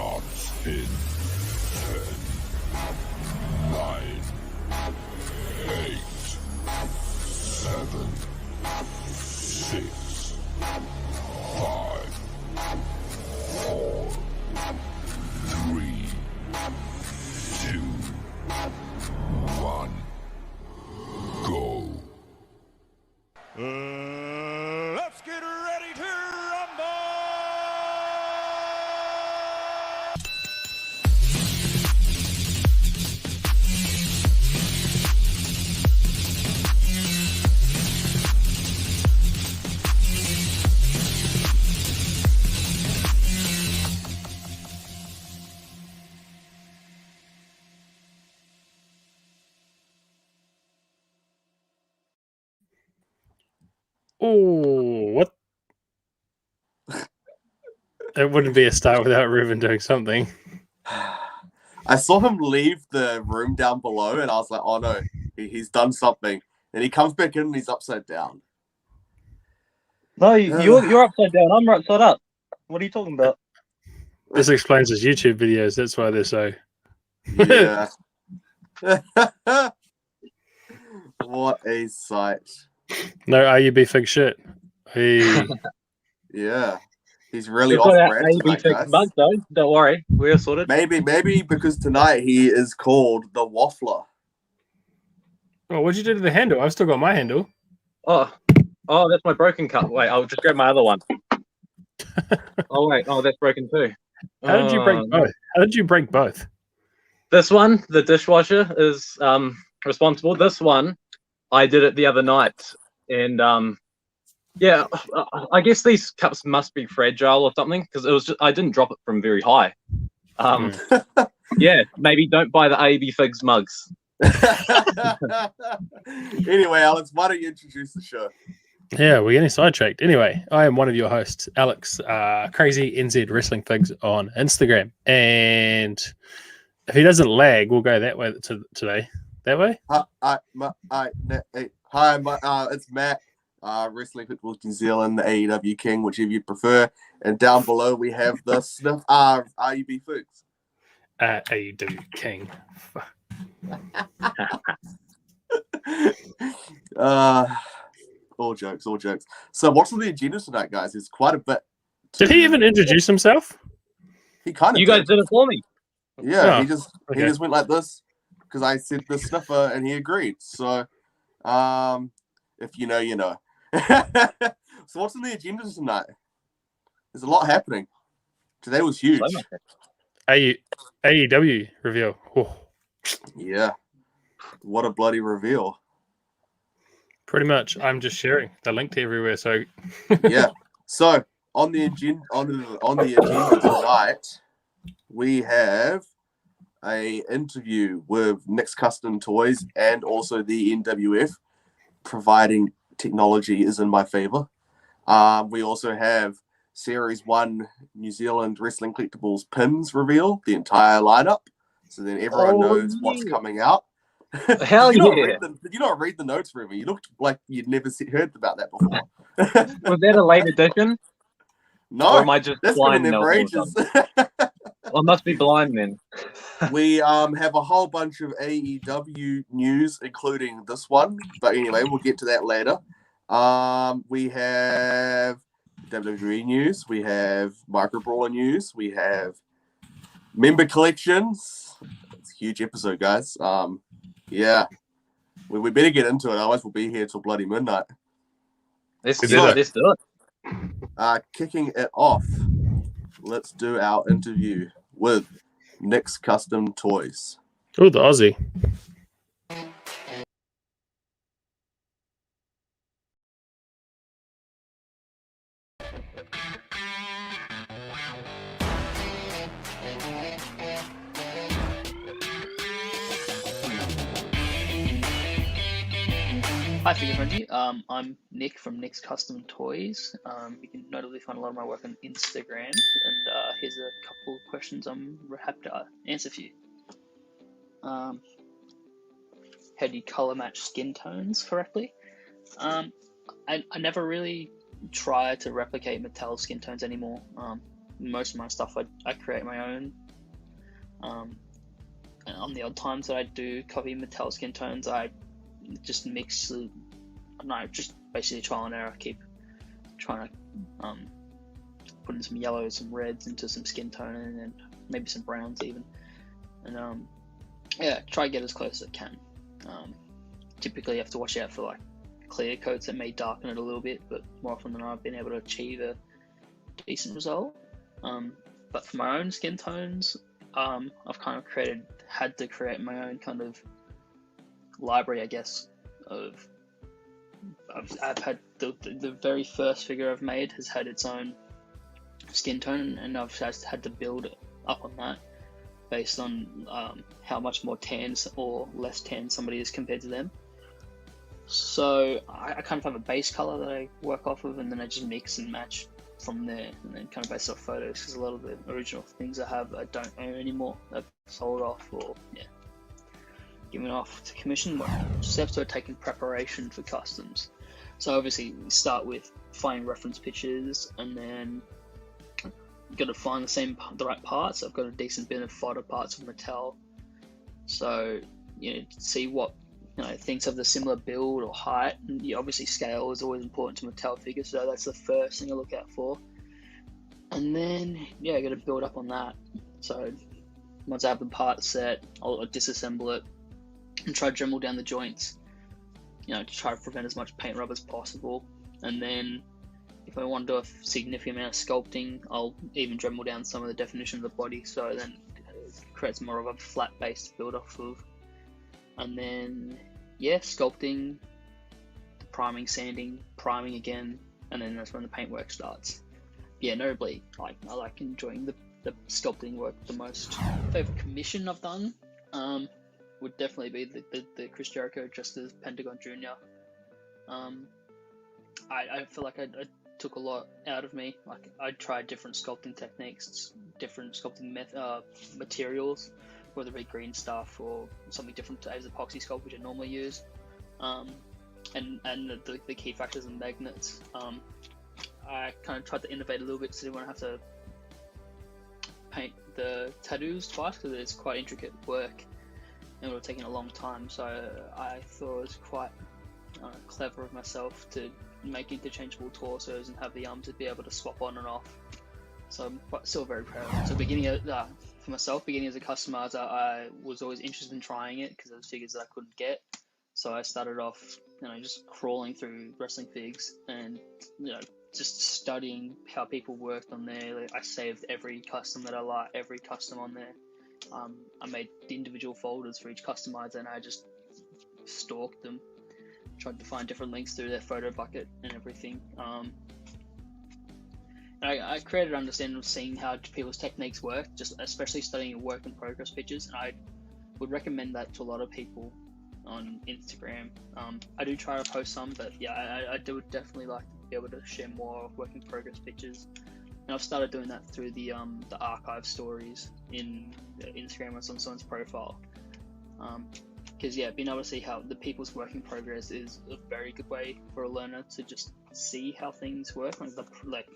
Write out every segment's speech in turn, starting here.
starts in 10, 9, 8, 7, 6, 5, 4, 3, 2, 1, go. Let's get ready to rumble! Oh, what? It wouldn't be a start without Ruben doing something. I saw him leave the room down below, and I was like, oh no, he's done something. And he comes back in and he's upside down. No, you're upside down. I'm right side up. What are you talking about? This explains his YouTube videos. That's why they're so... Yeah. What a sight. No RUB fig shit. Hey. Yeah. He's really We've off got our brand AB tonight, fixed guys. mug, though. Don't worry, we're sorted. Maybe because tonight he is called the Waffler. Oh, what'd you do to the handle? I've still got my handle. Oh, that's my broken cup. Wait, I'll just grab my other one. Oh wait, that's broken too. How did you break both? How did you break both? This one, the dishwasher, is responsible. This one, I did it the other night, and yeah, I guess these cups must be fragile or something because it was I didn't drop it from very high. Yeah, maybe don't buy the AB Figs mugs. Anyway, Alex, why don't you introduce the show? Yeah, we're getting sidetracked. Anyway, I am one of your hosts, Alex, Crazy NZ Wrestling Figs on Instagram. And if he doesn't lag, we'll go that way today. That way? Hi, it's Matt, Wrestling Collectibles New Zealand, the AEW King, whichever you prefer. And down below we have the Sniff RUB Figs. AEW King. All jokes. So what's on the agenda tonight, guys? There's quite a bit. Did he even introduce himself? He kind of You guys did it for me. Yeah, Oh, he just went like this because I said the sniffer and he agreed. So, if you know, you know. So what's on the agenda tonight? There's a lot happening. Today was huge. AEW reveal. Oh. Yeah. What a bloody reveal. Pretty much. I'm just sharing the link to everywhere. So Yeah. So on the agenda tonight, we have a interview with Nick's Custom Toys and also the NWF, providing technology is in my favor. We also have Series 1 New Zealand Wrestling Collectibles pins reveal, the entire lineup, so then everyone knows what's coming out. Hell did yeah. Did you not read the notes, Ruben? You looked like you'd never heard about that before. Was that a late edition? No, Or am I just that's been in blind there now for or ages. I must be blind then. We have a whole bunch of AEW news, including this one. But anyway, we'll get to that later. We have WWE news. We have Micro Brawler news. We have member collections. It's a huge episode, guys. Yeah. We better get into it, otherwise we'll be here till bloody midnight. Let's do it. Kicking it off, let's do our interview with Nick's Custom Toys. oh, the Aussie. Hi, Figure Frenzy. I'm Nick from Nick's Custom Toys. You can notably find a lot of my work on Instagram, and here's a couple of questions I'm happy to answer for you. How do you color match skin tones correctly? I never really try to replicate Mattel's skin tones anymore. most of my stuff I create my own. And on the odd times that I do copy Mattel skin tones, I just mix. Just basically trial and error. Keep trying to put in some yellows, some reds into some skin tone, and maybe some browns even. And try to get as close as I can. Typically, you have to watch out for like clear coats that may darken it a little bit, but more often than not, I've been able to achieve a decent result. But for my own skin tones, I've kind of had to create my own kind of library, I guess. I've had the very first figure I've made has had its own skin tone, and I've just had to build up on that based on how much more tan or less tan somebody is compared to them. So I kind of have a base color that I work off of, and then I just mix and match from there, and then kind of based off photos, because a lot of the original things I have I don't own anymore. I've sold off or given off to commission. Steps are taken preparation for customs. So obviously we start with finding reference pictures, and then you've got to find the right parts. I've got a decent bit of fodder parts from Mattel, so see what things have the similar build or height. And obviously scale is always important to Mattel figures, so that's the first thing I look out for. And then I got to build up on that. So once I have the part set, I'll disassemble it and try to Dremel down the joints, to try to prevent as much paint rub as possible. And then if I want to do a significant amount of sculpting, I'll even Dremel down some of the definition of the body, so then it creates more of a flat base to build off of. And then sculpting, the priming, sanding, priming again, and then that's when the paintwork starts. Notably, I like enjoying the sculpting work the most. Favorite commission I've done would definitely be the Chris Jericho just as Pentagon Jr. I feel like I took a lot out of me. Like I tried different sculpting techniques, different sculpting materials, whether it be green stuff or something different to as epoxy sculpt, which I normally use, and the key factors and magnets. I kind of tried to innovate a little bit, so I didn't want to have to paint the tattoos twice, because it's quite intricate work and it would have taken a long time. So I thought it was quite clever of myself to make interchangeable torsos and have the arms to be able to swap on and off. So I'm still very proud. So beginning as a customizer, I was always interested in trying it because there was figures that I couldn't get. So I started off, just crawling through wrestling figs and, just studying how people worked on there. Like, I saved every custom that I like, every custom on there. I made the individual folders for each customizer, and I just stalked them. Tried to find different links through their photo bucket and everything. I created an understanding of seeing how people's techniques work, just especially studying work in progress pictures, and I would recommend that to a lot of people on Instagram. I do try to post some, but I do definitely like to be able to share more work in progress pictures. And I've started doing that through the archive stories in Instagram or on someone's profile. Because being able to see how the people's work in progress is a very good way for a learner to just see how things work, like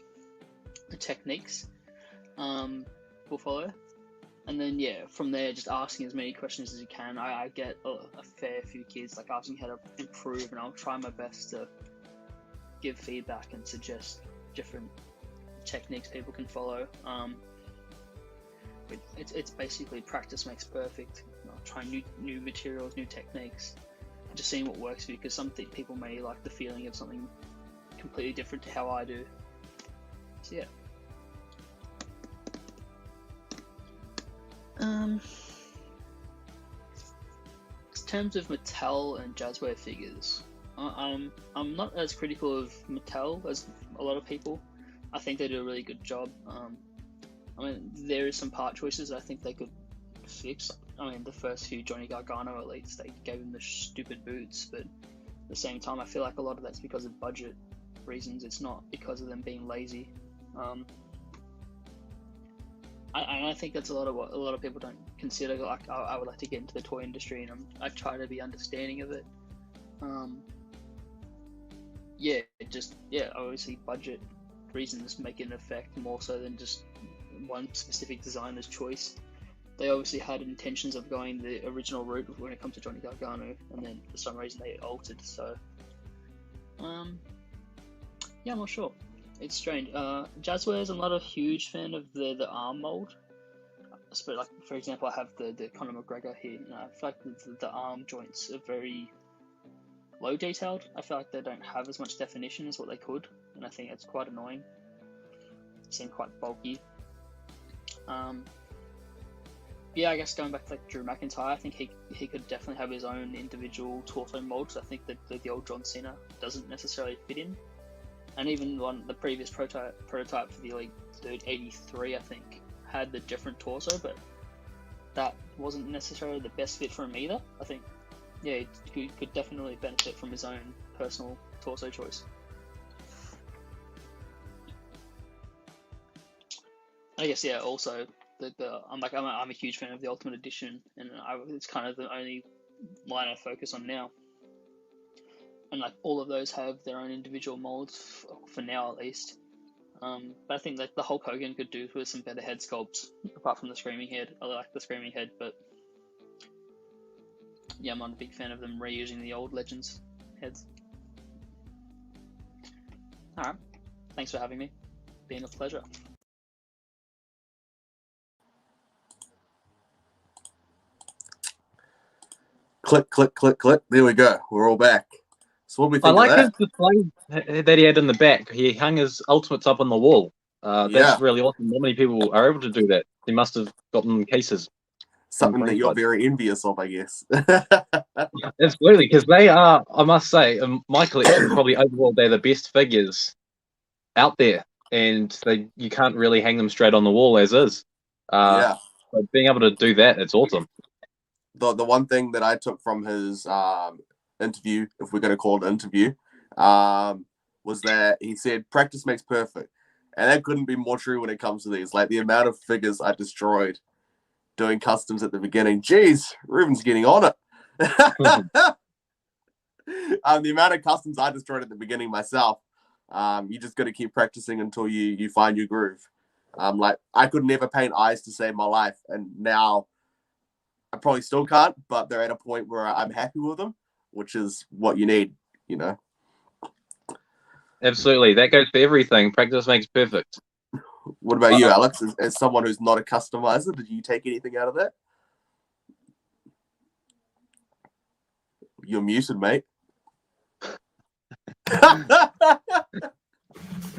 the techniques will follow. And then from there, just asking as many questions as you can. I get a fair few kids like asking how to improve, and I'll try my best to give feedback and suggest different techniques people can follow. It's basically practice makes perfect. Trying new materials, new techniques, just seeing what works for you, because some people may like the feeling of something completely different to how I do. So in terms of Mattel and Jazzware figures, I'm not as critical of Mattel as a lot of people. I think they do a really good job. There is some part choices I think they could fix. The first few Johnny Gargano elites, they gave him the stupid boots, but at the same time, I feel like a lot of that's because of budget reasons. It's not because of them being lazy. I think that's a lot of what a lot of people don't consider. Like, I would like to get into the toy industry, and I try to be understanding of it. Obviously budget reasons make an effect more so than just one specific designer's choice. They obviously had intentions of going the original route when it comes to Johnny Gargano, and then for some reason they altered. So, yeah, I'm not sure. It's strange. Jazzwares, I'm not a huge fan of the arm mold. So, like, for example, I have the Conor McGregor here. I feel like the arm joints are very low detailed. I feel like they don't have as much definition as what they could, and I think it's quite annoying. They seem quite bulky. Yeah, I guess going back to like Drew McIntyre, I think he could definitely have his own individual torso mold. Because I think that the old John Cena doesn't necessarily fit in, and even the previous prototype for the Elite 83, I think, had the different torso, but that wasn't necessarily the best fit for him either. I think, yeah, he could definitely benefit from his own personal torso choice. I guess, yeah, also I'm a huge fan of the Ultimate Edition, and it's kind of the only line I focus on now. And like all of those have their own individual molds for now, at least. But I think that the Hulk Hogan could do with some better head sculpts, apart from the Screaming Head. I like the Screaming Head, but yeah, I'm not a big fan of them reusing the old Legends heads. Alright, thanks for having me. Been a pleasure. Click, click, click, click. There we go. We're all back. So what do we think I like of that? his display that he had in the back. He hung his Ultimates up on the wall. Yeah. That's really awesome. Not many people are able to do that. He must have gotten cases. Something that you're very envious of, I guess. Absolutely, because they are, I must say, in my collection, probably overall, they're the best figures out there. And you can't really hang them straight on the wall as is. Yeah. But being able to do that, it's awesome. The one thing that I took from his interview, if we're going to call it an interview, was that he said practice makes perfect. And that couldn't be more true when it comes to these. Like the amount of figures I destroyed doing customs at the beginning. Jeez, Ruben's getting on it. The amount of customs I destroyed at the beginning myself, you just got to keep practicing until you find your groove. Like I could never paint eyes to save my life, and now I probably still can't, but they're at a point where I'm happy with them, which is what you need, you know. Absolutely, that goes for everything. Practice makes perfect. What about you, Alex? As someone who's not a customizer, did you take anything out of that? You're muted, mate.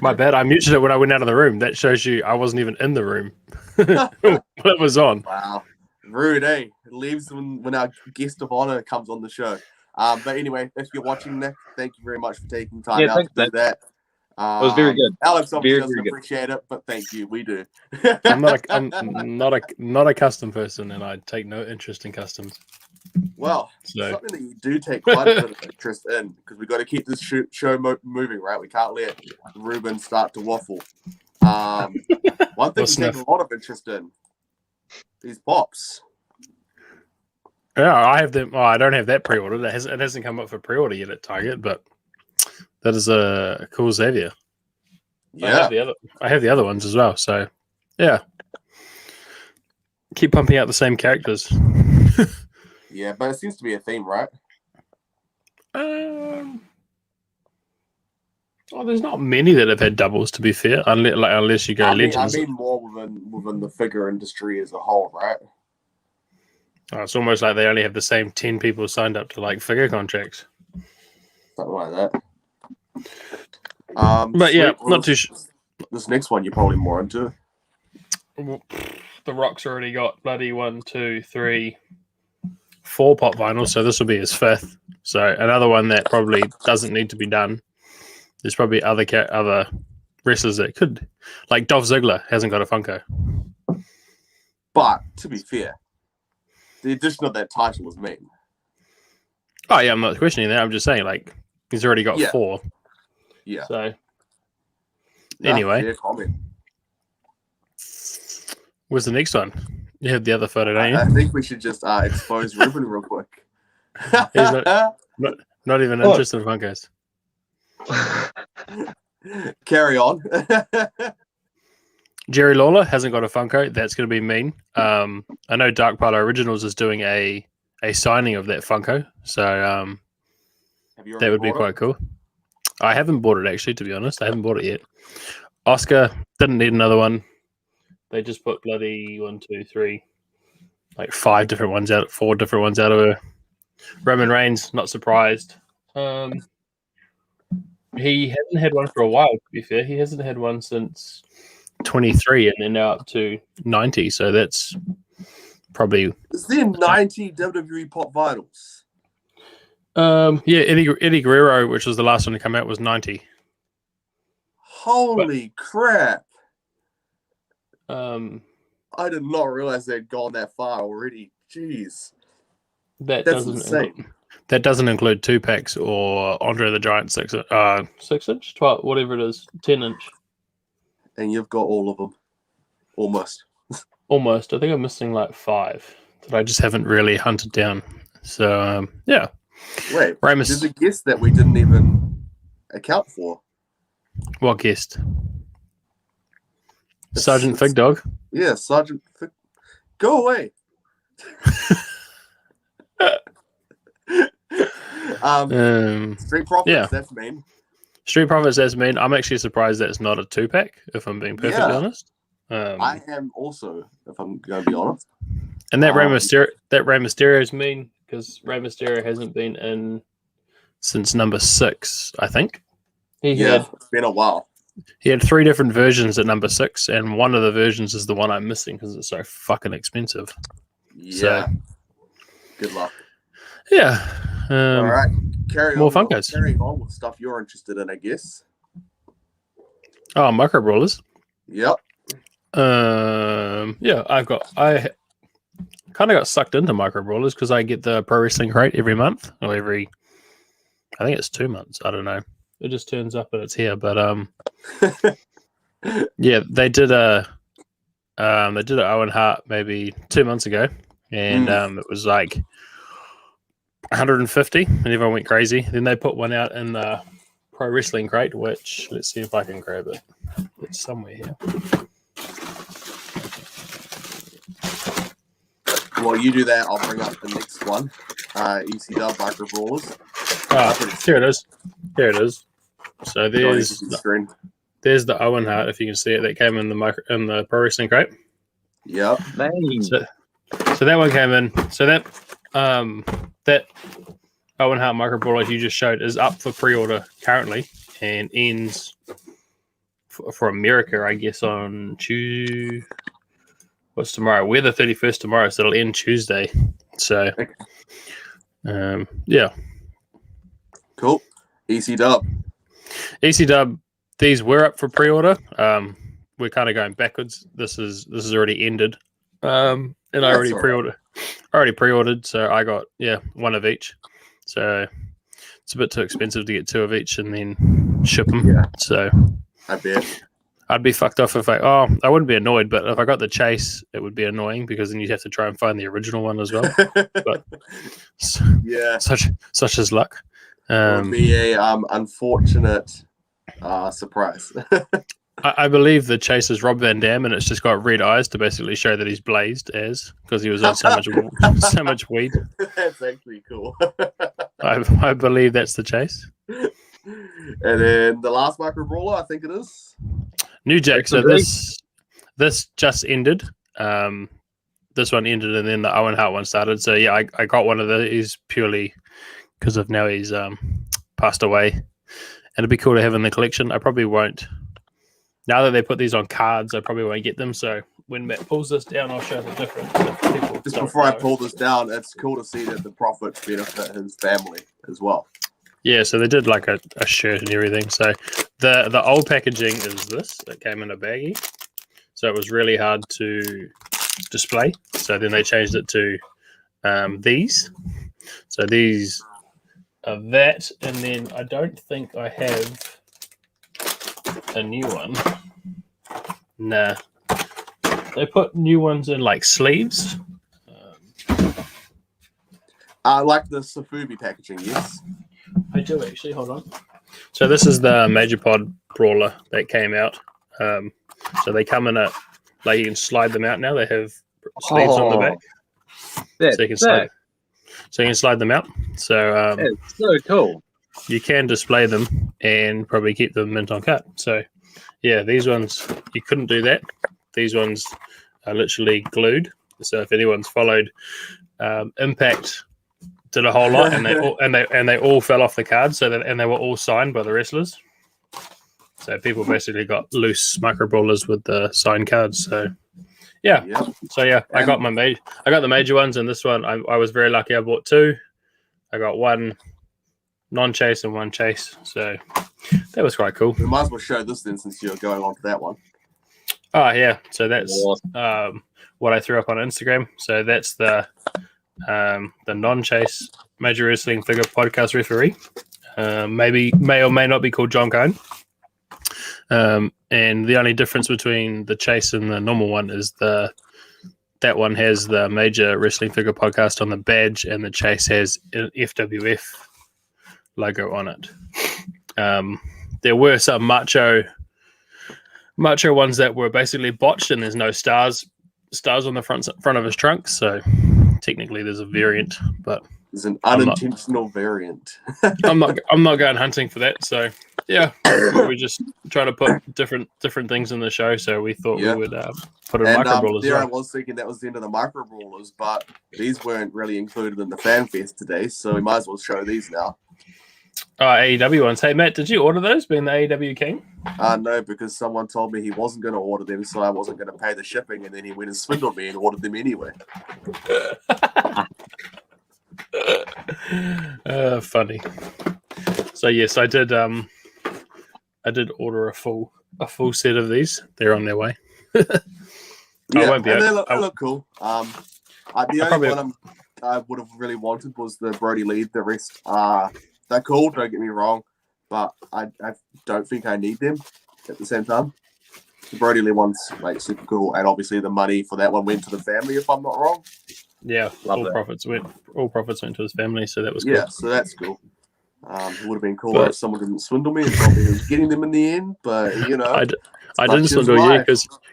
My bad. I muted it when I went out of the room. That shows you I wasn't even in the room. It was on. Wow. Rude, eh? It leaves when our guest of honor comes on the show. But anyway, if you're watching, Nick, thank you very much for taking time out to do that. It was very good. Alex obviously Very, doesn't very good. appreciate it, but thank you. We do. I'm not a custom person, and I take no interest in customs. Well, So something that you do take quite a bit of interest in, because we've got to keep this show moving, right? We can't let Ruben start to waffle. One thing you take a lot of interest in is pops. yeah, I have them. Oh, I don't have that pre-ordered. It hasn't come up for pre-order yet at Target, but that is a cool Xavier. Yeah. I have the other ones as well. So yeah, keep pumping out the same characters. Yeah, but it seems to be a theme, right? Well, there's not many that have had doubles, to be fair, unless you go Legends. I mean more within the figure industry as a whole, right? Oh, it's almost like they only have the same 10 people signed up to like figure contracts. Something like that. But yeah, not too sure. This next one you're probably more into. The Rock's already got bloody 1, 2, 3, 4 pop vinyls, so this will be his 5th. So another one that probably doesn't need to be done. There's probably other wrestlers that could, like Dolph Ziggler hasn't got a Funko. But to be fair, the addition of that title was mean. Oh yeah, I'm not questioning that. I'm just saying, like, he's already got 4. Yeah. So anyway, fair comment. where's the next one? You have the other photo, don't you? I think we should just expose Ruben real quick. He's not even interested in Funkos. Carry on. Jerry Lawler hasn't got a Funko. That's going to be mean. I know Dark Parlor Originals is doing a signing of that Funko, so Have you that would be quite cool. I haven't bought it actually, to be honest. I haven't bought it yet. Oscar didn't need another one. They just put bloody 1, 2, 3, like 4 different ones out of her. Roman Reigns, not surprised. He hasn't had one for a while, to be fair. He hasn't had one since 23 and then now up to 90. So that's probably... Is there 90 WWE Pop Vinyls? Yeah, Eddie Guerrero, which was the last one to come out, was 90. Holy crap. I did not realize they'd gone that far already. Jeez. That's insane. That doesn't include 2-packs or Andre the Giant 6-inch, 12, whatever it is, 10-inch. And you've got all of them. Almost. Almost. I think I'm missing like 5 that I just haven't really hunted down. So, yeah. Wait, Ramus. there's a guest that we didn't even account for. What guest? Sergeant Fig Dog? Yeah, Sergeant Fig. Go away. Street Profits, yeah. That's mean. Street Profits, that's mean. I'm actually surprised that it's not a 2-pack, if I'm being perfectly honest. I am also, if I'm going to be honest. And that Rey Mysterio is mean because Rey Mysterio hasn't been in since number 6, I think. It's been a while. He had 3 different versions at number 6, and one of the versions is the one I'm missing because it's so fucking expensive. Yeah. So, good luck. Yeah. All right. Carrying on with stuff you're interested in, I guess. Oh, micro brawlers. Yep. Yeah, I kind of got sucked into micro brawlers because I get the Pro Wrestling Crate every month or I think it's 2 months. I don't know. It just turns up and it's here. But yeah, they did an Owen Hart maybe 2 months ago, and it was like 150, and everyone went crazy. Then they put one out in the Pro Wrestling Crate, which let's see if I can grab it. It's somewhere here. While you do that, I'll bring up the next one. ECW Micro Brawlers. Here it is. Here it is. So there's the Owen Hart, if you can see it, that came in the Pro Wrestling Crate. Yep. So that one came in. So that Owen Hart Micro Brawler you just showed is up for pre-order currently and ends for America, I guess, on Tuesday. What's tomorrow? We're the 31st tomorrow, so it'll end Tuesday. So, yeah. Cool. ECW, these were up for pre-order. We're kind of going backwards. This is already ended. And I already pre-ordered. So I got one of each. So it's a bit too expensive to get 2 of each and then ship them. Yeah. So I bet I'd be fucked off if I wouldn't be annoyed, but if I got the chase, it would be annoying because then you'd have to try and find the original one as well. But yeah, such is luck. It would be a unfortunate surprise. I believe the chase is Rob Van Dam, and it's just got red eyes to basically show that he's blazed because he was on so much weed. That's actually cool. I believe that's the chase. And then the last micro brawler, I think it is New Jack. So this just ended. This one ended, and then the Owen Hart one started. So yeah, I got one of these purely because of now he's passed away, and it'd be cool to have in the collection. I probably won't. Now that they put these on cards, I probably won't get them. So when Matt pulls this down, I'll show the difference. Just before I pull this down, it's cool to see that the profits benefit his family as well. Yeah, so they did like a shirt and everything. So the old packaging is this. That came in a baggie. So it was really hard to display. So then they changed it to these. So these are that. And then I don't think I have a new one. Nah. They put new ones in like sleeves. I like the Safubi packaging, yes. I do actually, hold on. So this is the Major Pod Brawler that came out. So they come in a like you can slide them out now. They have sleeves on the back, so you can slide them out. So it's so cool. you can display them and probably keep them mint on cut. So yeah, these ones you couldn't do that. These ones are literally glued. So if anyone's followed Impact, did a whole lot, and they all fell off the card. So and they were all signed by the wrestlers. So people basically got loose micro brawlers with the signed cards. So yeah, I got the major ones, and this one I was very lucky. I bought two. I got one non-chase and one chase. So that was quite cool. We might as well show this then, since you're going on to that one. Oh yeah, so that's what I threw up on Instagram. So that's the non-chase Major Wrestling Figure Podcast referee. May or may not be called John Cohn. And the only difference between the chase and the normal one is that one has the Major Wrestling Figure Podcast on the badge, and the chase has an FWF logo on it. There were some macho ones that were basically botched, and there's no stars on the front of his trunk. So technically, there's a variant, but there's an unintentional variant. I'm not going hunting for that. So yeah, we just try to put different things in the show. So we thought we would put a micro brawlers. I was thinking that was the end of the micro brawlers, but these weren't really included in the fan fest today, so we might as well show these now. AEW ones. Hey Matt, did you order those? Being the AEW king? No, because someone told me he wasn't going to order them, so I wasn't going to pay the shipping, and then he went and swindled me and ordered them anyway. Funny. So yes, I did order a full set of these. They're on their way. They look cool. The only one I would have really wanted was the Brody Lee. The rest they're cool, don't get me wrong, but I don't think I need them at the same time. The Brody Lee one's like super cool, and obviously the money for that one went to the family, if I'm not wrong. Yeah, all profits went to his family, so that was cool. Yeah, so that's cool. It would have been cool if someone didn't swindle me and told me he was getting them in the end, but you know. I didn't swindle you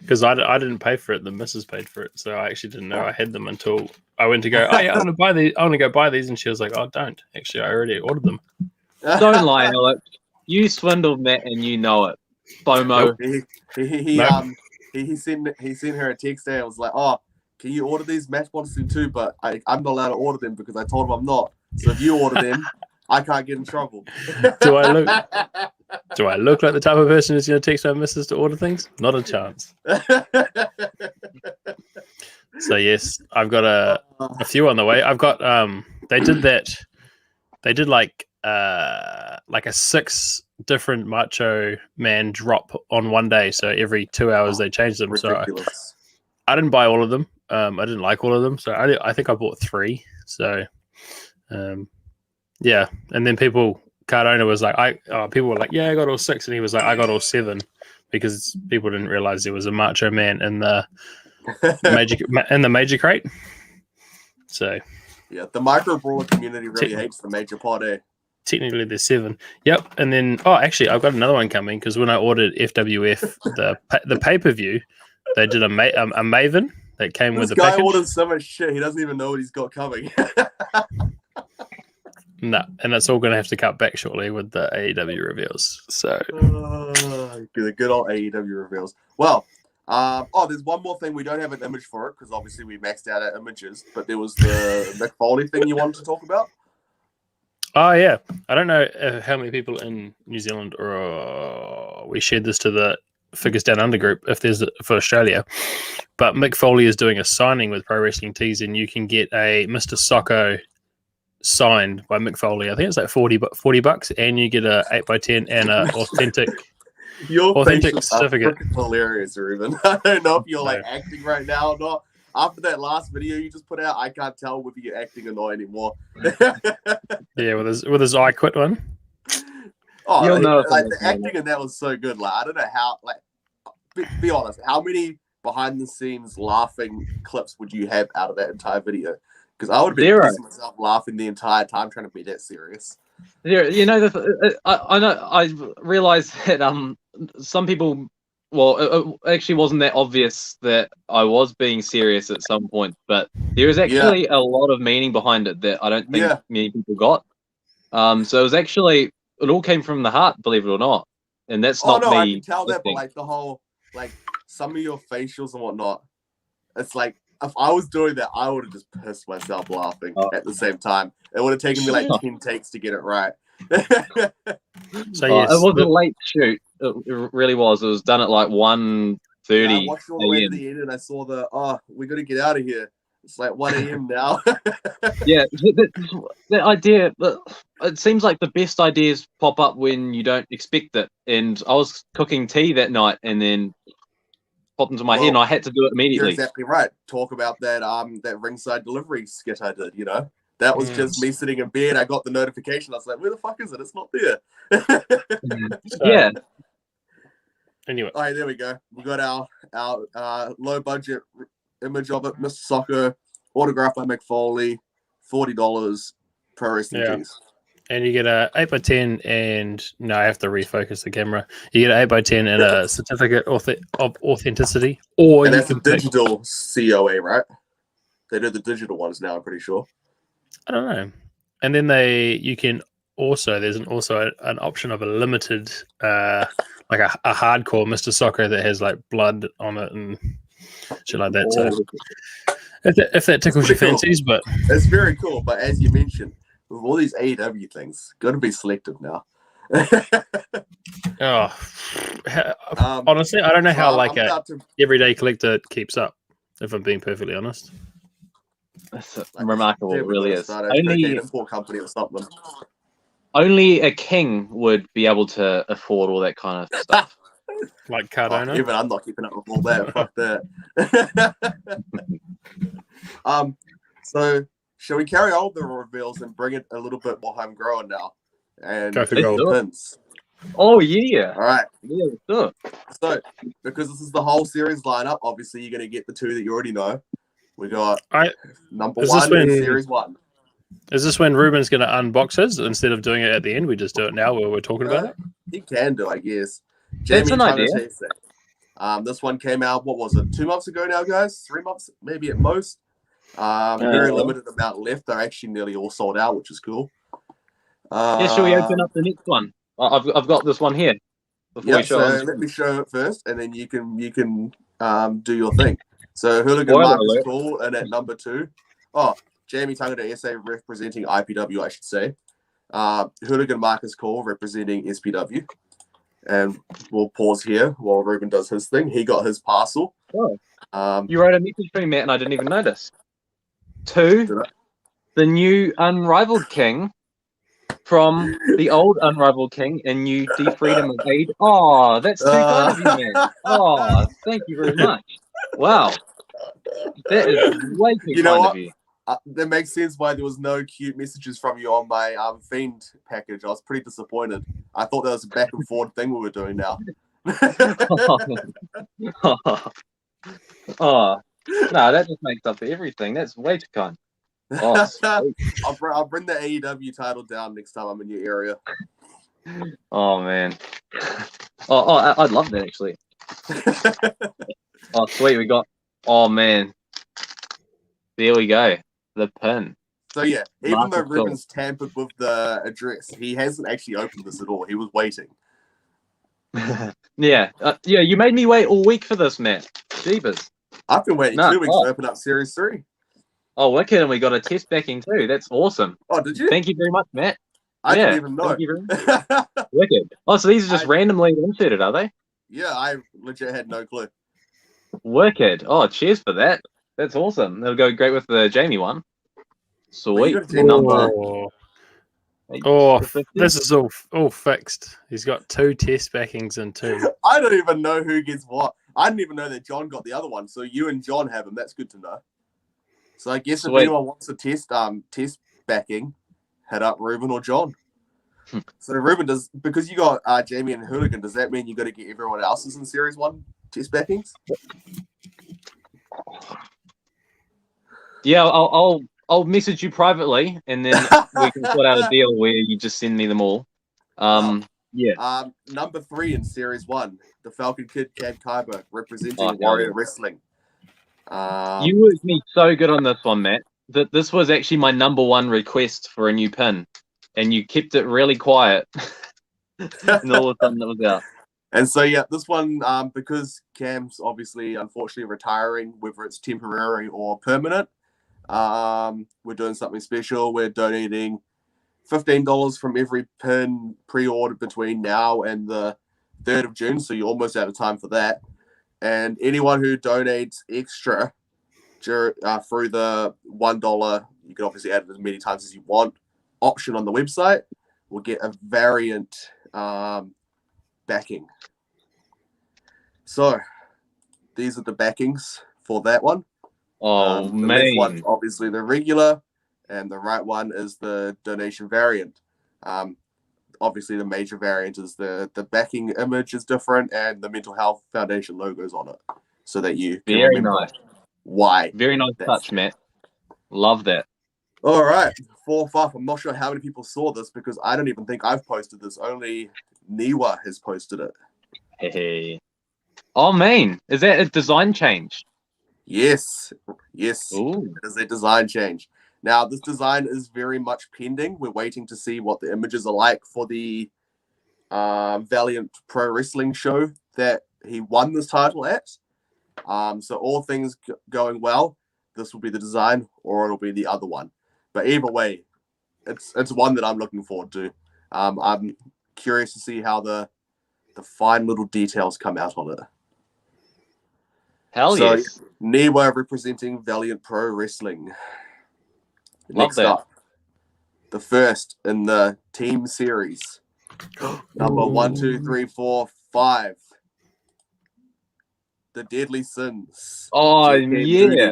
because I didn't pay for it. The missus paid for it, so I actually didn't know I had them until I went to go. Oh yeah, I want to buy these. I want to go buy these, and she was like, "Oh, don't." Actually, I already ordered them. Don't lie, Alex. You swindled Matt, and you know it. FOMO. He sent her a text there and was like, "Oh, can you order these? Matt wants them too, but I'm not allowed to order them because I told him I'm not. So if you order them, I can't get in trouble." Do I look like the type of person who's going to text my missus to order things? Not a chance. So yes, I've got a few on the way. I've got they did like a 6 different Macho Man drop on one day. So every 2 hours they changed them. Ridiculous. So I didn't buy all of them. I didn't like all of them. So I think I bought 3. So yeah, and then Cardona was like, people were like, yeah, I got all 6, and he was like, I got all 7, because people didn't realize there was a Macho Man in the major crate. So yeah, the micro brawler community really hates the major pod. Technically, there's 7. Yep, and then actually, I've got another one coming, because when I ordered FWF the pay-per-view, they did a Maven that came with the package. This guy ordered so much shit, he doesn't even know what he's got coming. No, and it's all going to have to cut back shortly with the AEW reveals. So the good old AEW reveals. Well, there's one more thing. We don't have an image for it because obviously we maxed out our images. But there was the Mick Foley thing you wanted to talk about. Oh yeah, I don't know how many people in New Zealand or we shared this to the Figures Down Under group if there's for Australia. But Mick Foley is doing a signing with Pro Wrestling Tees, and you can get a Mr. Socko signed by Mick Foley. I think it's like $40, and you get a 8x10 and an authentic certificate. Hilarious, Ruben. I don't know if you're like acting right now or not. After that last video you just put out, I can't tell whether you're acting or not anymore. Yeah, with his I Quit one. Oh, the acting in that was so good. Like I don't know how. Like, be honest, how many behind the scenes laughing clips would you have out of that entire video? Because I would have been pissing myself laughing the entire time trying to be that serious. Yeah, I know. I realize that some people well, it actually wasn't that obvious that I was being serious at some point, but there is actually a lot of meaning behind it that I don't think many people got. So it was actually, it all came from the heart, believe it or not. And that's Oh not no, me. I can tell that, but like the whole, like some of your facials and whatnot, it's like if I was doing that, I would have just pissed myself laughing at the same time. It would have taken me like 10 takes to get it right. So yes, it was a late shoot. It really was. It was done at like 1:30. I watched all the way to the end and I saw we got to get out of here. It's like 1 a.m. now. Yeah, the idea, it seems like the best ideas pop up when you don't expect it. And I was cooking tea that night and then popped into my head and I had to do it immediately. You're exactly right. Talk about that that ringside delivery skit I did, you know? That was just me sitting in bed. I got the notification. I was like, where the fuck is it? It's not there. Yeah. Anyway. All right, there we go. We got our low budget image of it. Mr. Soccer, autographed by Mick Foley, $40, pro wrestling tees. And you get a 8x10 and no, I have to refocus the camera. You get an 8x10 and a certificate of authenticity. Or And you that's can a digital COA, right? They do the digital ones now, I'm pretty sure. I don't know. And then you can also, there's also an option of a limited, like a hardcore Mr. Soccer that has like blood on it and shit like that. So if that tickles your fancies, but it's very cool. But as you mentioned, with all these AEW things, got to be selective now. Honestly, I don't know how like a everyday collector keeps up. If I'm being perfectly honest. That's remarkable. It really is. Only a poor company or something. Only a king would be able to afford all that kind of stuff. Like Cardona. Even I'm not keeping up with all that. Fuck that. So shall we carry on the reveals and bring it a little bit more homegrown now? And go for gold pins. Oh yeah. All right. Yeah, sure. So because this is the whole series lineup, obviously you're gonna get the two that you already know. We got number one in series 1. Is this when Ruben's going to unbox his instead of doing it at the end? We just do it now while we're talking about it? He can do, I guess. That's an idea. This one came out, what was it, 2 months ago now, guys? 3 months, maybe at most. Very limited amount left. They're actually nearly all sold out, which is cool. Shall we open up the next one? I've got this one here. Let me show it first, and then you can do your thing. So Hooligan Mark is cool, and at number 2, Jamie Tangata SA representing IPW, I should say. Hooligan Mark is cool, representing SPW. And we'll pause here while Ruben does his thing. He got his parcel. Oh. You wrote a message to me, Matt, and I didn't even notice. 2, the new Unrivaled King from the old Unrivaled King and new D Freedom of Aid. Oh, that's too kind of you, man. Oh, thank you very much. Wow. That is way too kind of you. That makes sense why there was no cute messages from you on my Fiend package. I was pretty disappointed. I thought that was a back and forth thing we were doing now. No, that just makes up for everything. That's way too kind. Oh, I'll bring the AEW title down next time I'm in your area. Oh man. I'd love that actually. Oh sweet, we got. Oh man. There we go. The pin. So yeah, even though Ruben's tampered with the address, he hasn't actually opened this at all. He was waiting. Yeah, you made me wait all week for this, Matt. Jeebus. I've been waiting 2 weeks to open up Series 3. Oh, wicked, and we got a test backing too. That's awesome. Oh, did you? Thank you very much, Matt. I didn't even know. Thank you very much. Wicked. Oh, so these are just randomly inserted, are they? Yeah, I legit had no clue. Wicked. Oh, cheers for that. That's awesome. That'll go great with the Jamie one. Sweet. This is all fixed. He's got 2 test backings and 2. I don't even know who gets what. I didn't even know that John got the other one. So you and John have them. That's good to know. So I guess if anyone wants a test backing, head up Ruben or John. So Ruben, because you got Jamie and Hooligan, does that mean you got to get everyone else's in Series 1 test backings? Yeah, I'll message you privately, and then we can put out a deal where you just send me them all. Yeah. Number 3 in Series 1, the Falcon Kid Cad Kaiba, representing Oh, hell Warrior yeah. Wrestling. You worked me so good on this one, Matt. That this was actually my number 1 request for a new pin, and you kept it really quiet. And all of a sudden, it was out. And so, yeah, this one, because Cam's obviously, unfortunately, retiring, whether it's temporary or permanent, we're doing something special. We're donating $15 from every pin pre-ordered between now and the 3rd of June, so you're almost out of time for that. And anyone who donates extra through the $1, you can obviously add it as many times as you want, option on the website, will get a variant backing. So these are the backings for that one. Oh, the left man. one's obviously the regular, and the right one is the donation variant. Obviously, the major variant is the backing image is different, and the Mental Health Foundation logo's on it, so that you can Very remember nice. why. Very nice touch, Matt. Love that. All right, 4th up. I'm not sure how many people saw this because I don't even think I've posted this. Only Niwa has posted it. Hey. Oh, man. Is that a design change? Yes. Ooh. It is a design change. Now, this design is very much pending. We're waiting to see what the images are like for the Valiant Pro Wrestling show that he won this title at. So all things going well, this will be the design or it'll be the other one. But either way, it's one that I'm looking forward to. I'm curious to see how the fine little details come out on it. Hell so, yes. Niwa representing Valiant Pro Wrestling. Love Next that. up, the first in the team series. Number 1, 2, 3, 4, 5. The Deadly Sins. Oh, JK yeah. Moody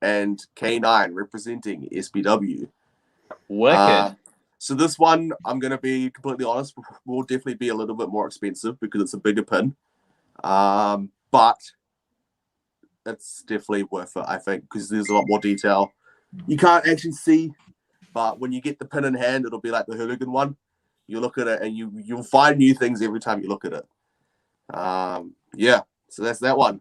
and K9 representing SBW. Wicked. So this one, I'm going to be completely honest, will definitely be a little bit more expensive because it's a bigger pin. But it's definitely worth it, I think, because there's a lot more detail. You can't actually see, but when you get the pin in hand, it'll be like the Hooligan one. You look at it and you'll find new things every time you look at it. Yeah, so that's that one.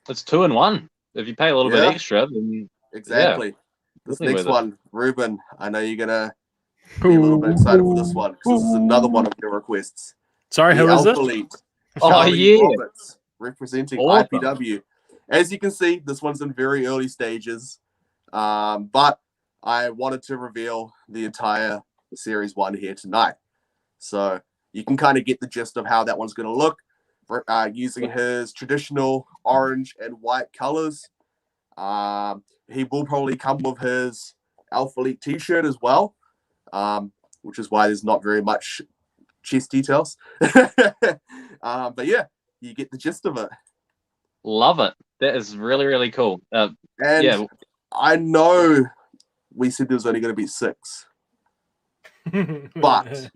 It's 2 in 1. If you pay a little bit Yeah. extra, then Exactly. Yeah, this definitely next worth it. one, Ruben, I know you're going to be a little bit excited for this one because this is another one of your requests. Sorry, The who is it? Elite, Oh, Charlie yeah. Roberts, representing Awesome. IPW. As you can see, this one's in very early stages, but I wanted to reveal the entire Series 1 here tonight. So you can kind of get the gist of how that one's going to look, using his traditional orange and white colors. He will probably come with his Alpha Elite t-shirt as well, which is why there's not very much chest details. But yeah, you get the gist of it. Love it. That is really, really cool. And Yeah. I know we said there was only going to be 6, but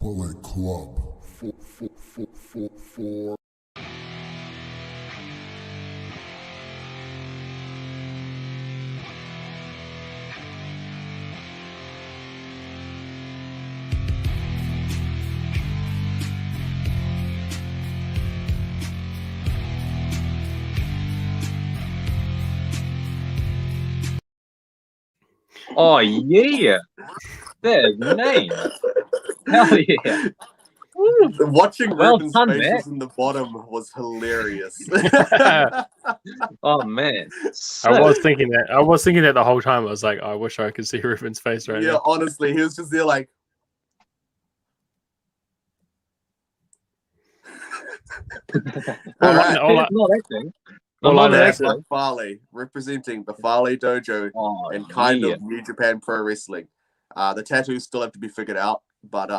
Bullet Club. For Oh yeah, that is mean. Hell yeah. Woo. Watching Well Ruben's done, faces Matt. in the bottom was hilarious. Oh man, I sick. was thinking that. I was thinking that the whole time. I was like, I wish I could see Ruben's face right Yeah, now. honestly, he was just there like. All right. All I- Not acting. all I'm I not know- acting. Black Farley representing the Farley Dojo Oh, and kind yeah. of New Japan Pro Wrestling. The tattoos still have to be figured out, but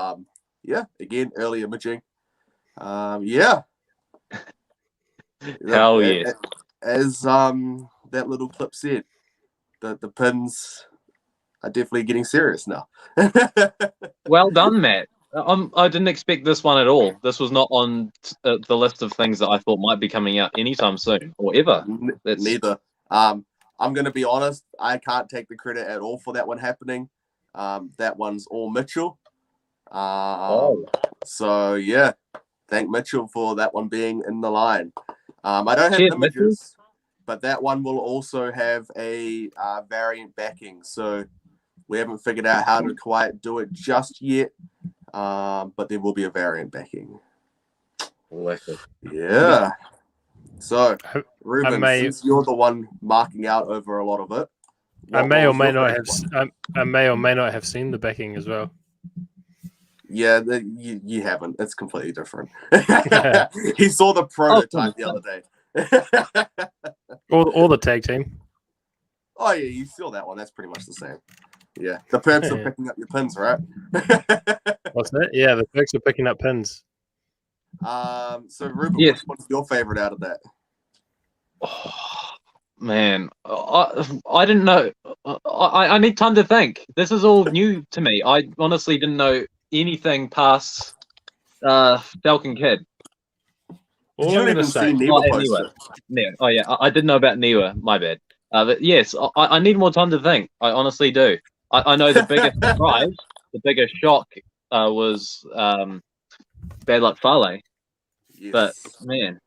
yeah, again, early imaging. Yeah. Hell yeah. As that little clip said, the pins are definitely getting serious now. Well done, Matt. I didn't expect this one at all. This was not on the list of things that I thought might be coming out anytime soon or ever. Neither. I'm going to be honest. I can't take the credit at all for that one happening. That one's all Mitchell. So yeah, thank Mitchell for that one being in the line. I don't have Cheers, images, Mitchell. but that one will also have a variant backing. So we haven't figured out how to quite do it just yet. But there will be a variant backing. Wicked. Yeah. So, Ruben, may- since you're the one marking out over a lot of it, I may or was may your not favorite have. one? I may or may not have seen the backing as well. Yeah, you haven't. It's completely different. He saw the prototype the other day. Or the tag team. Oh yeah, you saw that one. That's pretty much the same. Yeah, the perks are picking up your pins, right? What's that? Yeah, the perks are picking up pins. So Ruben, Yes. which one's your favorite out of that? Oh, man, I didn't know. I need time to think. This is all new to me. I honestly didn't know anything past Falcon Kid. All You I'm don't gonna even say. see Oh, Neva and post Niwa. it. Yeah. Oh yeah, I did know about Niwa. My bad. But yes, I need more time to think. I honestly do. I know the biggest surprise, the biggest shock was Bad Luck Fale. Yes. But man,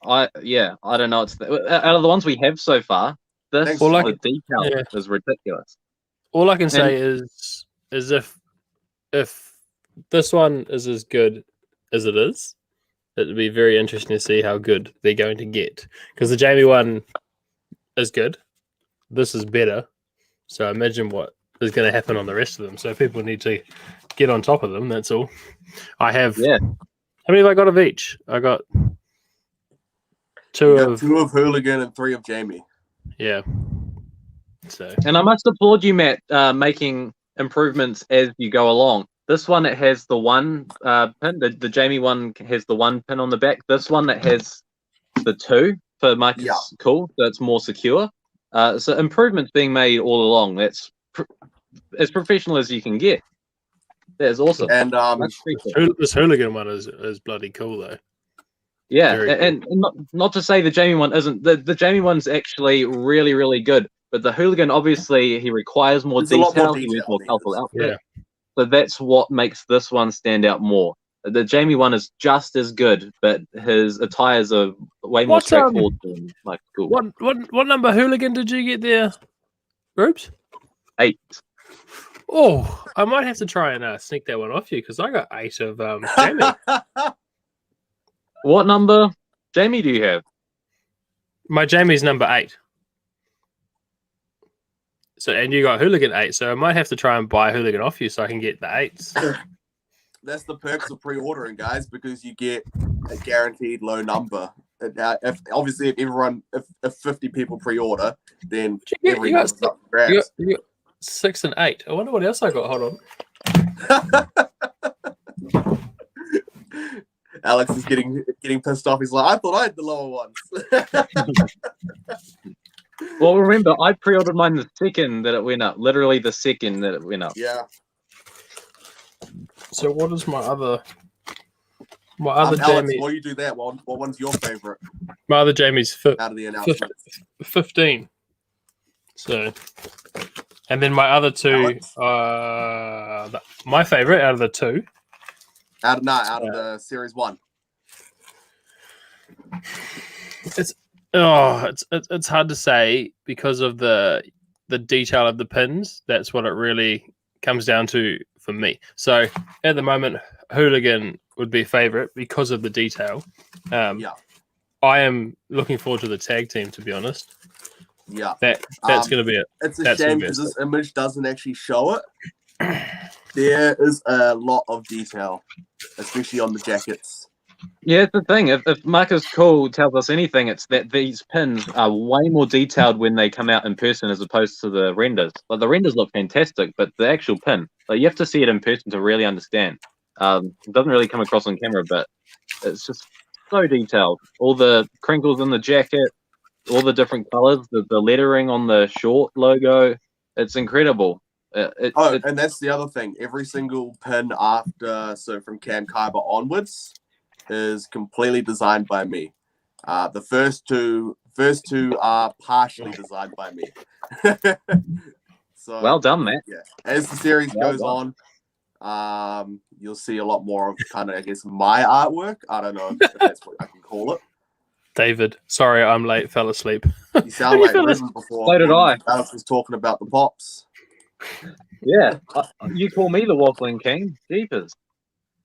I don't know. It's out of the ones we have so far, this Thanks, Well, the detail yeah. is ridiculous. All I can say is if this one is as good as it is, it'd be very interesting to see how good they're going to get. Because the Jamie one is good. This is better. So imagine what is going to happen on the rest of them. So people need to get on top of them. That's all. I have. Yeah. How many have I got of each? I got two You got of. 2 of Hooligan and 3 of Jamie. Yeah. So And I must applaud you, Matt, making improvements as you go along. This one, it has the one pin. The Jamie one has the one pin on the back. This one, it has the 2 for Mike. Yeah. Is cool. So it's more secure. So improvements being made all along. That's as professional as you can get. That is awesome. And Much appreciated. this hooligan one is bloody cool though. Yeah, Very and not to say the Jamie one isn't. The Jamie one's actually really, really good. But the hooligan, obviously, he requires more There's a lot more detail. He wears detail more than colorful this. outfit. So that's what makes this one stand out more. The Jamie one is just as good, but his attires are way more What's, straightforward than like cool. What number hooligan did you get there, Groups? 8. Oh, I might have to try and sneak that one off you because I got 8 of Jamie. What number Jamie do you have? My Jamie's number 8. So and you got hooligan 8, so I might have to try and buy hooligan off you so I can get the 8s. That's the perks of pre-ordering, guys, because you get a guaranteed low number. If 50 people pre-order, then every you got number's up for grabs. You got 6 and 8. I wonder what else I got. Hold on. Alex is getting pissed off. He's like, I thought I had the lower ones. Well, remember, I pre-ordered mine the second that it went up. Literally the second that it went up. Yeah. So what is my other Alex, Jamie? while you do that, what one's your favorite My other Jamie's out of the announcements? 15. So, and then my other 2, Alex? my favorite out of the 2. Out of the series 1. It's hard to say because of the the detail of the pins. That's what it really comes down to for me. So at the moment, Hooligan would be a favorite because of the detail. Yeah. I am looking forward to the tag team, to be honest. Yeah. That's going to be it. It's a shame because this image doesn't actually show it. There is a lot of detail, especially on the jackets. Yeah, it's the thing. If Marcus Cool tells us anything, it's that these pins are way more detailed when they come out in person as opposed to the renders. Like the renders look fantastic, but the actual pin, like you have to see it in person to really understand. It doesn't really come across on camera, but it's just so detailed. All the crinkles in the jacket, all the different colors, the lettering on the short logo, it's incredible. And that's the other thing. Every single pin after, so from Cam Kaiba onwards, is completely designed by me. The first two are partially designed by me. So well done, Matt. Yeah, as the series goes on, you'll see a lot more of kind of, I guess, my artwork. I don't know if that's what I can call it. David, sorry, I'm late. Fell asleep. You sound like Ruben before. So did I. Alex was talking about the pops. Yeah, you call me the Waffling King. Jeepers.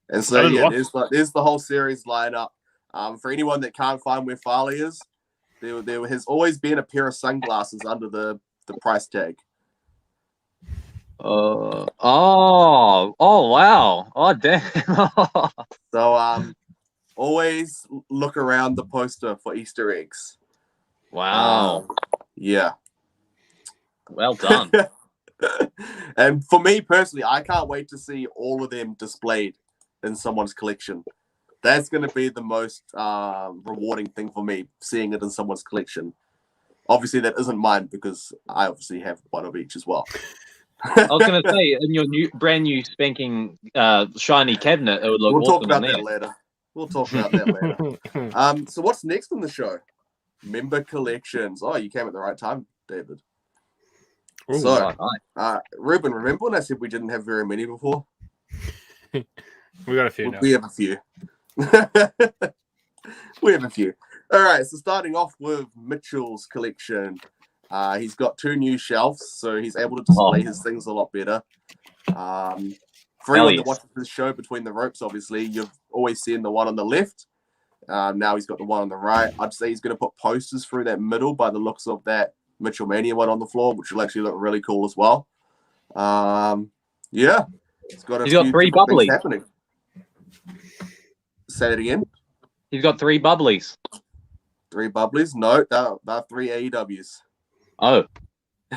And so yeah, there's the whole series lineup. For anyone that can't find where Farley is, there has always been a pair of sunglasses under the price tag. Oh wow. Oh damn. So always look around the poster for Easter eggs. Wow. Yeah. Well done. And for me personally, I can't wait to see all of them displayed in someone's collection. That's going to be the most rewarding thing for me, seeing it in someone's collection. Obviously, that isn't mine because I obviously have one of each as well. I was going to say, in your brand new spanking shiny cabinet, it would look We'll awesome talk about in that there. later. We'll talk about that later. So what's next on the show? Member collections. Oh, you came at the right time, David. Ooh, So, right. Ruben, remember when I said we didn't have very many before? We got a few now. We have a few. We have a few. All right, so starting off with Mitchell's collection. He's got 2 new shelves, so he's able to display his things a lot better. For anyone that watches this show Between the Ropes, obviously, you've always seen the one on the left. Now he's got the one on the right. I'd say he's going to put posters through that middle by the looks of that Mitchell Mania one on the floor, which will actually look really cool as well. Yeah. He's got 3 bubblies happening. Say it again. He's got 3 bubblies. 3 bubblies? No, they're 3 AEWs. Oh,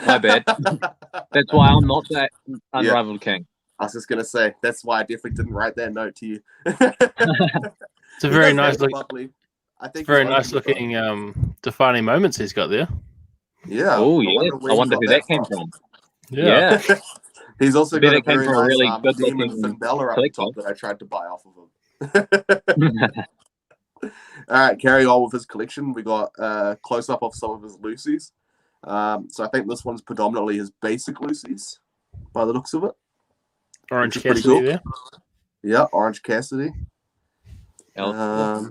my bad. That's why I'm not that unrivaled king. I was just gonna say that's why I definitely didn't write that note to you. It's a very nice looking. I think very nice looking defining moments he's got there. Yeah. Oh yeah. I wonder who that came from. Yeah. He's also got a very nice really good Demon Finn Balor up the top that I tried to buy off of him. All right, carrying on with his collection, we got a close up of some of his Lucy's. So I think this one's predominantly his basic Lucy's, by the looks of it. Orange Cassidy there. Yeah, Orange Cassidy. Are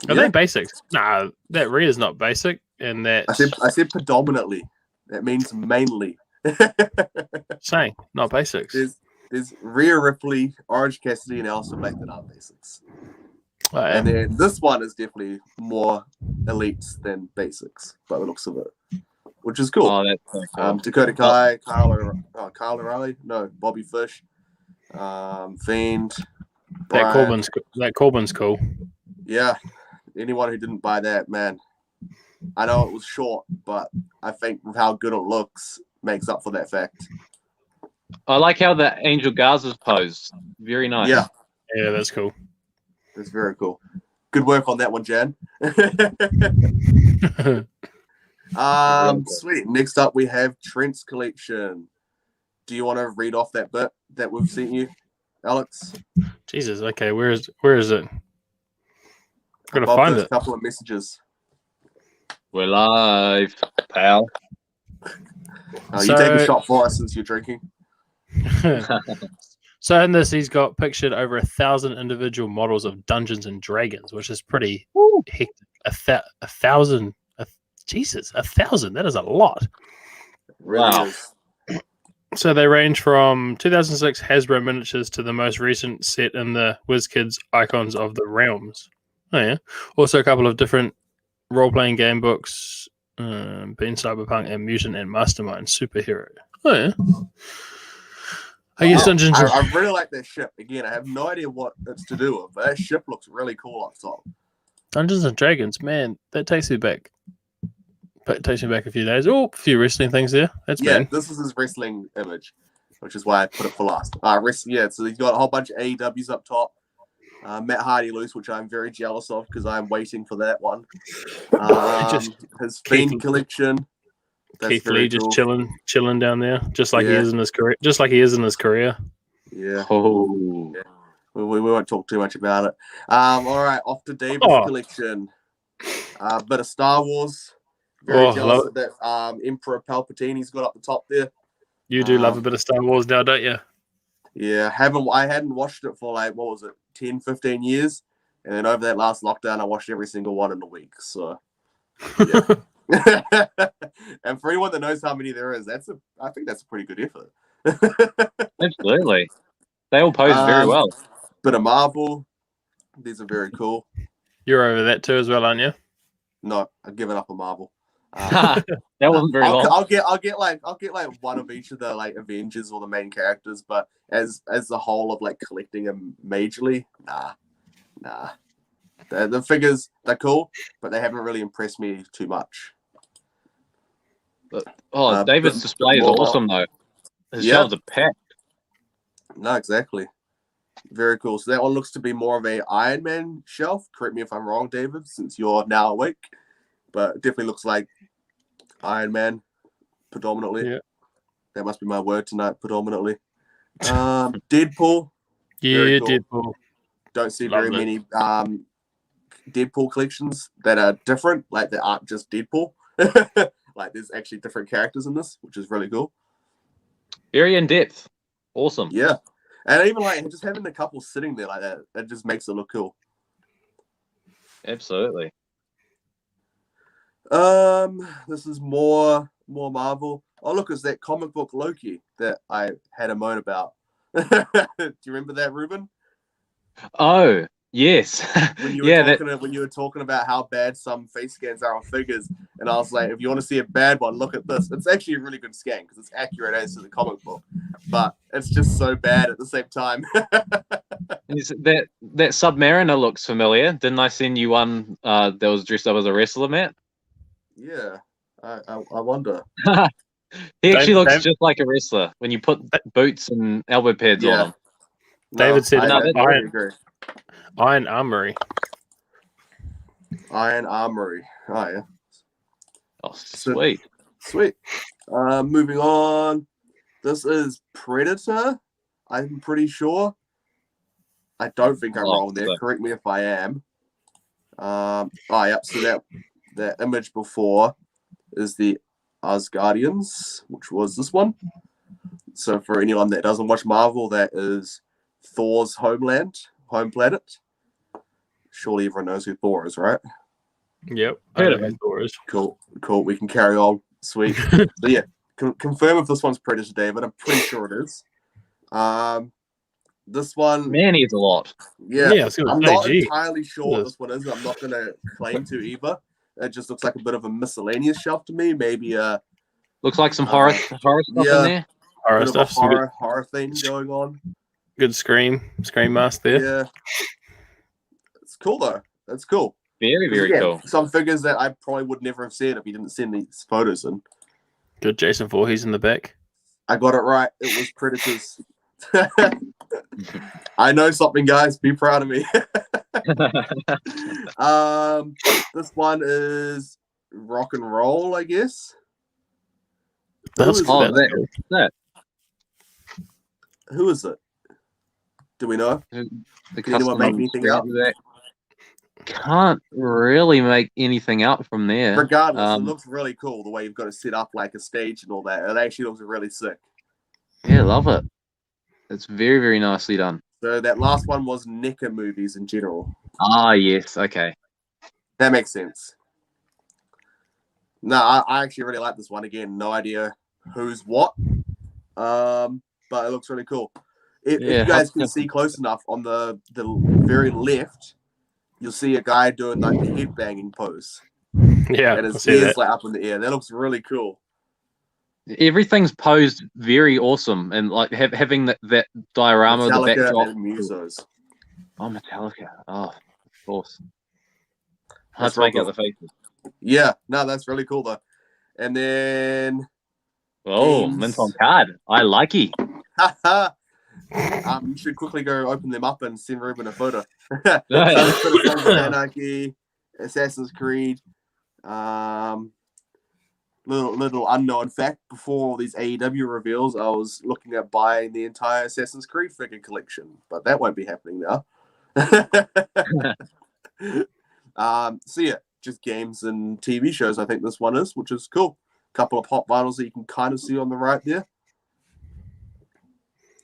they basics? Nah, that Rhea's not basic, and that I said predominantly. That means mainly. Saying not basics. There's Rhea Ripley, Orange Cassidy, and Aleister Black that are basics. Oh, yeah. And then this one is definitely more elites than basics by the looks of it, which is cool. Oh, that's so cool. Dakota Kai, Kyle O'Reilly, Bobby Fish, Fiend. That Corbin's cool. Yeah, anyone who didn't buy that, man, I know it was short, but I think with how good it looks, makes up for that fact. I like how the Angel Garza's posed. Very nice. Yeah, that's cool. That's very cool. Good work on that one, Jan. Sweet. Next up, we have Trent's collection. Do you want to read off that bit that we've sent you, Alex? Jesus. Okay, where is it? I'm gonna find it. A couple of messages. We're live, pal. You take a shot for us since you're drinking. So in this, he's got pictured over 1,000 individual models of Dungeons and Dragons, which is pretty hectic. 1,000. Jesus, 1,000. That is a lot. Really Wow. is. So they range from 2006 Hasbro miniatures to the most recent set in the WizKids Icons of the Realms. Oh yeah. Also a couple of different role-playing game books, Bean Cyberpunk and Mutant and Mastermind Superhero. Oh yeah. I guess Dungeons. I really like that ship. Again, I have no idea what it's to do with, but that ship looks really cool up top. Dungeons and Dragons, man, that takes me back. It takes me back a few days. Oh, a few wrestling things there. That's bad. This is his wrestling image, which is why I put it for last. So he's got a whole bunch of AEWs up top. Matt Hardy loose, which I'm very jealous of because I'm waiting for that one. His Fiend collection. That's Keith Lee cool. just chilling down there, just like he is in his career. Just like he is in his career. Yeah. Oh. Yeah. We won't talk too much about it. All right, off to David's collection. Bit of Star Wars. Very jealous of that Emperor Palpatine he's got up the top there. You do love a bit of Star Wars now, don't you? Yeah, I hadn't watched it for 10, 15 years. And then over that last lockdown, I watched every single one in a week. So, yeah. And for anyone that knows how many there is, I think that's a pretty good effort. Absolutely. They all pose very well. Bit of Marvel. These are very cool. You're over that too as well, aren't you? No, I've given up on Marvel. That wasn't very long. I'll get one of each of the Avengers or the main characters, but as the whole of collecting them majorly, nah. The figures, they're cool, but they haven't really impressed me too much. David's display is awesome though. His shelves are packed. No, exactly. Very cool. So that one looks to be more of a Iron Man shelf. Correct me if I'm wrong, David, since you're now awake. But it definitely looks like Iron Man predominantly. Yeah. That must be my word tonight, predominantly. Deadpool. Yeah, cool. Deadpool. Don't see very many Deadpool collections that are different, that aren't just Deadpool. There's actually different characters in this, which is really cool. Very in depth. Awesome. Yeah. And even just having a couple sitting there like that, it just makes it look cool. Absolutely. This is more Marvel. Oh, look, it's that comic book Loki that I had a moan about. Do you remember that, Ruben? Oh, yes. When you were when you were talking about how bad some face scans are on figures, and I was like, if you want to see a bad one, look at this. It's actually a really good scan because it's accurate as to the comic book, but it's just so bad at the same time. That Submariner looks familiar. Didn't I send you one that was dressed up as a wrestler, Matt? Yeah, I wonder. He actually looks just like a wrestler when you put boots and elbow pads on him. David said Iron Armory. Iron Armory. Oh, yeah. Oh, sweet. Sweet. Moving on. This is Predator, I'm pretty sure. I don't think I'm wrong there. Correct me if I am. So that image before is the Asgardians, which was this one. So for anyone that doesn't watch Marvel, that is Thor's home planet. Surely everyone knows who Thor is, right? Yep. I know who Thor is. Cool. We can carry on. Sweet. So yeah, confirm if this one's Predator, David. I'm pretty sure it is. This one, man, he's a lot. Yeah, I'm not entirely sure what this one is. I'm not going to claim to either. It just looks like a bit of a miscellaneous shelf to me. Maybe looks like some horror stuff in there. Horror stuff. Horror thing going on. Good scream mask there. Yeah, it's cool though. That's cool. Very, very cool. Some figures that I probably would never have seen if you didn't send these photos in. Good, Jason Voorhees in the back. I got it right. It was Predators. I know something, guys. Be proud of me. This one is Rock and Roll, I guess. Who is it? Do we know? Can anyone make anything out? Can't really make anything out from there. Regardless, it looks really cool the way you've got it set up like a stage and all that. It actually looks really sick. Yeah, love it. It's very, very nicely done. So that last one was NECA movies in general. Ah, yes. Okay. That makes sense. No, I actually really like this one. Again, no idea who's what. But it looks really cool. If Yeah, you guys can see close enough, on the very left, you'll see a guy doing like the headbanging pose. Yeah, And I his see ears that. like up in the air. That looks really cool. everything's posed very awesome, and like having that diorama, the Metallica backdrop. and Musos. Oh, Metallica. Oh, of course. Hard That's to make real out the faces. Yeah, no, that's really cool though. And then Oh, games. mint on card. I like it. You should quickly go open them up and send Ruben a photo. Yeah. Sons of Anarchy, Assassin's Creed. Little unknown fact: before all these AEW reveals, I was looking at buying the entire Assassin's Creed figure collection, but that won't be happening now. So yeah, just games and TV shows. I think this one is, which is cool. Couple of pop vinyls that you can kind of see on the right there.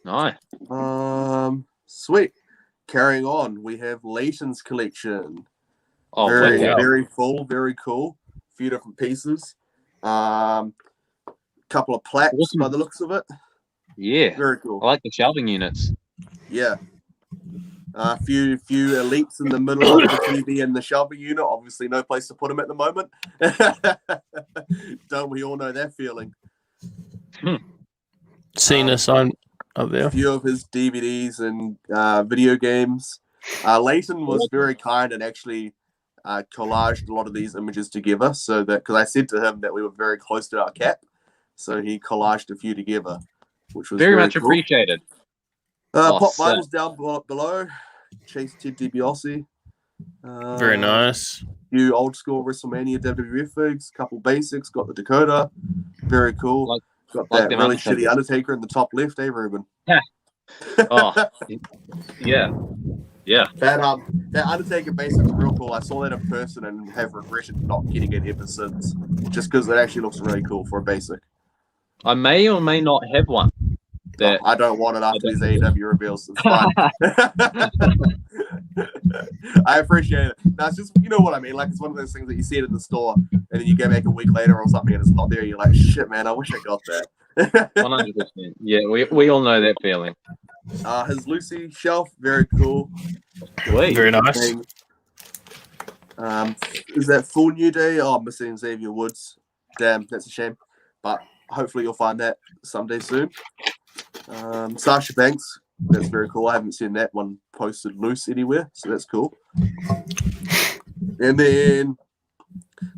Nice. Sweet. Carrying on, we have Leighton's collection. Oh, Very, wow. very full, very cool. A few different pieces. Couple of plaques Awesome. by the looks of it. Yeah. Very cool. I like the shelving units. Yeah. A few elites in the middle of the TV and the shelving unit. Obviously, no place to put them at the moment. Don't we all know that feeling? Seen a sign up there. A few of his DVDs and video games. Leighton was very kind and actually collaged a lot of these images together, so that because I said to him that we were very close to our cap, so he collaged a few together, which was Very much cool. appreciated. Pop sick. vinyls down below. Chase Ted DiBiase. Very nice. Few old school WrestleMania WWF figs, couple basics, got the Dakota. Very cool. Got like that them really Undertaker. shitty Undertaker in the top left, Ruben? Oh, yeah. Yeah. That Undertaker basic is real cool. I saw that in person and have regretted not getting it ever since. Just because it actually looks really cool for a basic. I may or may not have one. That I don't want it after these AEW reveals. It's fine. I appreciate it. No, it's just, you know what I mean? Like, it's one of those things that you see it in the store and then you go back a week later or something and it's not there. You're like, shit, man, I wish I got that. 100%. Yeah, we all know that feeling. His Lucy shelf, very cool. Sweet. Very nice. Is that full New Day? Oh, I'm missing Xavier Woods. Damn, that's a shame. But hopefully you'll find that someday soon. Sasha Banks, that's very cool. I haven't seen that one posted loose anywhere, so that's cool. And then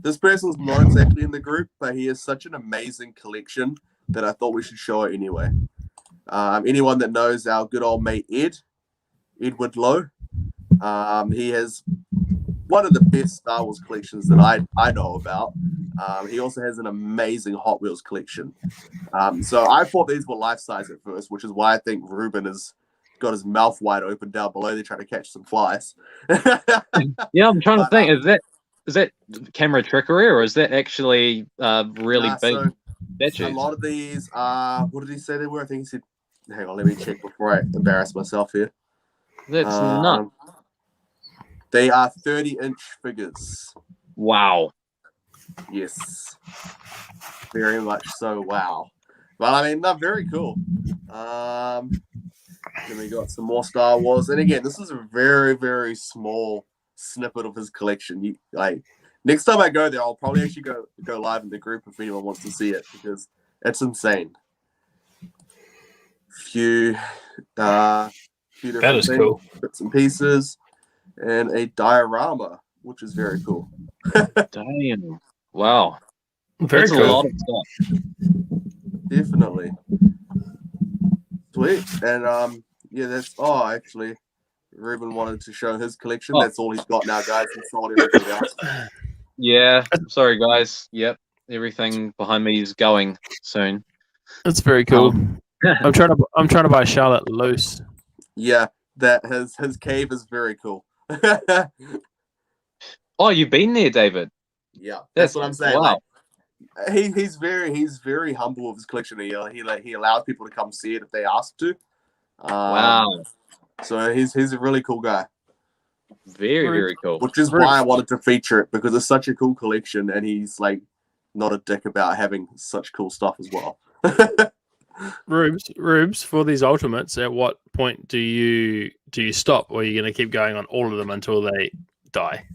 this person's not exactly in the group, but he has such an amazing collection that I thought we should show it anyway. Anyone that knows our good old mate Edward Lowe, he has one of the best Star Wars collections that I know about. He also has an amazing Hot Wheels collection. So I thought these were life-size at first, which is why I think Ruben has got his mouth wide open down below there trying to catch some flies. Yeah, I'm trying to think. Is that camera trickery or is that actually really big So statues? a lot of these are, what did he say they were? I think he said, hang on, let me check before I embarrass myself here. That's nuts. They are 30-inch figures. Wow. Yes. Very much so, wow. But I mean, they're very cool. Then we got some more Star Wars. And again, this is a very, very small snippet of his collection. Next time I go there, I'll probably actually go live in the group if anyone wants to see it, because it's insane. Few different That is things, cool. bits and pieces, and a diorama, which is very cool. Damn. Wow. Very That's cool. a lot of stuff. Definitely. Sweet. And yeah, that's actually Ruben wanted to show his collection. Oh. That's all he's got now, guys. He's sold everything else. Yeah. Sorry, guys. Yep. Everything behind me is going soon. That's very cool. I'm trying to buy Charlotte loose. Yeah, that his cave is very cool. Oh, you've been there, David. Yeah, that's what I'm saying. Wow. Like, he's very humble with his collection. He allows people to come see it if they ask to. Wow. So he's a really cool guy. Very, very cool. Which is why I wanted to feature it, because it's such a cool collection, and he's like not a dick about having such cool stuff as well. Rubes, for these ultimates, at what point do you stop, or are you going to keep going on all of them until they die?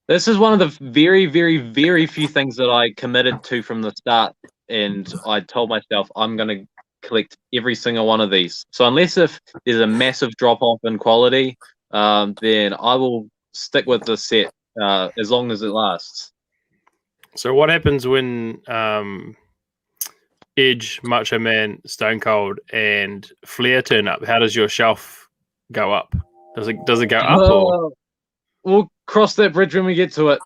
This is one of the very, very, very few things that I committed to from the start, and I told myself I'm going to collect every single one of these. So unless if there's a massive drop off in quality, then I will stick with the set as long as it lasts. So what happens when Edge, Macho Man, Stone Cold, and Flair turn up? How does your shelf go up? Does it go up or? We'll cross that bridge when we get to it.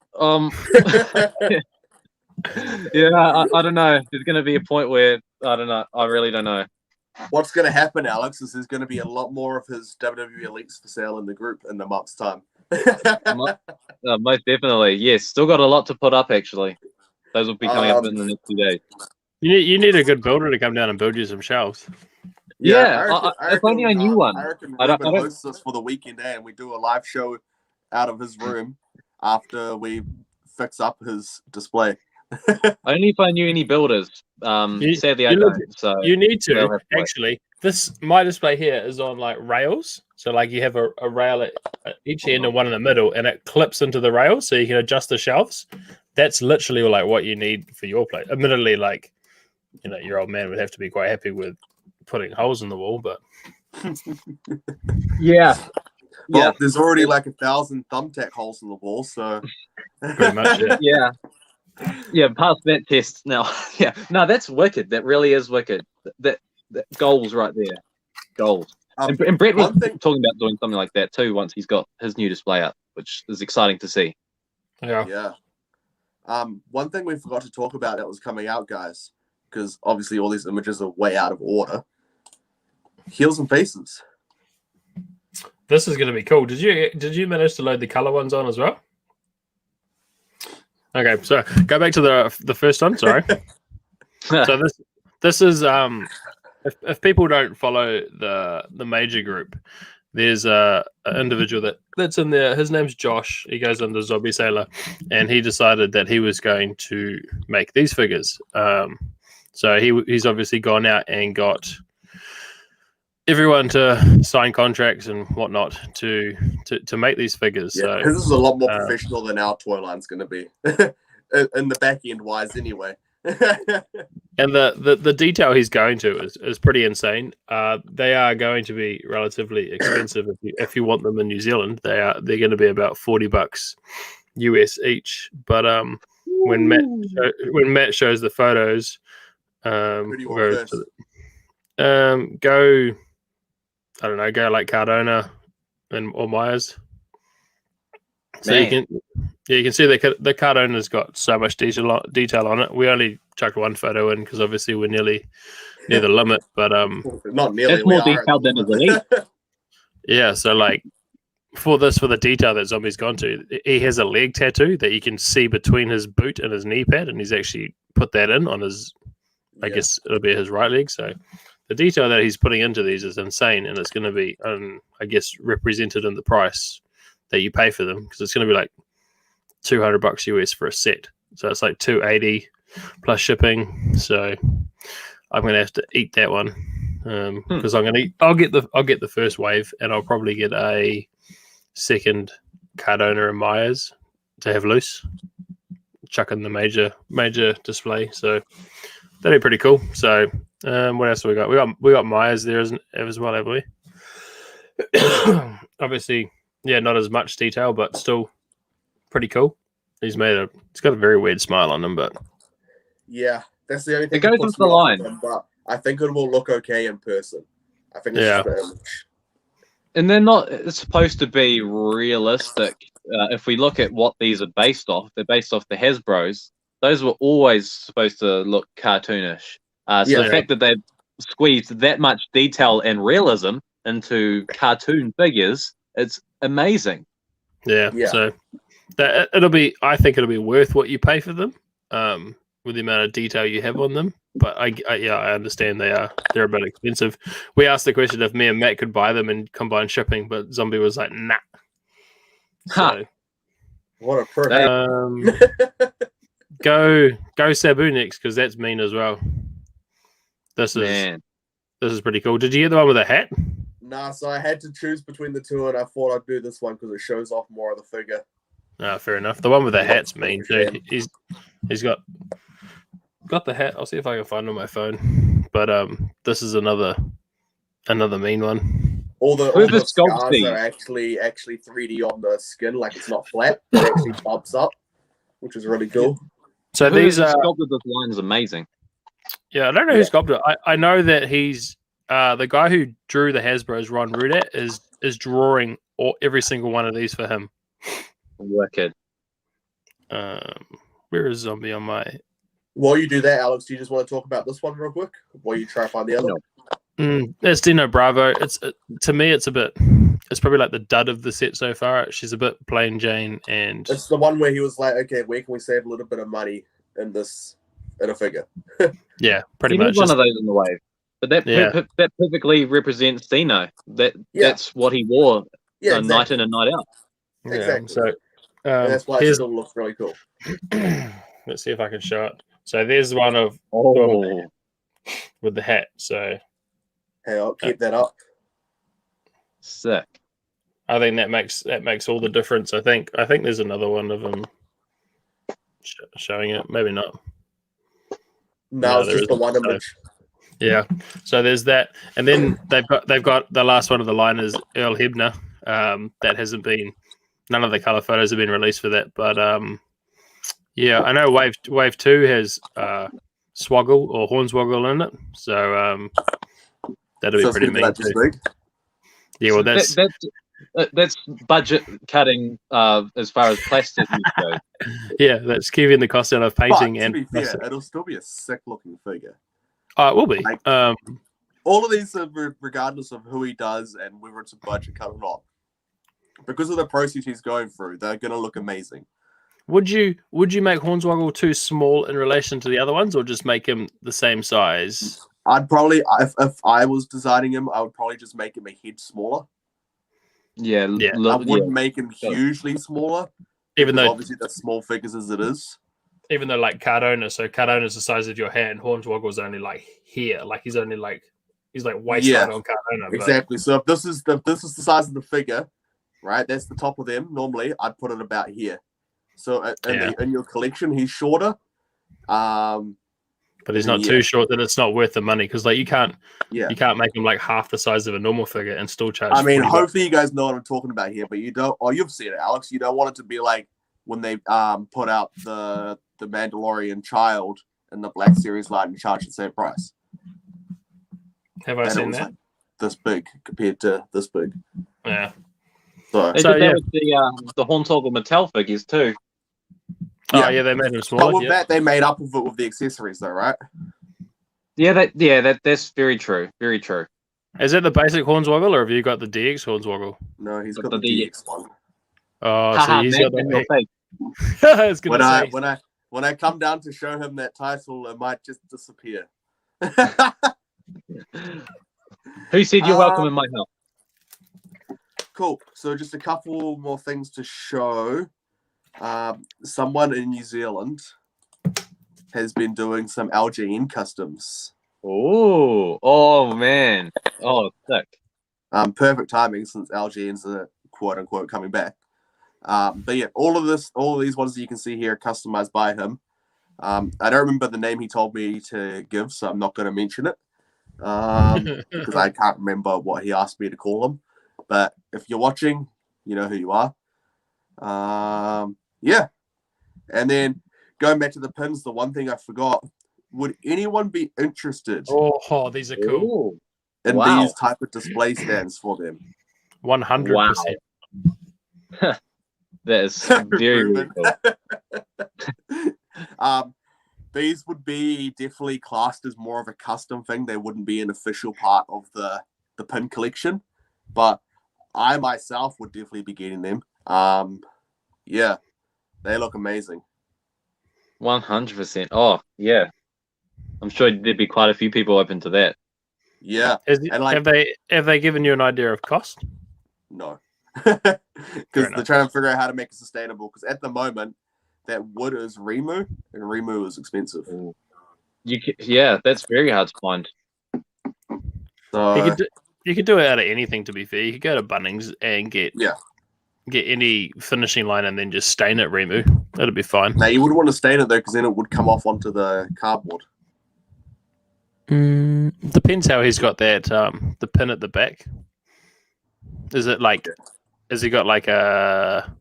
Yeah, I don't know. There's going to be a point where I don't know. I really don't know. What's going to happen, Alex, is there's going to be a lot more of his WWE Elites for sale in the group in a month's time. Most definitely, yes. Still got a lot to put up, actually. Those will be coming up in the next few days. You need a good builder to come down and build you some shelves. Yeah, if only I knew one. I reckon I Ruben don't- hosts us for the weekend, and we do a live show out of his room after we fix up his display. Only if I knew any builders. Sadly, I don't. So You need they'll to have to wait. actually. My display here is on like rails, so like you have a rail at each end and one in the middle, and it clips into the rail, so you can adjust the shelves. That's literally like what you need for your place. Admittedly, like your old man would have to be quite happy with putting holes in the wall, but Yeah. Well, there's already like 1,000 thumbtack holes in the wall, so pretty much it. Yeah, pass that test now. Yeah, no, that's wicked. That really is wicked. That goals right there, goals. And Brett was talking about doing something like that too once he's got his new display up, which is exciting to see. Yeah. One thing we forgot to talk about that was coming out, guys, because obviously all these images are way out of order. Heels and faces. This is going to be cool. Did you manage to load the color ones on as well? Okay, so go back to the first one. Sorry. So this is if people don't follow the major group, there's an individual that's in there. His name's Josh. He goes under Zombie Sailor, and he decided that he was going to make these figures. So he's obviously gone out and got everyone to sign contracts and whatnot to make these figures. Yeah, so because this is a lot more professional than our toy line's going to be, in the back end wise, anyway. And the detail he's going to is pretty insane. They are going to be relatively expensive if you want them in New Zealand. They're going to be about $40 US each. But when Matt shows the photos, go. I don't know, go like Cardona or Myers. So you can see the Cardona's got so much detail on it. We only chucked one photo in because obviously we're nearly near the limit, but not nearly. That's more detailed than his Elite. Yeah, so like for the detail that Zombie's gone to, he has a leg tattoo that you can see between his boot and his knee pad, and he's actually put that in on his. I guess it'll be his right leg. So the detail that he's putting into these is insane, and it's going to be, I guess, represented in the price that you pay for them, because it's going to be like $200 US for a set. So it's like $280 plus shipping. So I'm going to have to eat that one because I'll get the first wave, and I'll probably get a second Cardona and Myers to have loose, chuck in the major display. So that'd be pretty cool. So what else have we got? We got Myers there as well, have we? Obviously, yeah, not as much detail, but still pretty cool. He's got a very weird smile on him, but yeah, that's the only thing. It goes into the line, but I think it will look okay in person. I think it's just the image. And they're not supposed to be realistic. If we look at what these are based off, they're based off the Hasbros. Those were always supposed to look cartoonish. The fact that they've squeezed that much detail and realism into cartoon figures, it's amazing. Yeah. So I think it'll be worth what you pay for them, with the amount of detail you have on them. But I understand they're a bit expensive. We asked the question if me and Matt could buy them and combine shipping, but Zombie was like, nah. So, what a prick. Go Sabu next, because that's mean as well. This Man. is pretty cool. Did you get the one with a hat? Nah, so I had to choose between the two, and I thought I'd do this one because it shows off more of the figure. Fair enough. The one with the hat's Yeah. mean too. He's got the hat. I'll see if I can find it on my phone. But this is another mean one. All the Whoever sculpts scars these. are actually 3D on the skin, like it's not flat. It actually bumps up, which is really cool. So Whoever these are sculpted this line is amazing. yeah. I don't know who sculpted it. I know that he's the guy who drew the Hasbro's Ron Rudat is drawing every single one of these for him. Wicked. Where is Zombie on my? While you do that, Alex, do you just want to talk about this one real quick? While you try to find the other? It's Dino Bravo. To me, it's probably like the dud of the set so far. She's a bit plain Jane, and It's the one where he was like, "Okay, where can we save a little bit of money in a figure?" yeah, pretty You much. need one of those in the wave. But that Yeah. that perfectly represents Dino. That's what he wore Yeah, night exactly. in and night out. Yeah, Exactly. so And that's why it still looks really cool. let's see if I can show it. So there's one of Oh, with the hat. So Hey, I'll keep that up. sick. I think that makes all the difference. I think there's another one of them showing it. Maybe not. No, it's there just the isn't. one image. Yeah. So there's that, and then they've got the last one of the line is Earl Hebner. That hasn't been. None of the color photos have been released for that, but yeah, I know Wave 2 has Swoggle or Hornswoggle in it, so that'll be So it's pretty gonna be mean like this too. big. Yeah, well, That's budget cutting as far as plastic goes. yeah, that's keeping the cost down of But painting to and be fair, it'll still be a sick looking figure. it will be. Like- All of these are regardless of who he does and whether it's a budget cut or not. Because of the process he's going through, they're gonna look amazing. Would you make Hornswoggle too small in relation to the other ones, or just make him the same size? I'd probably, if I was designing him, I would probably just make him a head smaller. Yeah. I wouldn't make him hugely smaller, Even because though obviously they're small figures as it is. like Cardona, so Cardona's the size of your hand, Hornswoggle's only like here, like he's like waist height on Cardona. Exactly. So if this is the size of the figure, right? That's the top of them. Normally, I'd put it about here. So in your collection, he's shorter. But he's not too short that it's not worth the money, because like you can't make him like half the size of a normal figure and still charge. I mean, $40. hopefully you guys know what I'm talking about here, but you don't. Oh, you've seen it, Alex. You don't want it to be like when they put out the Mandalorian child in the Black Series line and charge the same price. Have I And it seen was that? like this big compared to this big. Yeah. So They did that with the Hornswoggle Mattel figures too. Oh yeah, they made him but smaller. with that, they made up of it with the accessories, though, right? That's very true. Very true. Is it the basic Hornswoggle, or have you got the DX Hornswoggle? No, he's got The the DX one. Oh, so Haha, he's man, got in your the. face. I was gonna say. When I come down to show him that title, it might just disappear. Who said you're welcome in my house? Cool. So just a couple more things to show. Someone in New Zealand has been doing some LGN customs. Oh man. Oh, sick. Perfect timing since LGN's quote unquote coming back. But yeah, all of these ones that you can see here are customized by him. I don't remember the name he told me to give, so I'm not going to mention it because I can't remember what he asked me to call him. But if you're watching, you know who you are. Yeah. And then going back to the pins, the one thing I forgot, would anyone be interested Oh, these are cool. in Wow. these type of display stands for them? 100%. That is very, very cool. These would be definitely classed as more of a custom thing. They wouldn't be an official part of the pin collection, but I myself would definitely be getting them. Yeah, they look amazing. 100%. Oh, yeah. I'm sure there'd be quite a few people open to that. Yeah, and like, have they given you an idea of cost? no, because they're trying to figure out how to make it sustainable. Because at the moment, that wood is Rimu, and Rimu is expensive. Yeah, that's very hard to find. So You could do it out of anything. To be fair, you could go to Bunnings and get any finishing line and then just stain it Remu. That'd be fine. now you wouldn't want to stain it though, because then it would come off onto the cardboard. Depends how he's got that the pin at the back. Is it like has he got like a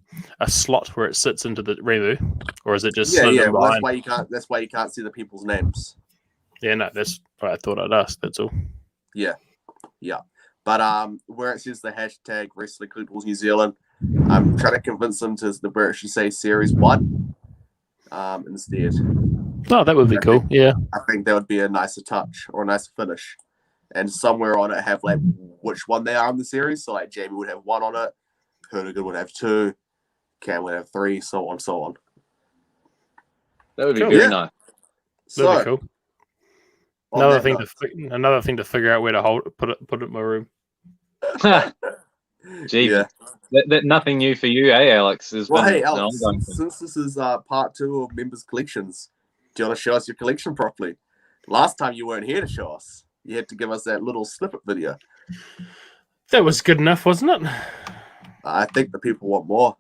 slot where it sits into the Remu, or is it just Yeah. in Well, behind? that's why you can't see the people's names. Yeah, no, that's what I thought I'd ask. That's all. Yeah. But where it says the hashtag Wrestling Collectibles New Zealand, I'm trying to convince them to where it should say Series 1 instead. Oh, that would be cool. Yeah. I think that would be a nicer touch or a nicer finish. And somewhere on it have like which one they are in the series. So like Jamie would have 1 on it, Hurligan would have 2, Cam would have 3, so on, so on. That would be Cool. very Yeah. nice. That'd be So cool. on Another that thing to figure out where to put it in my room. Gee, yeah. that nothing new for you, eh, Alex? Well, hey, Alex, since this is part 2 of members' collections, do you want to show us your collection properly? Last time you weren't here to show us. You had to give us that little snippet video. That was good enough, wasn't it? I think the people want more.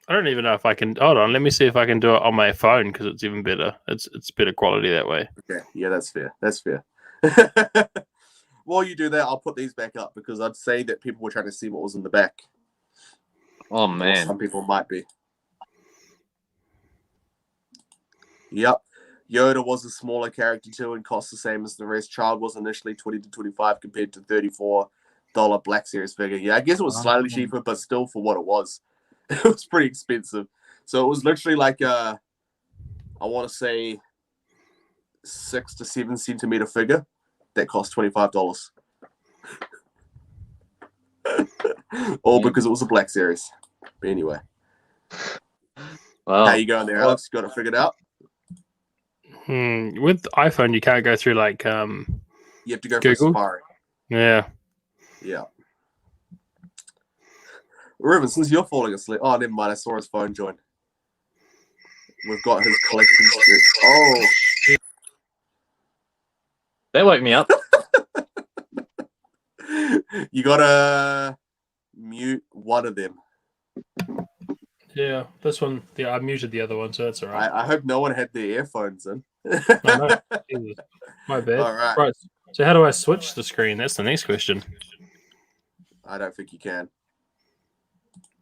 I don't even know if I can. Hold on, let me see if I can do it on my phone because it's even better. It's better quality that way. Okay, yeah, that's fair. That's fair. While you do that, I'll put these back up because I'd say that people were trying to see what was in the back. Oh Or man, some people might be. Yep. Yoda was a smaller character too and cost the same as the rest. Child was initially $20 to $25 compared to $34 Black Series figure. Yeah, I guess it was slightly cheaper, but still for what it was. It was pretty expensive. So it was literally like I want to say 6 to 7 centimeter figure that cost $25. All because it was a Black Series. But anyway. wow. How you going there, Alex? You got it figured out? With iPhone, you can't go through like You have to go Google? for Safari. yeah. Yeah. Ruben, since you're falling asleep. Oh, never mind. I saw his phone join. We've got his collection. Oh. That woke me up. You gotta mute one of them. Yeah, this one. Yeah, I muted the other one, so that's all right. I hope no one had their earphones in. Oh, no. Jesus. My bad. All right. Right. So how do I switch the screen? That's the next question. I don't think you can.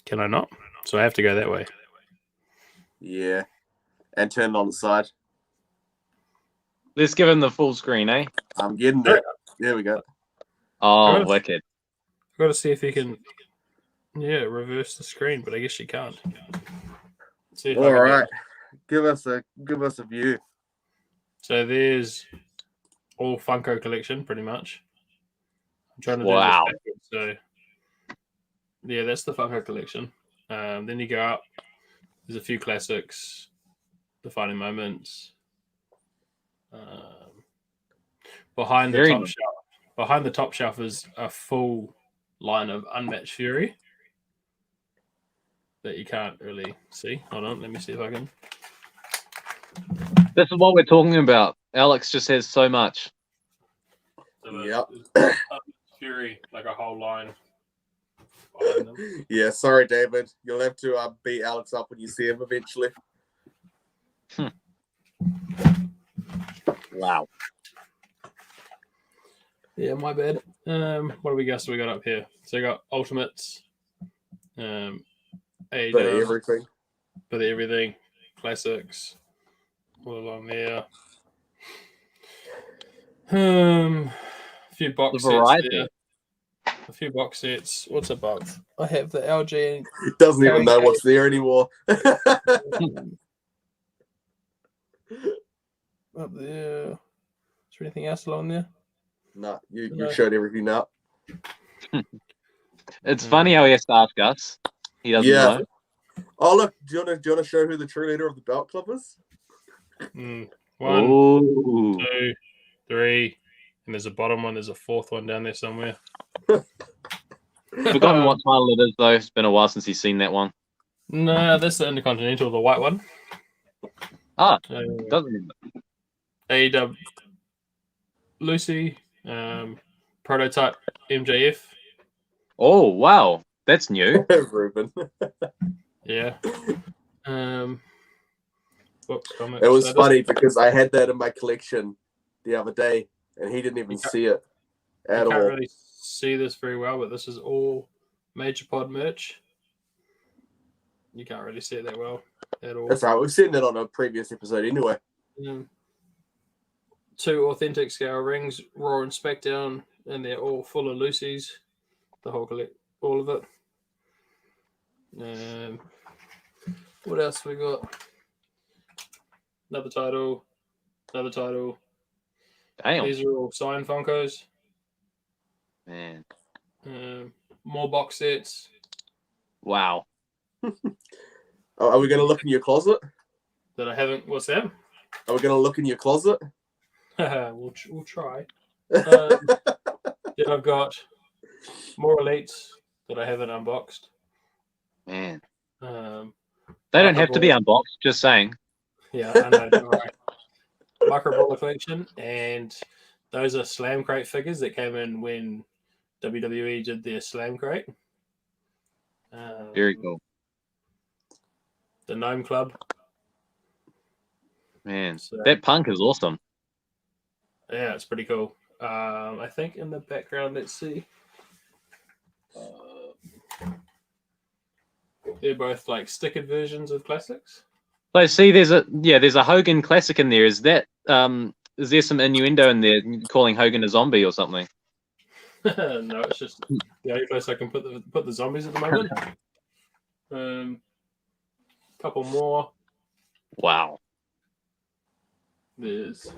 Can I not? So I have to go that way. Yeah. And turn it on the side. Let's give him the full screen, eh? I'm getting there. There we go. Oh, Good. wicked. I've got to see if you can, reverse the screen, but I guess you can't. See if I All can do right. it. Give us a view. So there's all Funko collection, pretty much. I'm trying to Wow. do this backwards. So yeah, that's the Funko collection. Then you go up. There's a few classics, defining moments. Behind the Very top nice. shelf. Behind the top shelf is a full line of Unmatched Fury that you can't really see. Hold on, let me see if I can. This is what we're talking about. Alex just has so much. So Yep. Unmatched Fury, like a whole line behind them. Yeah, sorry, David. You'll have to beat Alex up when you see him eventually. Wow. Yeah, my bad. What do we got? So we got up here. So we got Ultimates, But AEW, everything. everything, classics, all along there. A few box The sets variety. there. A few box sets. What's a box? I have the LG and He doesn't even know what's there anymore. up there. Is there anything else along there? No, you No. showed everything up. It's funny how he has to ask us. He doesn't Yeah. know. Oh look, do you want to show who the true leader of the Belt Club is? One, Ooh. 2, 3, and there's a bottom one. There's a fourth one down there somewhere. Forgotten what title it is, though. It's been a while since he's seen that one. No, that's the Intercontinental, the white one. Ah, doesn't AEW Lucy, prototype MJF. Oh wow, that's new. Ruben. Yeah. Whoops, comics. It was So funny because I had that in my collection the other day, and he didn't even see it You at can't all. really see this very well, but this is all Major Pod merch. You can't really see it that well at all. That's right. We've seen that on a previous episode anyway. 2 authentic scale rings, Raw and SmackDown, and they're all full of Lucy's. The whole all of it. What else we got? Another title. Damn, These are all signed Funkos. man. More box sets. Wow. Are we going to look in your closet? That I haven't. What's that? Are we going to look in your closet? we'll try. Then I've got more elites that I haven't unboxed. Man. Um, They don't have to be unboxed, just saying. Yeah, I know. Don't worry. Microballer collection, and those are Slam Crate figures that came in when WWE did their Slam Crate. Very cool. The Gnome Club. Man, So, that punk is awesome. yeah, it's pretty cool. I think in the background, let's see. They're both like stickered versions of classics. So see, there's a Hogan classic in there. Is there some innuendo in there calling Hogan a zombie or something? No, it's just the only place I can put the zombies at the moment. Couple more. Wow. There's.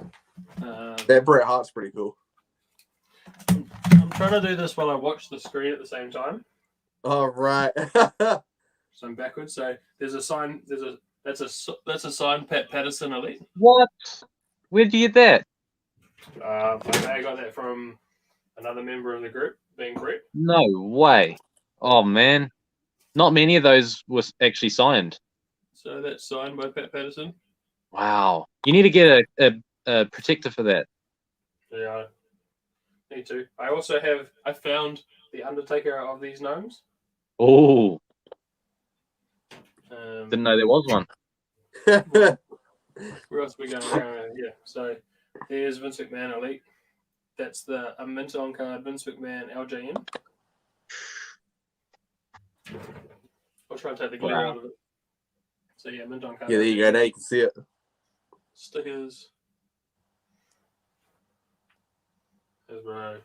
That Bret Hart's pretty cool. I'm trying to do this while I watch the screen at the same time. All right. So I'm backwards. So there's a sign. That's a signed Pat Patterson Elite. What? Where'd you get that? I got that from another member of the group, being Brett. No way. Oh man, not many of those were actually signed. So that's signed by Pat Patterson. Wow. You need to get a protector for that. Yeah, me too. I found the Undertaker of these gnomes. Oh, didn't know there was one. Where else are we going around here? So there's Vince McMahon Elite. That's a mint on card Vince McMahon LJN. I'll try and take the glare out of it. So yeah, mint on card. Yeah, there you go. Now you can see it. Stickers. There's my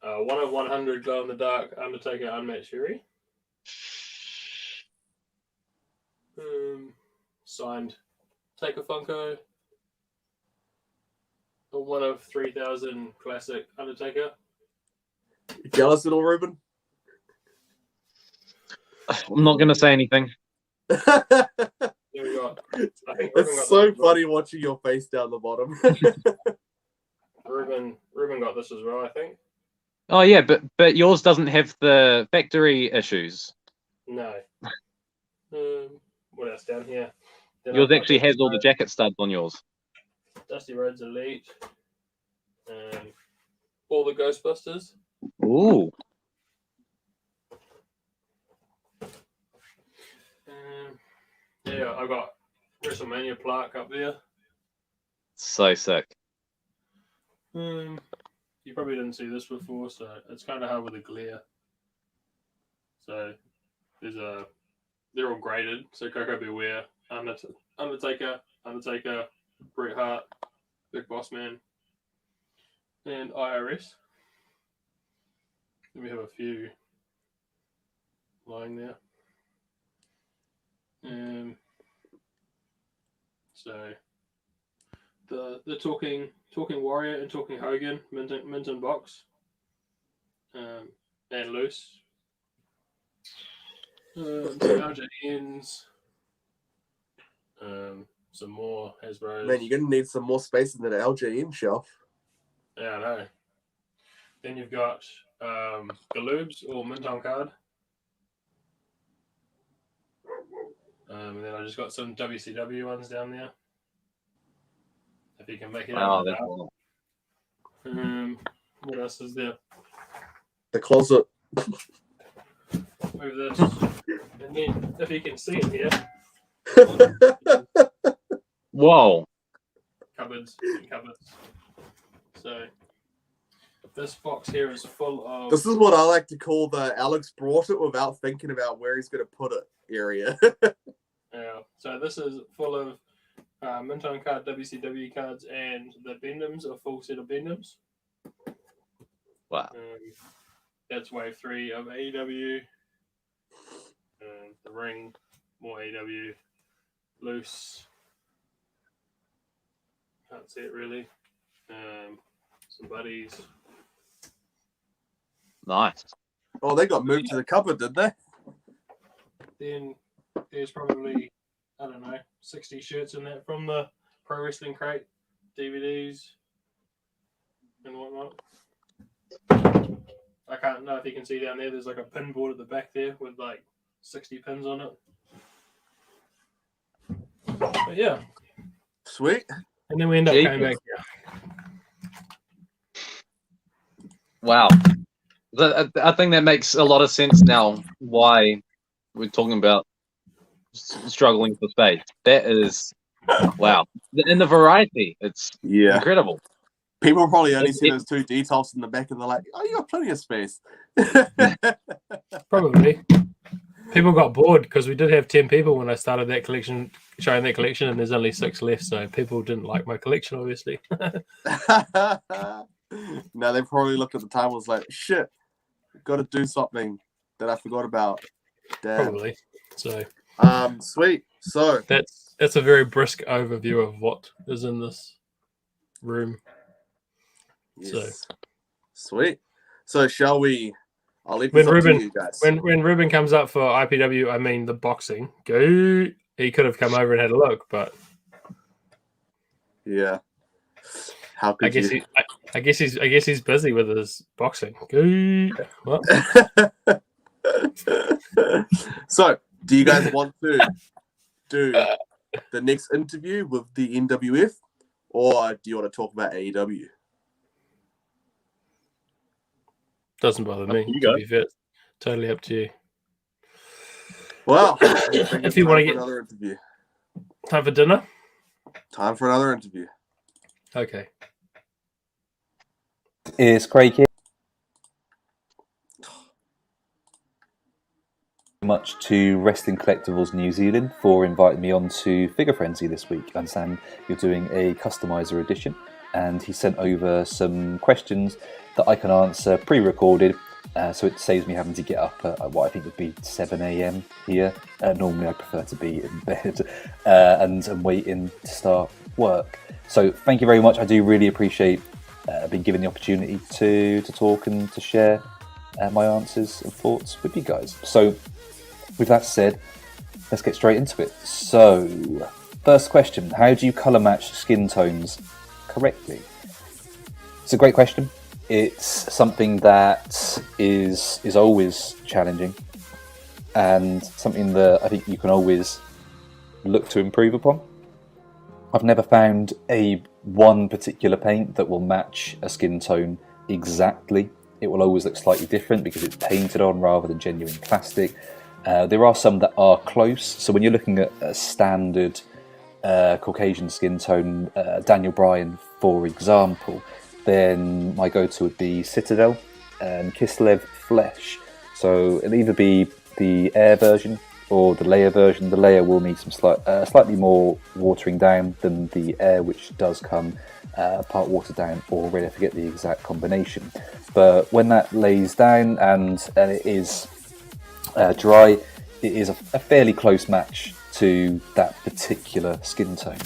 1 of 100 glow in the dark Undertaker unmatched Fury. Signed Taker Funko. A 1 of 3,000 classic Undertaker. You jealous at all, Ruben? I'm not going to say anything. There we go. I think It's so funny watching your face down the bottom. Ruben got this as well, I think. Oh yeah, but yours doesn't have the factory issues. No. What else down here? Then Yours I've got actually has all the jacket studs on yours. Dusty Rhodes Elite. All the Ghostbusters. Ooh. Yeah, I got WrestleMania plaque up there. So sick. You probably didn't see this before, so it's kind of hard with the glare. So they're all graded. So Coco Beware, Undertaker, Bret Hart, Big Boss Man, and IRS. Then we have a few lying there. So the talking Warrior and talking Hogan mint and box, and loose. Some LJNs, some more Hasbro's. Man, you're going to need some more space in that LJN shelf. Yeah, I know. Then you've got Galoobs or mint on card. And then I just got some WCW ones down there. If you can make it out. That's cool. What else is there? The closet. Over this. And then, if you can see it here, Whoa. cupboards and cupboards. So, this box here is full of. This is what I like to call the Alex brought it without thinking about where he's going to put it area. Yeah. So, this is full of mint on card WCW cards and the Bendums, a full set of Bendums. Wow. That's wave 3 of AEW. The ring, more AEW. Loose. Can't see it really. Some buddies. Nice. Oh, they got moved to the cupboard, didn't they? Then there's probably, I don't know, 60 shirts in that from the Pro Wrestling Crate, DVDs, and whatnot. I can't know if you can see down there, there's like a pin board at the back there with like 60 pins on it. But yeah. Sweet. And then we end up coming back here. Wow. I think that makes a lot of sense now why we're talking about struggling for space. That is, wow. And the variety, it's incredible. People probably only see those 2 details in the back and they're like, oh, you got plenty of space. Probably. People got bored because we did have 10 people when I started that collection, showing that collection, and there's only 6 left, so people didn't like my collection, obviously. No, they probably looked at the time and was like, shit, got to do something that I forgot about. Damn. Probably. So sweet. So that's a very brisk overview of what is in this room. yes. So sweet. So shall we? I'll leave when this up Ruben, to you guys. when Ruben comes up for IPW, I mean the boxing, go. He could have come over and had a look, but yeah. How could you? I guess he's busy with his boxing. Go. What? So, do you guys want to do the next interview with the NWF, or do you want to talk about AEW? Doesn't bother me. You To go. be fair, totally up to you. Well, if you want to get another interview, time for dinner. time for another interview. Okay. It's Craig here. Much to Wrestling Collectibles New Zealand for inviting me on to Figure Frenzy this week. I understand you're doing a customizer edition, and he sent over some questions that I can answer pre-recorded, so it saves me having to get up at what I think would be 7 a.m. here. Normally I prefer to be in bed and waiting to start work. So thank you very much. I do really appreciate being given the opportunity to talk and to share my answers and thoughts with you guys. So with that said, let's get straight into it. So, first question, how do you colour match skin tones correctly? It's a great question. It's something that is always challenging, and something that I think you can always look to improve upon. I've never found one particular paint that will match a skin tone exactly. It will always look slightly different because it's painted on rather than genuine plastic. There are some that are close. So when you're looking at a standard Caucasian skin tone, Daniel Bryan, for example, then my go-to would be Citadel and Kislev Flesh. So it'll either be the Air version or the Layer version. The Layer will need some slightly more watering down than the Air, which does come part watered down already. I forget the exact combination. But when that lays down and it is dry, it is a fairly close match to that particular skin tone.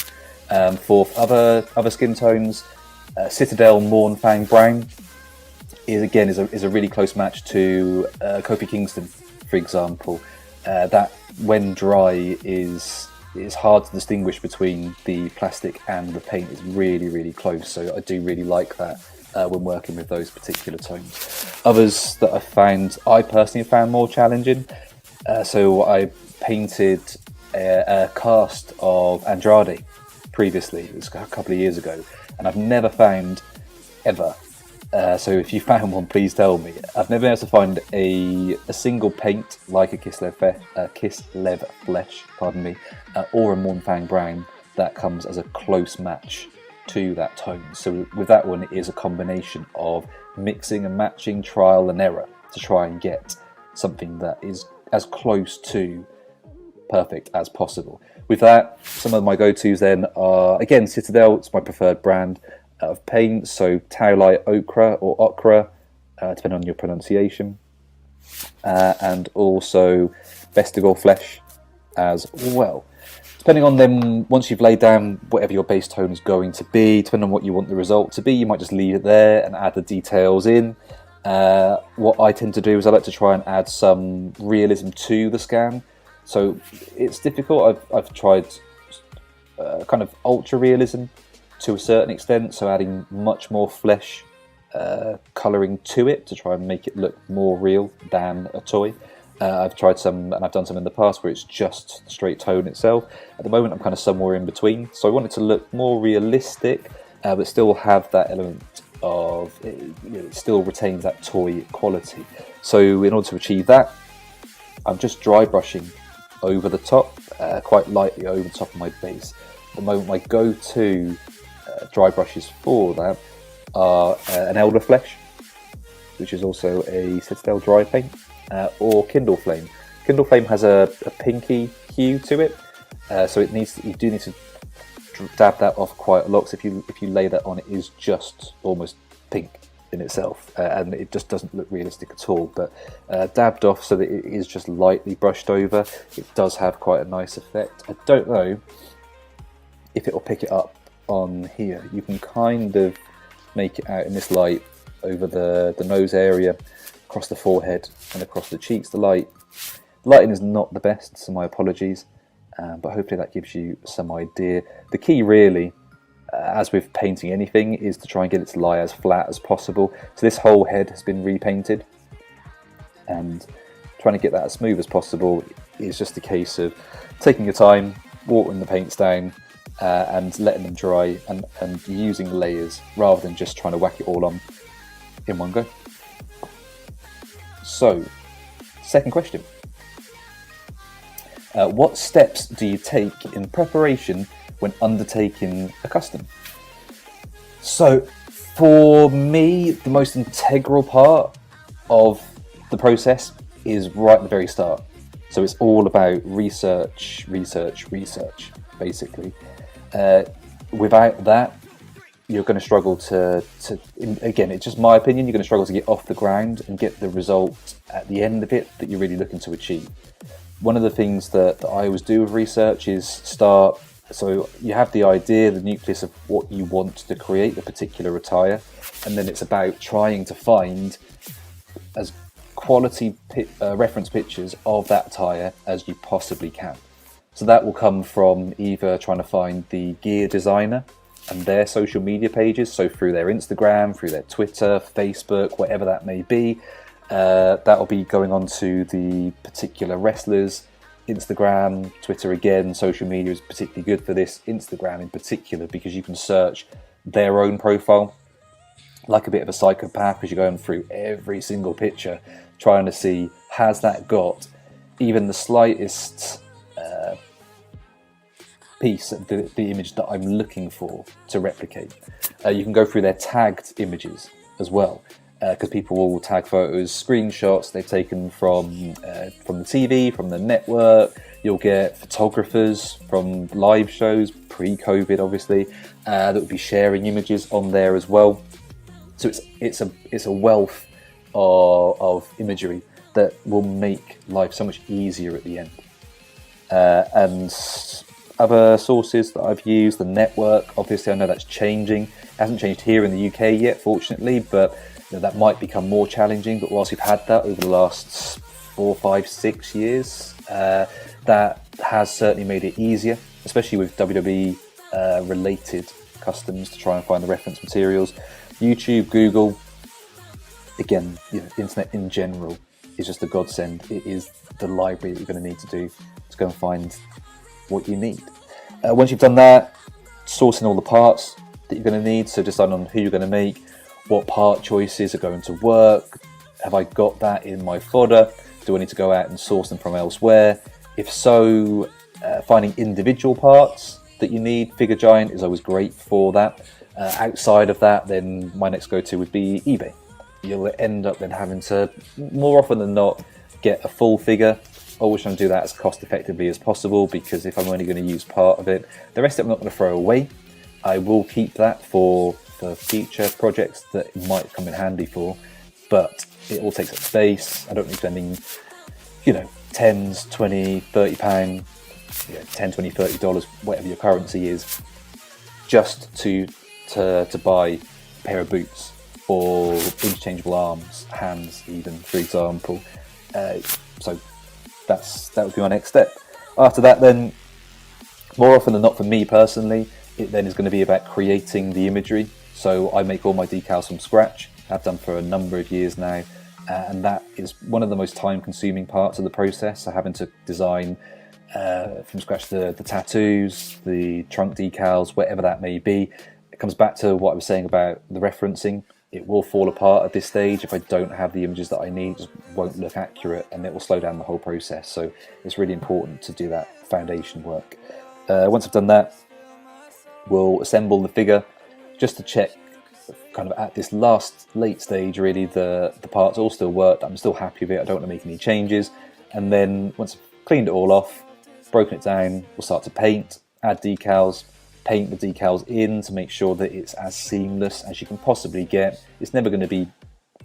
For other skin tones, Citadel Mornfang Brown is a really close match to Kofi Kingston, for example. That when dry is hard to distinguish between the plastic and the paint. It's really close, so I do really like that when working with those particular tones. Others that I personally have found more challenging. So I painted a cast of Andrade previously. It was a couple of years ago, and I've never found ever So if you found one, please tell me. I've never been able to find a single paint like a Kislev Flesh, pardon me, or a Mournfang Brown that comes as a close match to that tone. So with that one, it is a combination of mixing and matching, trial and error to try and get something that is as close to perfect as possible. With that, some of my go-tos then are, again, Citadel. It's my preferred brand of paint, so Taolite Ochre or Ochre, depending on your pronunciation, and also Vestigal Flesh as well. Depending on them, once you've laid down whatever your base tone is going to be, depending on what you want the result to be, you might just leave it there and add the details in. What I tend to do is I like to try and add some realism to the scan. So it's difficult. I've tried kind of ultra realism to a certain extent, so adding much more flesh colouring to it to try and make it look more real than a toy. I've tried some, and I've done some in the past where it's just the straight tone itself. At the moment, I'm kind of somewhere in between, so I want it to look more realistic, but still have that element of it still retains that toy quality. So in order to achieve that, I'm just dry brushing over the top, quite lightly over the top of my base. At the moment, my go-to dry brushes for that are an Elder Flesh, which is also a Citadel dry paint, or Kindle Flame. Kindle Flame has a pinky hue to it, so you do need to dab that off quite a lot. So if you lay that on, it is just almost pink in itself, and it just doesn't look realistic at all. But dabbed off so that it is just lightly brushed over, it does have quite a nice effect. I don't know if it will pick it up on here. You can kind of make it out in this light over the nose area, across the forehead and across the cheeks. The lighting is not the best, so my apologies, but hopefully that gives you some idea. The key really, as with painting anything, is to try and get it to lie as flat as possible. So this whole head has been repainted, and trying to get that as smooth as possible is just a case of taking your time, watering the paints down, and letting them dry, and using layers rather than just trying to whack it all on in one go. So, second question. What steps do you take in preparation when undertaking a custom? So, for me, the most integral part of the process is right at the very start. So it's all about research, basically. Without that, you're going to struggle to, again, it's just my opinion, you're going to struggle to get off the ground and get the result at the end of it that you're really looking to achieve. One of the things that I always do with research is start, so you have the idea, the nucleus of what you want to create, the particular attire, and then it's about trying to find as quality reference pictures of that attire as you possibly can. So that will come from either trying to find the gear designer and their social media pages, so through their Instagram, through their Twitter, Facebook, whatever that may be. That will be going on to the particular wrestlers' Instagram, Twitter again. Social media is particularly good for this, Instagram in particular, because you can search their own profile like a bit of a psychopath, because you're going through every single picture trying to see, has that got even the slightest piece of the image that I'm looking for to replicate. You can go through their tagged images as well, because people will tag photos, screenshots they've taken from the TV, from the network. You'll get photographers from live shows, pre-COVID obviously, that will be sharing images on there as well. So it's a wealth of imagery that will make life so much easier at the end. And other sources that I've used, the network, obviously I know that's changing. It hasn't changed here in the UK yet, fortunately, but that might become more challenging. But whilst we've had that over the last 4, 5, 6 years, that has certainly made it easier, especially with WWE related customs, to try and find the reference materials. YouTube, Google, again, internet in general is just a godsend. It is the library that you're going to need to do to go and find what you need. Once you've done that, sourcing all the parts that you're going to need, so deciding on who you're going to make, what part choices are going to work. Have I got that in my fodder? Do I need to go out and source them from elsewhere? If so, finding individual parts that you need, Figure Giant is always great for that. Outside of that, then my next go-to would be eBay. You'll end up then having to, more often than not, get a full figure. Always trying to do that as cost effectively as possible, because if I'm only going to use part of it, the rest of it I'm not going to throw away. I will keep that for future projects that it might come in handy for, but it all takes up space. I don't need spending, you know, 10s, 20, 30 pound, 10, 20, 30 dollars, whatever your currency is, just to buy a pair of boots or interchangeable arms, hands even, for example. So that would be my next step. After that, then, more often than not for me personally, it then is going to be about creating the imagery. So I make all my decals from scratch. I've done for a number of years now, and that is one of the most time-consuming parts of the process. So having to design from scratch the tattoos, the trunk decals, whatever that may be. It comes back to what I was saying about the referencing. It will fall apart at this stage if I don't have the images that I need. It just won't look accurate, and it will slow down the whole process. So it's really important to do that foundation work. Once I've done that, we'll assemble the figure just to check, kind of at this late stage really, the parts all still work. I'm still happy with it. I don't want to make any changes. And then once I've cleaned it all off, broken it down, we'll start to paint, add decals, paint the decals in to make sure that it's as seamless as you can possibly get. It's never going to be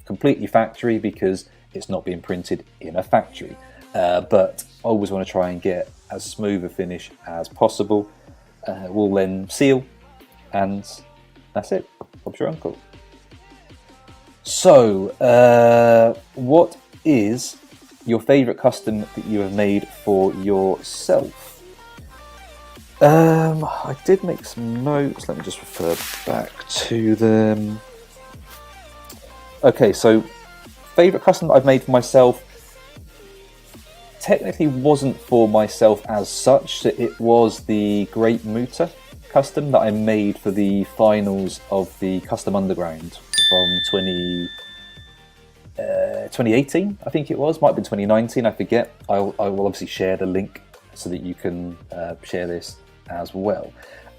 completely factory because it's not being printed in a factory, but I always want to try and get as smooth a finish as possible. We'll then seal, and that's it. Bob's your uncle. So, what is your favourite custom that you have made for yourself? I did make some notes. Let me just refer back to them. Okay, so favourite custom that I've made for myself technically wasn't for myself as such. So it was the Great Muta custom that I made for the finals of the Custom Underground from 2018, I think it was. Might have been 2019, I forget. I will obviously share the link so that you can share this as well.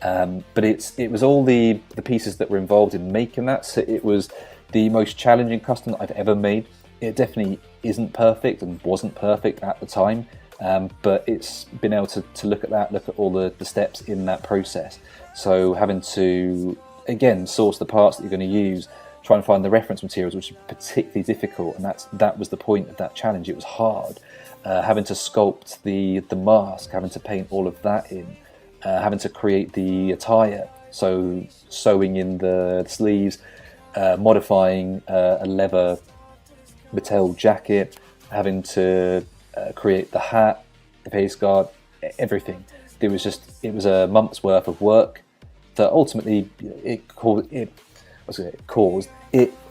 But it was all the pieces that were involved in making that. So it was the most challenging custom that I've ever made. It definitely isn't perfect and wasn't perfect at the time, but it's been able to look at all the steps in that process. So having to, again, source the parts that you're going to use, try and find the reference materials, which is particularly difficult, and that was the point of that challenge. It was hard. Having to sculpt the mask, having to paint all of that in, having to create the attire, so sewing in the sleeves, modifying a leather Mattel jacket, having to create the hat, the face guard, everything. It was a month's worth of work that ultimately it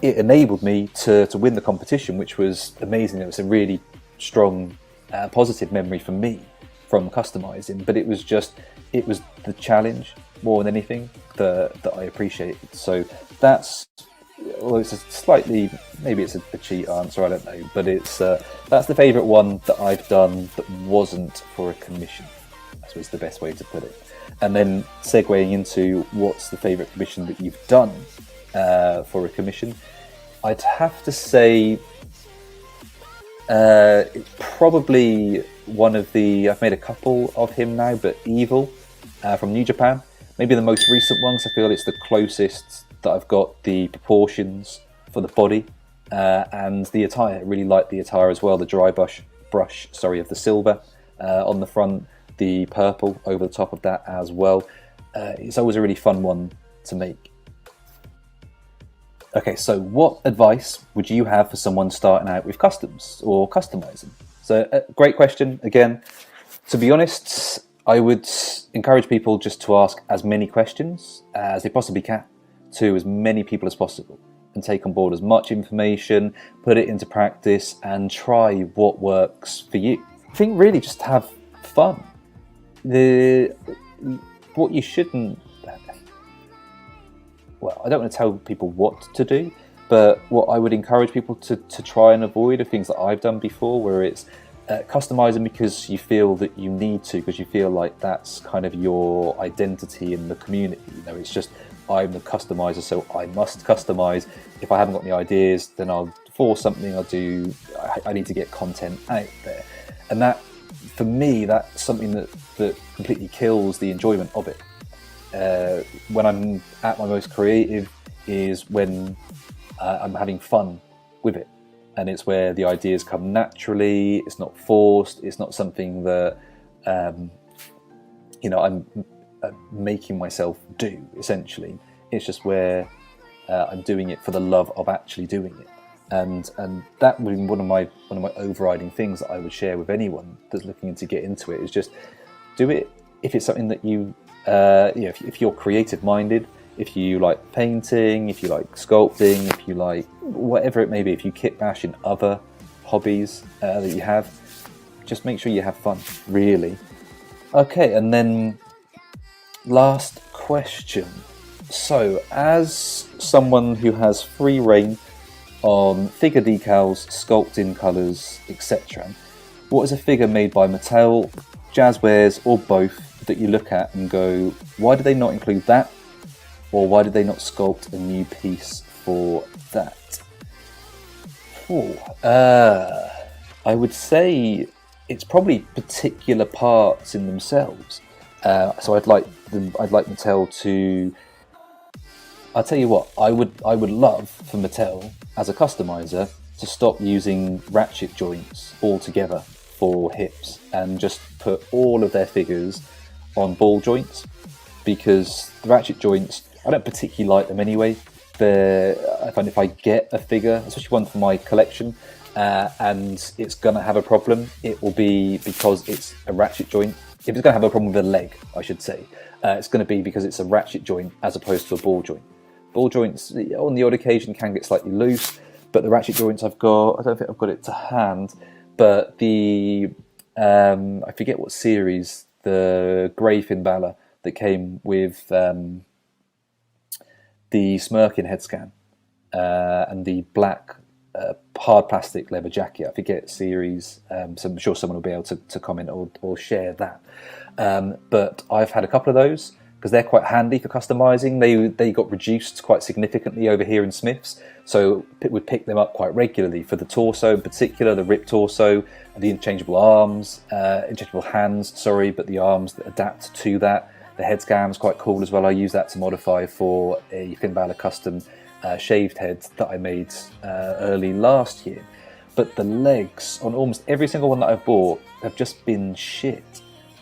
enabled me to win the competition, which was amazing. It was a really strong positive memory for me from customizing, but it was the challenge more than anything that I appreciated. So that's, well, it's a slightly, maybe it's a cheat answer, I don't know, but it's that's the favourite one that I've done that wasn't for a commission. That was the best way to put it. And then segueing into what's the favourite commission that you've done for a commission, I'd have to say it's probably one of the, I've made a couple of him now, but Evil from New Japan, maybe the most recent ones. I feel it's the closest that I've got the proportions for the body and the attire. I really like the attire as well, the dry brush of the silver on the front, the purple over the top of that as well. It's always a really fun one to make. Okay, so what advice would you have for someone starting out with customs or customizing? So, great question. Again, to be honest, I would encourage people just to ask as many questions as they possibly can to as many people as possible and take on board as much information, put it into practice and try what works for you. I think really just have fun. What you shouldn't... Well, I don't want to tell people what to do, but what I would encourage people to try and avoid are things that I've done before, where it's customizing because you feel that you need to, because you feel like that's kind of your identity in the community. It's just, I'm the customizer, so I must customize. If I haven't got any ideas, then I'll force something. I need to get content out there, and that, for me, that's something that completely kills the enjoyment of it. When I'm at my most creative is when I'm having fun with it, and it's where the ideas come naturally. It's not forced. It's not something that I'm making myself do. Essentially, it's just where I'm doing it for the love of actually doing it, and that would be one of my overriding things that I would share with anyone that's looking to get into it. Is just do it if it's something that you if you're creative minded. If you like painting, if you like sculpting, if you like whatever it may be, if you kit bash in other hobbies that you have, just make sure you have fun, really. Okay, and then last question. So, as someone who has free reign on figure decals, sculpting colours, etc., what is a figure made by Mattel, Jazzwares, or both that you look at and go, why do they not include that? Or why did they not sculpt a new piece for that? I would say it's probably particular parts in themselves. So I'd like Mattel to. I'll tell you what. I would love for Mattel as a customizer to stop using ratchet joints altogether for hips and just put all of their figures on ball joints, because the ratchet joints, I don't particularly like them anyway. I find if I get a figure, especially one for my collection, and it's going to have a problem, it will be because it's a ratchet joint. If it's going to have a problem with a leg, I should say, it's going to be because it's a ratchet joint as opposed to a ball joint. Ball joints, on the odd occasion, can get slightly loose, but the ratchet joints I've got, I don't think I've got it to hand, but I forget what series, the grey Finn Balor that came with the smirking head scan and the black hard plastic leather jacket. I forget series, so I'm sure someone will be able to comment or share that. But I've had a couple of those because they're quite handy for customizing. They got reduced quite significantly over here in Smith's, so we'd pick them up quite regularly for the torso in particular, the ripped torso, the interchangeable arms, interchangeable hands, but the arms that adapt to that. The head scan is quite cool as well. I use that to modify for a Finn Balor custom shaved head that I made early last year. But the legs on almost every single one that I've bought have just been shit.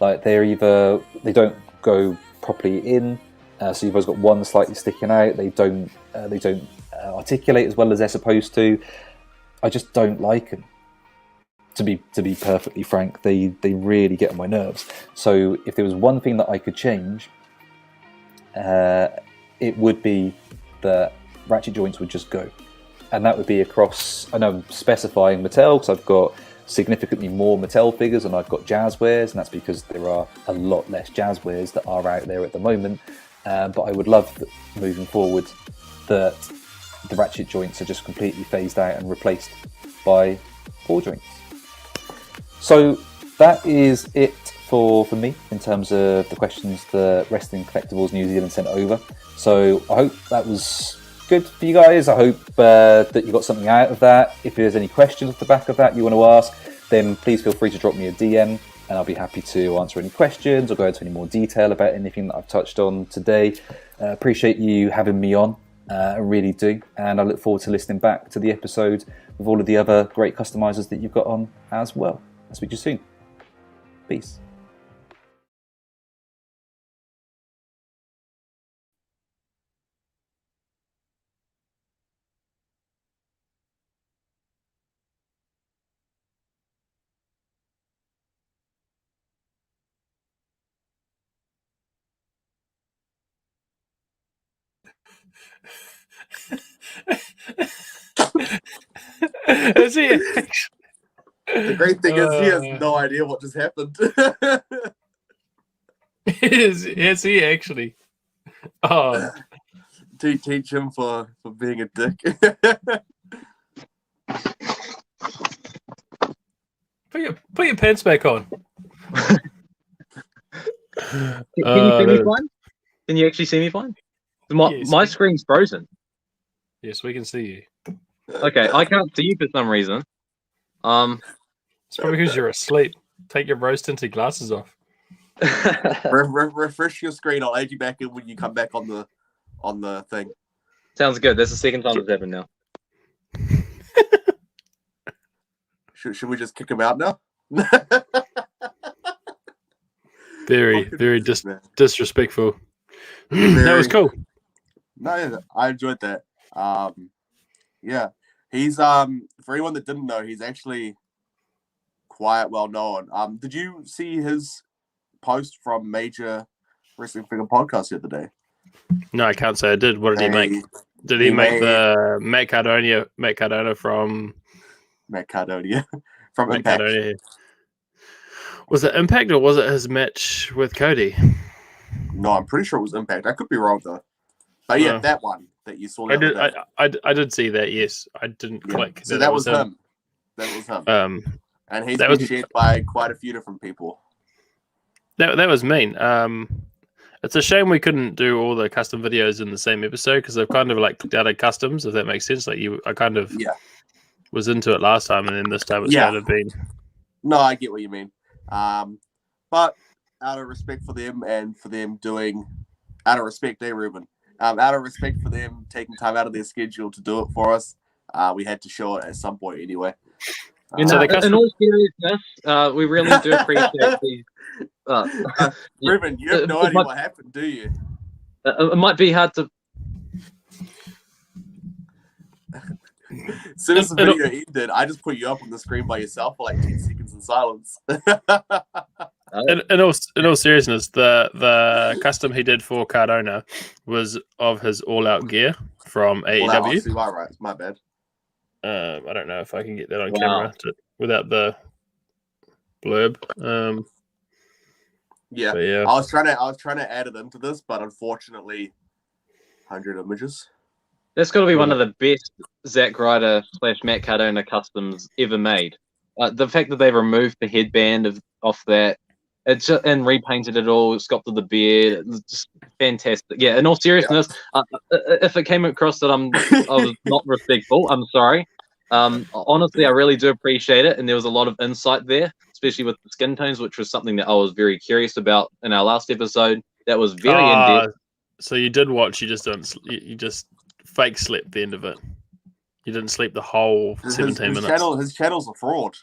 Like they don't go properly in, so you've always got one slightly sticking out. They don't articulate as well as they're supposed to. I just don't like them. To be perfectly frank, they really get on my nerves. So if there was one thing that I could change, it would be that ratchet joints would just go, and that would be across. I know I'm specifying Mattel because I've got significantly more Mattel figures and I've got Jazzwares, and that's because there are a lot less Jazzwares that are out there at the moment. But I would love that moving forward that the ratchet joints are just completely phased out and replaced by ball joints. So that is it for me in terms of the questions that Wrestling Collectibles New Zealand sent over. So I hope that was good for you guys. I hope that you got something out of that. If there's any questions off the back of that you want to ask, then please feel free to drop me a DM and I'll be happy to answer any questions or go into any more detail about anything that I've touched on today. Appreciate you having me on. I really do. And I look forward to listening back to the episode with all of the other great customizers that you've got on as well. I'll speak to you soon. Peace. Is he? The great thing is he has no idea what just happened. Is he actually? Oh, teach him for being a dick. Put your pants back on. Can you see me fine? Can you actually see me fine? Yes. My screen's frozen. Yes, we can see you. Okay, I can't see you for some reason. It's probably because you're asleep. Take your rose tinted glasses off. Refresh your screen. I'll add you back in when you come back on the thing. Sounds good. That's the second time it's happened now. Should we just kick him out now? Very disrespectful. That was cool. No, I enjoyed that. Yeah, he's for anyone that didn't know, he's actually quite well known. Did you see his post from Major Wrestling Figure Podcast the other day? No, I can't say I did. What did he make? Did he make the Matt Cardona from from Impact? Cardona. Was it Impact or was it his match with Cody? No, I'm pretty sure it was Impact. I could be wrong though. But yeah, that one that you saw. I did see that. Yes, I didn't click. So that was him. That was him. And he's been shared by quite a few different people. That was mean. It's a shame we couldn't do all the custom videos in the same episode because I've kind of like picked out customs, if that makes sense. Like I kind of was into it last time, and then this time it's kind of been. No, I get what you mean. But out of respect for them and for them doing, out of respect, Ruben. Out of respect for them taking time out of their schedule to do it for us, we had to show it at some point anyway. In all seriousness, we really do appreciate the. Ruben, you have no idea what happened, do you? It might be hard to. As soon as the video ended, I just put you up on the screen by yourself for like 10 seconds in silence. In all seriousness, the custom he did for Cardona was of his all-out gear from AEW. Right, it's my bad. I don't know if I can get that on camera without the blurb. Yeah, I was trying to add it into this, but unfortunately, 100 images. That's got to be one of the best Zack Ryder / Matt Cardona customs ever made. The fact that they removed the headband off that, and repainted it all, sculpted the beard, it's just fantastic. Yeah, in all seriousness, if it came across that I was not respectful, I'm sorry. Honestly, I really do appreciate it, and there was a lot of insight there, especially with the skin tones, which was something that I was very curious about in our last episode. That was very in-depth. So you did watch, you just fake slept the end of it. You didn't sleep the whole 17 minutes. His channel's a fraud.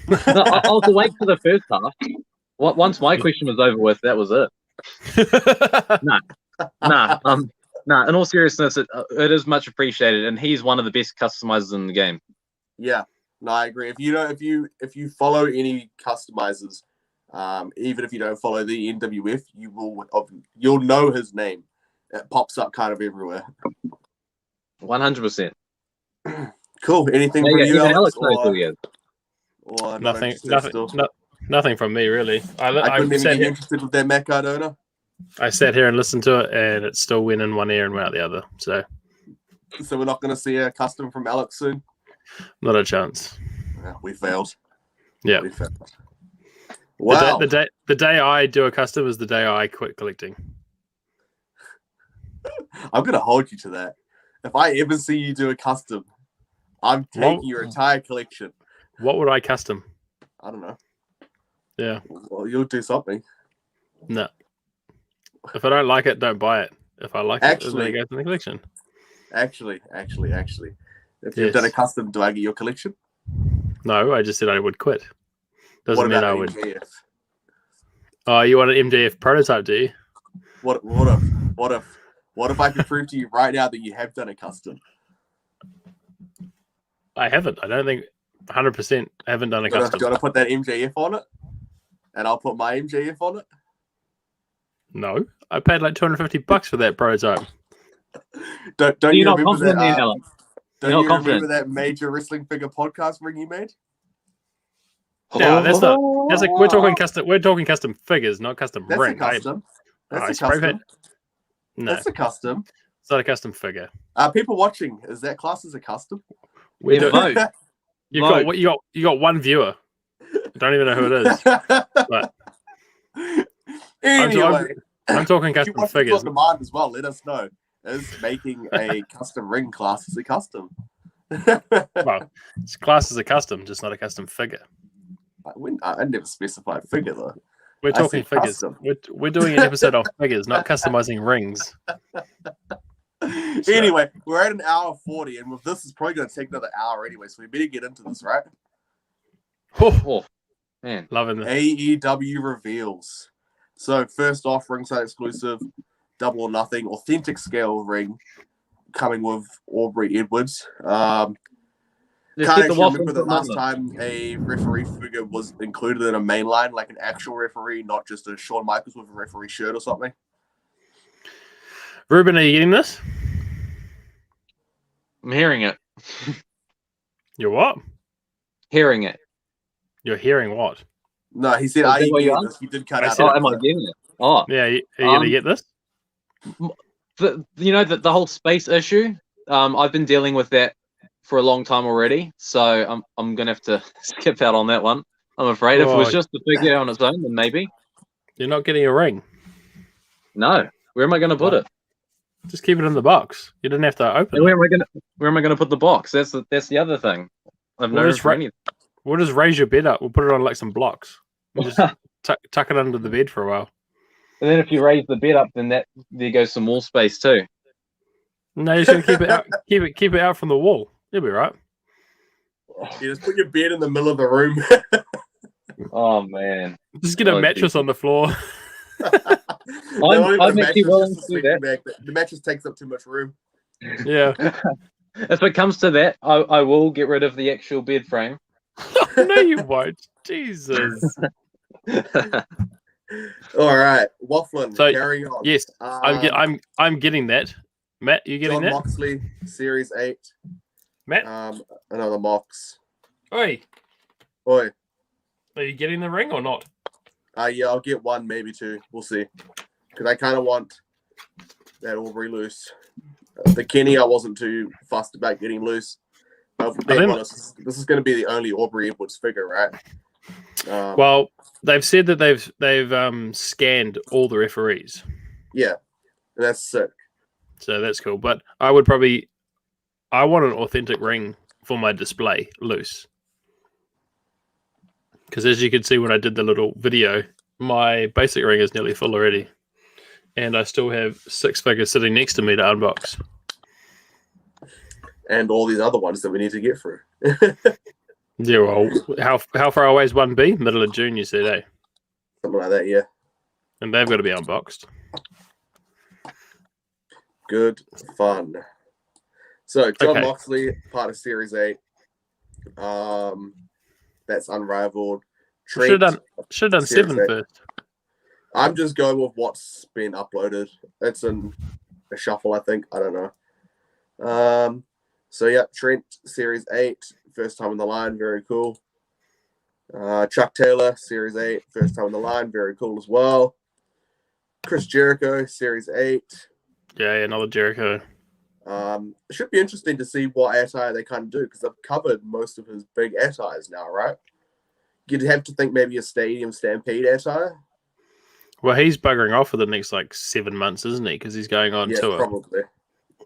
No, I was awake for the first half. Once my question was over with, that was it. Nah. In all seriousness, it is much appreciated, and he's one of the best customizers in the game. Yeah, no, I agree. If you follow any customizers, even if you don't follow the NWF, you'll know his name. It pops up kind of everywhere. 100%. Cool. Anything from you, Alex? Or nothing from me, really. I couldn't even get interested with that Matt Cardona. I sat here and listened to it, and it still went in one ear and went out the other. So we're not going to see a custom from Alex soon? Not a chance. Yeah, we failed. Yeah. We failed. Wow. The day I do a custom is the day I quit collecting. I'm going to hold you to that. If I ever see you do a custom, I'm taking your entire collection. What would I custom? I don't know. Yeah. Well, you'll do something. No. If I don't like it, don't buy it. If I like it, then it goes in the collection. Actually. If you've done a custom, do I get your collection? No, I just said I would quit. Doesn't mean I would. MJF? Oh, you want an MJF prototype, do you? What if I can prove to you right now that you have done a custom? I haven't. I don't think 100% haven't done a custom. Do you want to put that MJF on it? And I'll put my MJF on it? No. I paid like $250 for that prototype. Don't you remember that? Don't you remember that Major Wrestling Figure podcast ring you made? Yeah, that's like we're talking custom figures, not custom ring. That's a custom. No. That's a custom. It's not a custom figure. People watching, is that class as a custom? We do, vote. you got one viewer. I don't even know who it is. But Anyway, I'm talking if you custom want figures. on demand as well, let us know. Is making a custom ring class as a custom? Well, it's classed as a custom, just not a custom figure. I never specified figure though. We're I talking said figures. custom. We're doing an episode on figures, not customizing rings. Anyway, we're at an hour 40, and with this, it's probably going to take another hour anyway, so we better get into this, right? Oh, man. Loving this. AEW reveals. So, first off, ringside exclusive, Double or Nothing, authentic scale ring, coming with Aubrey Edwards. Let's Can't get the actually waffle remember the for a last moment. time a referee figure was included in a main line, like an actual referee, not just a Shawn Michaels with a referee shirt or something. Ruben, are you getting this? I'm hearing it. You're what? Hearing it. You're hearing what? No, he said, Is are that you what you getting are? this? You did cut I out. said Oh, it. am I getting it? Oh, Yeah, are you going to get this? The whole space issue. I've been dealing with that for a long time already, so I'm gonna have to skip out on that one. I'm afraid. If it was Oh. just the figure on its own, then maybe. You're not getting a ring. No. Where am I gonna put Oh. it? Just keep it in the box. You didn't have to open And it. where am I gonna put the box? That's the other thing. I've Well, no just for anything. We'll just raise your bed up. We'll put it on like some blocks. We'll just tuck it under the bed for a while. And then if you raise the bed up, then there goes some wall space too. No, you're just gonna keep it out. Keep it out from the wall. You'll be right. You just put your bed in the middle of the room. Oh man. Just get a Oh, mattress on the floor. I'm actually willing to do that. The mattress takes up too much room. Yeah. If it comes to that, I will get rid of the actual bed frame. No, you won't. Jesus. All right, waffling. So, carry on. Yes, I'm getting that. Matt, you getting John that? Moxley, Series 8. Matt, Another Mox. oi, Oi. are you getting the ring or not? Yeah, I'll get one, maybe two. We'll see. Because I kind of want that Aubrey loose. The Kenny, I wasn't too fussed about getting loose. Being honest, this is going to be the only Aubrey Edwards figure, right? Well, they've said that they've scanned all the referees, Yeah, that's sick. so that's cool. But I want an authentic ring for my display loose, because as you can see when I did the little video, my basic ring is nearly full already, and I still have 6 figures sitting next to me to unbox. And all these other ones that we need to get through. Yeah, well, how far away is 1B? Middle of June, you said, eh? Something like that, yeah. And they've got to be unboxed. Good fun. So, John Okay. Moxley, part of Series 8. That's unrivaled. Should have done Series 7 8. first. I'm just going with what's been uploaded. It's in a shuffle, I think. I don't know. So, yeah, Trent, Series 8. First time on the line. Very cool. Chuck Taylor, Series 8. First time on the line. Very cool as well. Chris Jericho, Series 8. Yeah, another Jericho. It should be interesting to see what attire they kind of do, because they've covered most of his big attires now, right? You'd have to think maybe a Stadium Stampede attire. Well, he's buggering off for the next 7 months, isn't he? Because he's going on Yeah, tour. probably.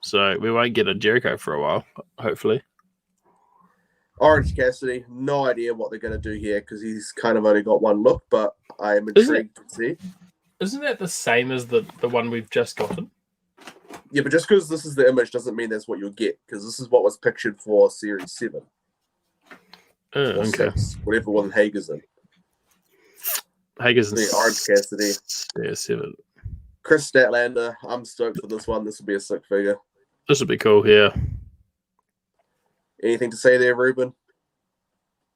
So we won't get a Jericho for a while, hopefully. Orange Cassidy, no idea what they're going to do here, because he's kind of only got one look, but I am intrigued to see. Isn't that the same as the one we've just gotten? Yeah, but just because this is the image doesn't mean that's what you'll get, because this is what was pictured for Series 7. Oh, Or okay. 6, whatever one Hager's in. Hager's in The Orange Cassidy. Yeah, 7. Chris Statlander, I'm stoked for this one. This will be a sick figure. This would be cool, yeah. Anything to say there, Ruben?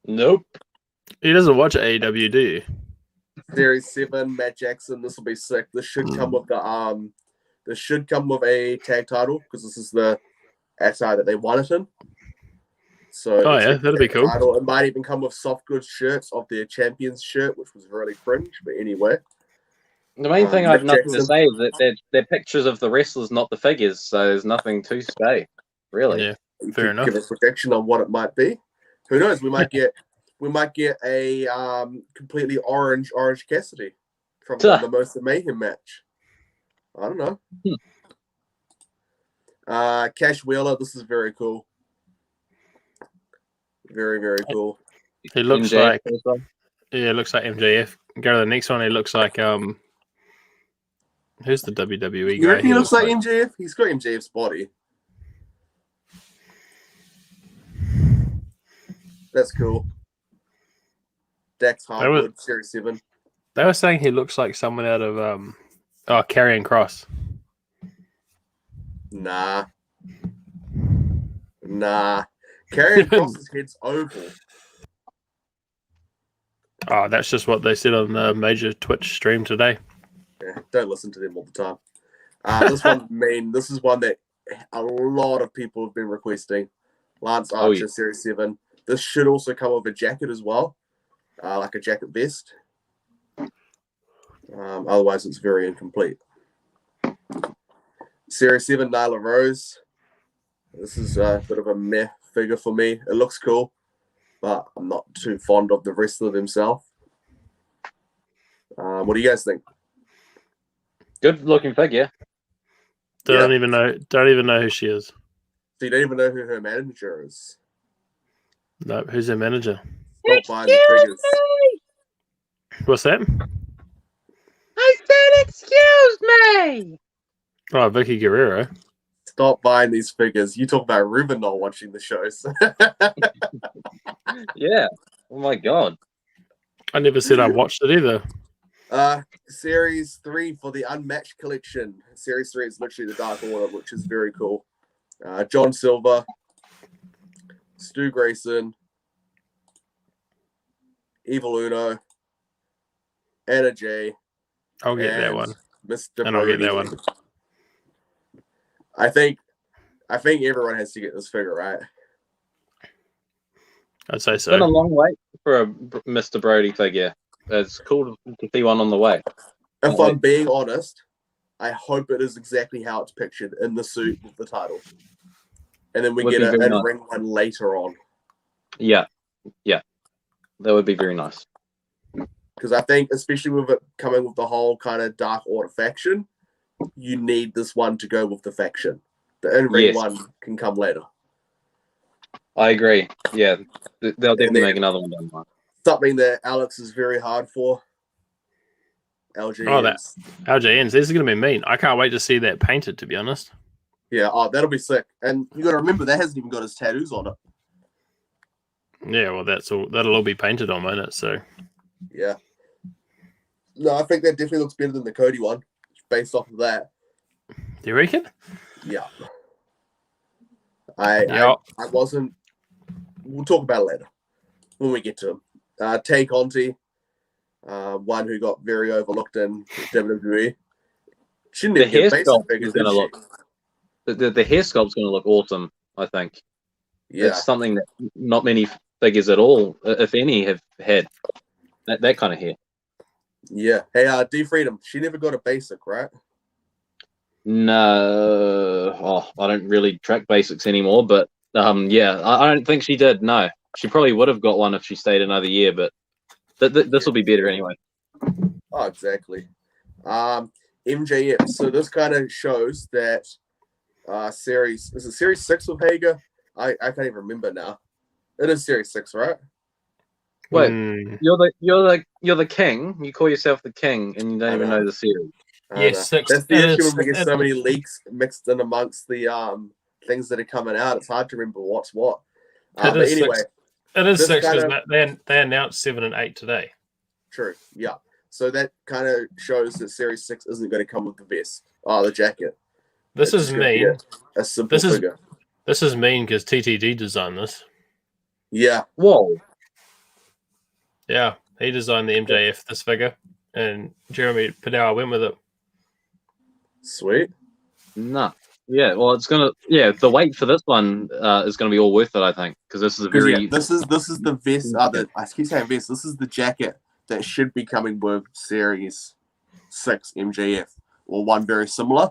Nope. He doesn't watch AEW, do you? Series 7, Matt Jackson. This will be sick. This should come with the This should come with a tag title, because this is the attire that they want it in. So Oh, yeah, that'd be cool. Title. It might even come with soft goods shirts of their champions shirt, which was really cringe. But anyway, The main thing I have Nick nothing to Jackson. say is that they're pictures of the wrestlers, not the figures. So there's nothing to say, really. Yeah, You fair could enough. give a prediction on what it might be. Who knows? We might get a completely orange Cassidy from the Most of Mayhem match. I don't know. Cash Wheeler, this is very cool. Very, very cool. He looks MJF like also. yeah, looks like MJF. Go to the next one. He looks like who's the WWE You guy? reckon he looks like MJF? He's got MJF's body. That's cool. Dax Harwood, Series 7. They were saying he looks like someone out of Karrion Kross. Nah. Karrion Kross's head's oval. Oh, that's just what they said on the major Twitch stream today. Yeah, don't listen to them all the time. This one's mean. This is one that a lot of people have been requesting. Lance Archer, Series 7. This should also come with a jacket as well, like a jacket vest. Otherwise, it's very incomplete. Series 7, Nyla Rose. This is a bit of a meh figure for me. It looks cool, but I'm not too fond of the wrestler himself. What do you guys think? Good looking figure. Don't even know who she is. So you don't even know who her manager is. No, who's her manager? Stop buying the figures. What's that? I said, excuse me. Oh, Vicky Guerrero. Stop buying these figures. You talk about Ruben not watching the shows. Yeah. Oh my god. I never said I watched it either. Series 3 for the Unmatched collection. Series 3 is literally the Dark Order, which is very cool. John Silver, Stu Grayson, Evil Uno, Anna J. I'll get that one. Mr. And I'll get Brody. that one. I think everyone has to get this figure, right? I'd say It's been a so. long wait for a Mr. Brody figure. It's cool to see one on the way. If I'm being honest, I hope it is exactly how it's pictured in the suit with the title. And then we Would get be a very nice. ring one later on. Yeah. That would be very nice. Because I think, especially with it coming with the whole kind of Dark Order faction, you need this one to go with the faction. The in-ring one can come later. I agree. Yeah. They'll definitely make another one down the line. Something that Alex is very hard for. LGNs. Oh, that LJNs. This is going to be mean. I can't wait to see that painted, to be honest. Yeah, that'll be sick. And you got to remember, that hasn't even got his tattoos on it. Yeah, well, that'll all be painted on, won't it? So, yeah. No, I think that definitely looks better than the Cody one, based off of that. do you reckon? Yeah. I wasn't. We'll talk about it later when we get to him. Tay Conti, one who got very overlooked in WWE. Shouldn't even get basic figures. The hair sculpt's going to look awesome, I think. Yeah. It's something that not many figures at all, if any, have had. That kind of hair. Yeah. Hey, D Freedom, she never got a basic, right? No. I don't really track basics anymore, but yeah, I don't think she did. No. She probably would have got one if she stayed another year, but this will be better anyway. Oh, exactly. MJF. So this kind of shows that series, is it series 6 with Hager? I can't even remember now. It is series 6, right? Wait, you're the king. You call yourself the king, and you don't even know the series. Yes, that's the issue when we get so many leaks mixed in amongst the things that are coming out. It's hard to remember what's what. But anyway, it is 6 because they announced 7 and 8 today. True. Yeah. So that kind of shows that series 6 isn't going to come with the vest. Oh, the jacket. This is mean. A simple figure. This is mean because TTD designed this. Yeah. Whoa. Yeah, he designed the MJF this figure, and Jeremy Padau went with it. Sweet. Nah. Yeah. Well, it's gonna. Yeah, the wait for this one is gonna be all worth it, I think, because this is a very. Yeah, this is the vest. I keep saying vest. This is the jacket that should be coming with series 6 MJF or one very similar.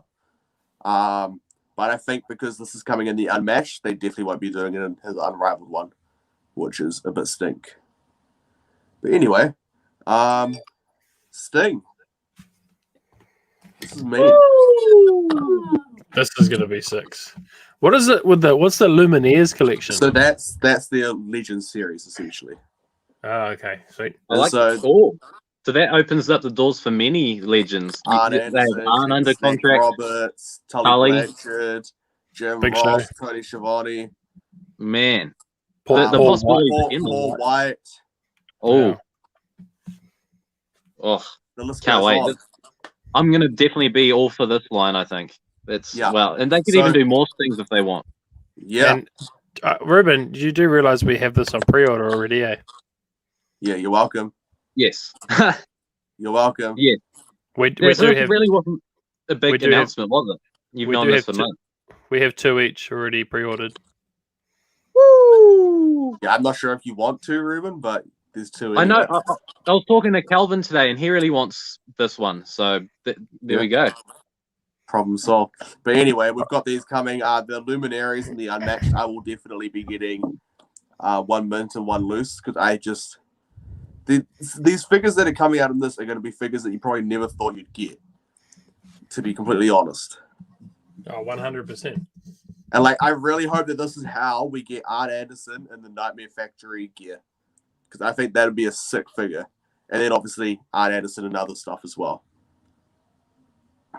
But I think because this is coming in the unmatched, they definitely won't be doing it in his unrivaled one, which is a bit stink. But anyway, Sting. This is mean. This is going to be 6. What is it with what's the Lumineers collection? So that's their Legends series essentially. Oh, okay, sweet. I like so, cool. So that opens up the doors for many legends. Arn They Anderson, aren't under Snake contract. Roberts, Tully Tully. Blanchard, Jim Big Ross, Show. Tony Schiavone, Man, Paul, the Paul possibilities White. are endless. Paul White. Oh, Yeah. oh, The list can't goes wait. on. I'm gonna definitely be all for this line. I think it's Yeah. well, and they could So- even do more things if they want. Yeah, And Ruben, you do realize we have this on pre-order already, eh? yeah. You're welcome. Yes. You're welcome. Yeah. We Yeah, so do this have really wasn't a we big do have- announcement, was it? You've we known do this have for two- months. we have 2 each already pre-ordered. Woo! Yeah, I'm not sure if you want to, Ruben, but there's 2. I know. anyway. I was talking to Calvin today, and he really wants this one. So there we go. Problem solved. But anyway, we've got these coming. The Luminaries and the Unmatched. I will definitely be getting 1 mint and 1 loose because I just these figures that are coming out of this are going to be figures that you probably never thought you'd get. To be completely honest. Oh, 100%. And like, I really hope that this is how we get Arn Anderson and the Nightmare Factory gear, because I think that'd be a sick figure. And then obviously Arn Anderson and other stuff as well.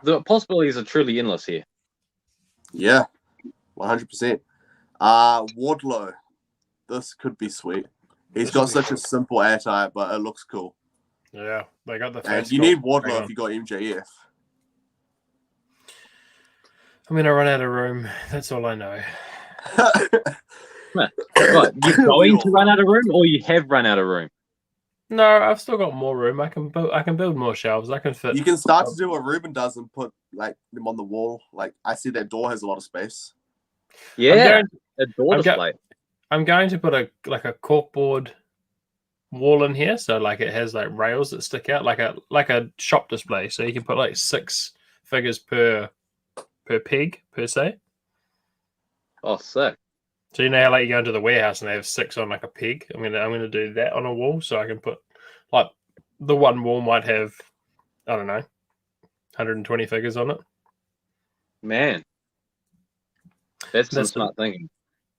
The possibilities are truly endless here. Yeah, 100%. Wardlow, this could be sweet. He's got such a simple attire, but it looks cool. Yeah, they got the And face you sculpt. need Hang Wardlow on. if you got MJF. I'm gonna run out of room. That's all I know. What, you're going to run out of room, or you have run out of room? No, I've still got more room. I can build more shelves. I can fit. You can start to do what Ruben does and put like them on the wall. Like, I see that door has a lot of space. Yeah, a door I'm go- display. I'm going to put a corkboard wall in here, so like it has like rails that stick out, like a shop display. So you can put like 6 figures per peg per se. Oh, sick. So you know how like you go into the warehouse and they have 6 on like a peg. I'm gonna do that on a wall, so I can put like the one wall might have, I don't know, 120 figures on it. Man, that's some That's smart thinking.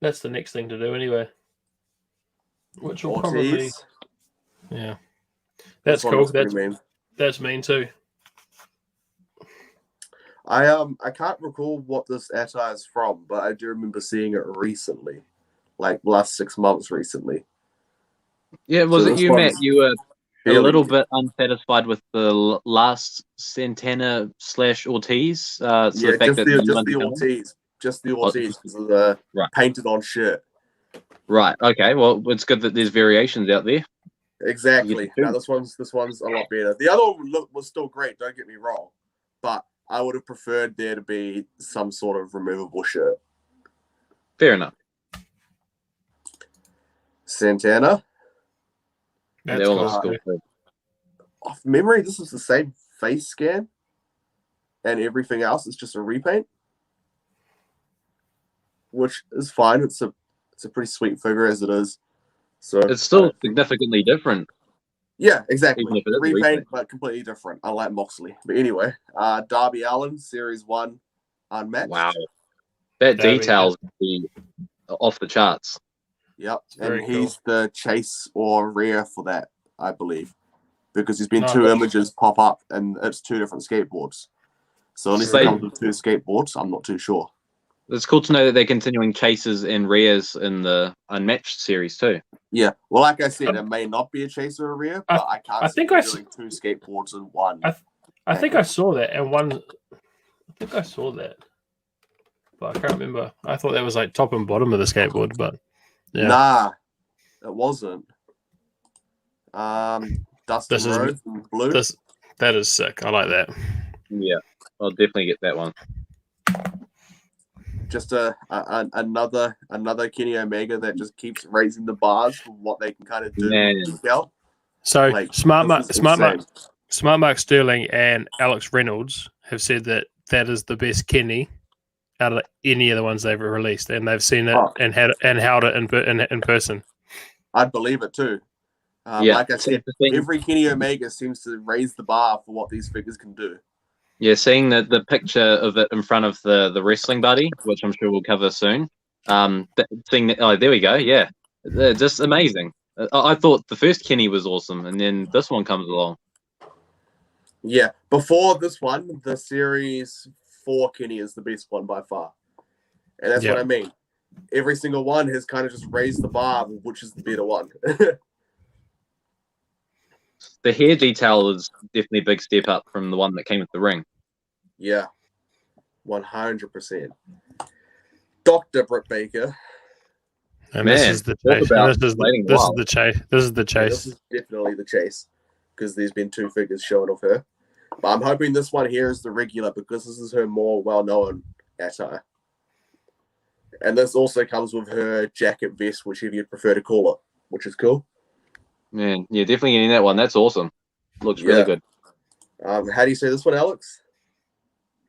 That's the next thing to do anyway. Which will Ortiz. probably, yeah, that's This one cool. looks pretty mean. That's mean too. I can't recall what this attire is from, but I do remember seeing it recently, like last 6 months recently. Yeah, was So it this you, Matt? one's You were a fairly little new. bit unsatisfied with the last Santana / Ortiz. So Yeah, the fact that just the Ortiz, because of the Right. painted on shirt. Right. Okay. Well, it's good that there's variations out there. Exactly. You Now this one's a lot better. The other one was still great. Don't get me wrong, but I would have preferred there to be some sort of removable shirt. Fair enough. Santana. That's They all cool. look cool too. Off memory, this is the same face scan, and everything else is just a repaint, which is fine. It's a pretty sweet figure as it is. So It's still significantly different. yeah, exactly. Even if it is a Repaint, repaint. but completely different. I like Moxley, but anyway, Darby Allin, Series 1, unmatched. Wow. That There we details be off the charts. Yep, It's and very he's the chase or rare for that, I believe, because there's been No, 2 but- images pop up, and it's 2 different skateboards. So unless Say- it comes with 2 skateboards, I'm not too sure. It's cool to know that they're continuing chases and rares in the Unmatched series too. Yeah, well, like I said, it may not be a chase or a rare, but I can't I see think them I s- doing 2 skateboards in one. I think I saw that, and I think I saw that, but I can't remember. I thought that was like top and bottom of the skateboard, but yeah. Nah, it wasn't. Dustin This is- Rhodes in blue. That is sick. I like that. Yeah, I'll definitely get that one. Just another Kenny Omega that just keeps raising the bars for what they can kind of do. Man. with detail. So Like, smart this is money. insane. Smart Mark Sterling and Alex Reynolds have said that that is the best Kenny out of any of the ones they've released, and they've seen it and held it in person. I'd believe it too. Like I said, every Kenny Omega seems to raise the bar for what these figures can do. Yeah, seeing the picture of it in front of the wrestling buddy, which I'm sure we'll cover soon. Seeing that, oh, there we go. Yeah, they're just amazing. I thought the first Kenny was awesome, and then this one comes along. Yeah, before this one, the Series 4 Kenny is the best one by far. And that's what I mean. Every single one has kind of just raised the bar, which is the better one. The hair detail is definitely a big step up from the one that came with the ring. Yeah, 100%. Dr. Britt Baker. And this is the chase. This is the chase. This is definitely the chase because there's been 2 figures showing off her. But I'm hoping this one here is the regular because this is her more well-known attire. And this also comes with her jacket vest, whichever you'd prefer to call it, which is cool. Man, yeah, definitely getting that one. That's awesome. Looks really good. How do you say this one, Alex?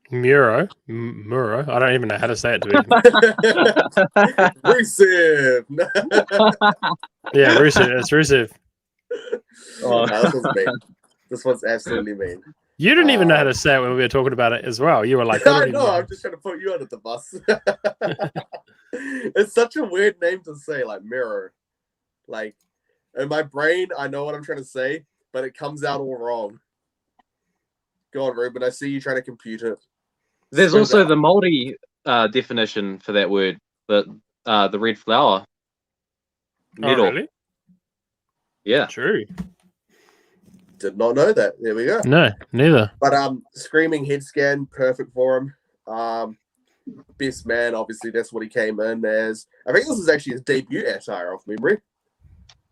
Muro. I don't even know how to say it to Rusev. Yeah, Rusev. It's Rusev. Oh, no, this one's mean. This one's absolutely mean. You didn't even know how to say it when we were talking about it as well. You were like, I know. I'm just trying to put you under the bus. It's such a weird name to say, like mirror. Like in my brain, I know what I'm trying to say, but it comes out all wrong. Go on, Ruben. I see you trying to compute it. There's also the multi definition for that word, the red flower. Middle. Oh, really? Yeah. True. Did not know that. There we go. No, neither. But screaming head scan, perfect for him. Best man, obviously that's what he came in as. I think this is actually his debut attire off memory,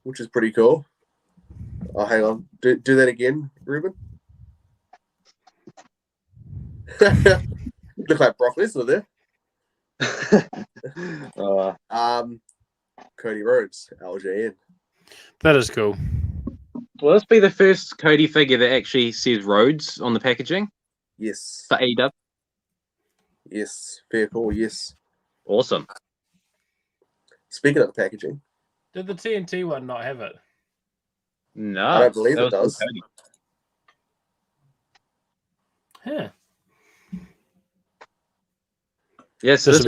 which is pretty cool. Oh, hang on. Do that again, Ruben. Look like Brock Lesnar there. Cody Rhodes, LJN. That is cool. Will this be the first Cody figure that actually says Rhodes on the packaging? Yes. For AEW? Yes. Fair call, yes. Awesome. Speaking of the packaging. Did the TNT one not have it? No. I don't believe it does. Yeah. Yes, this is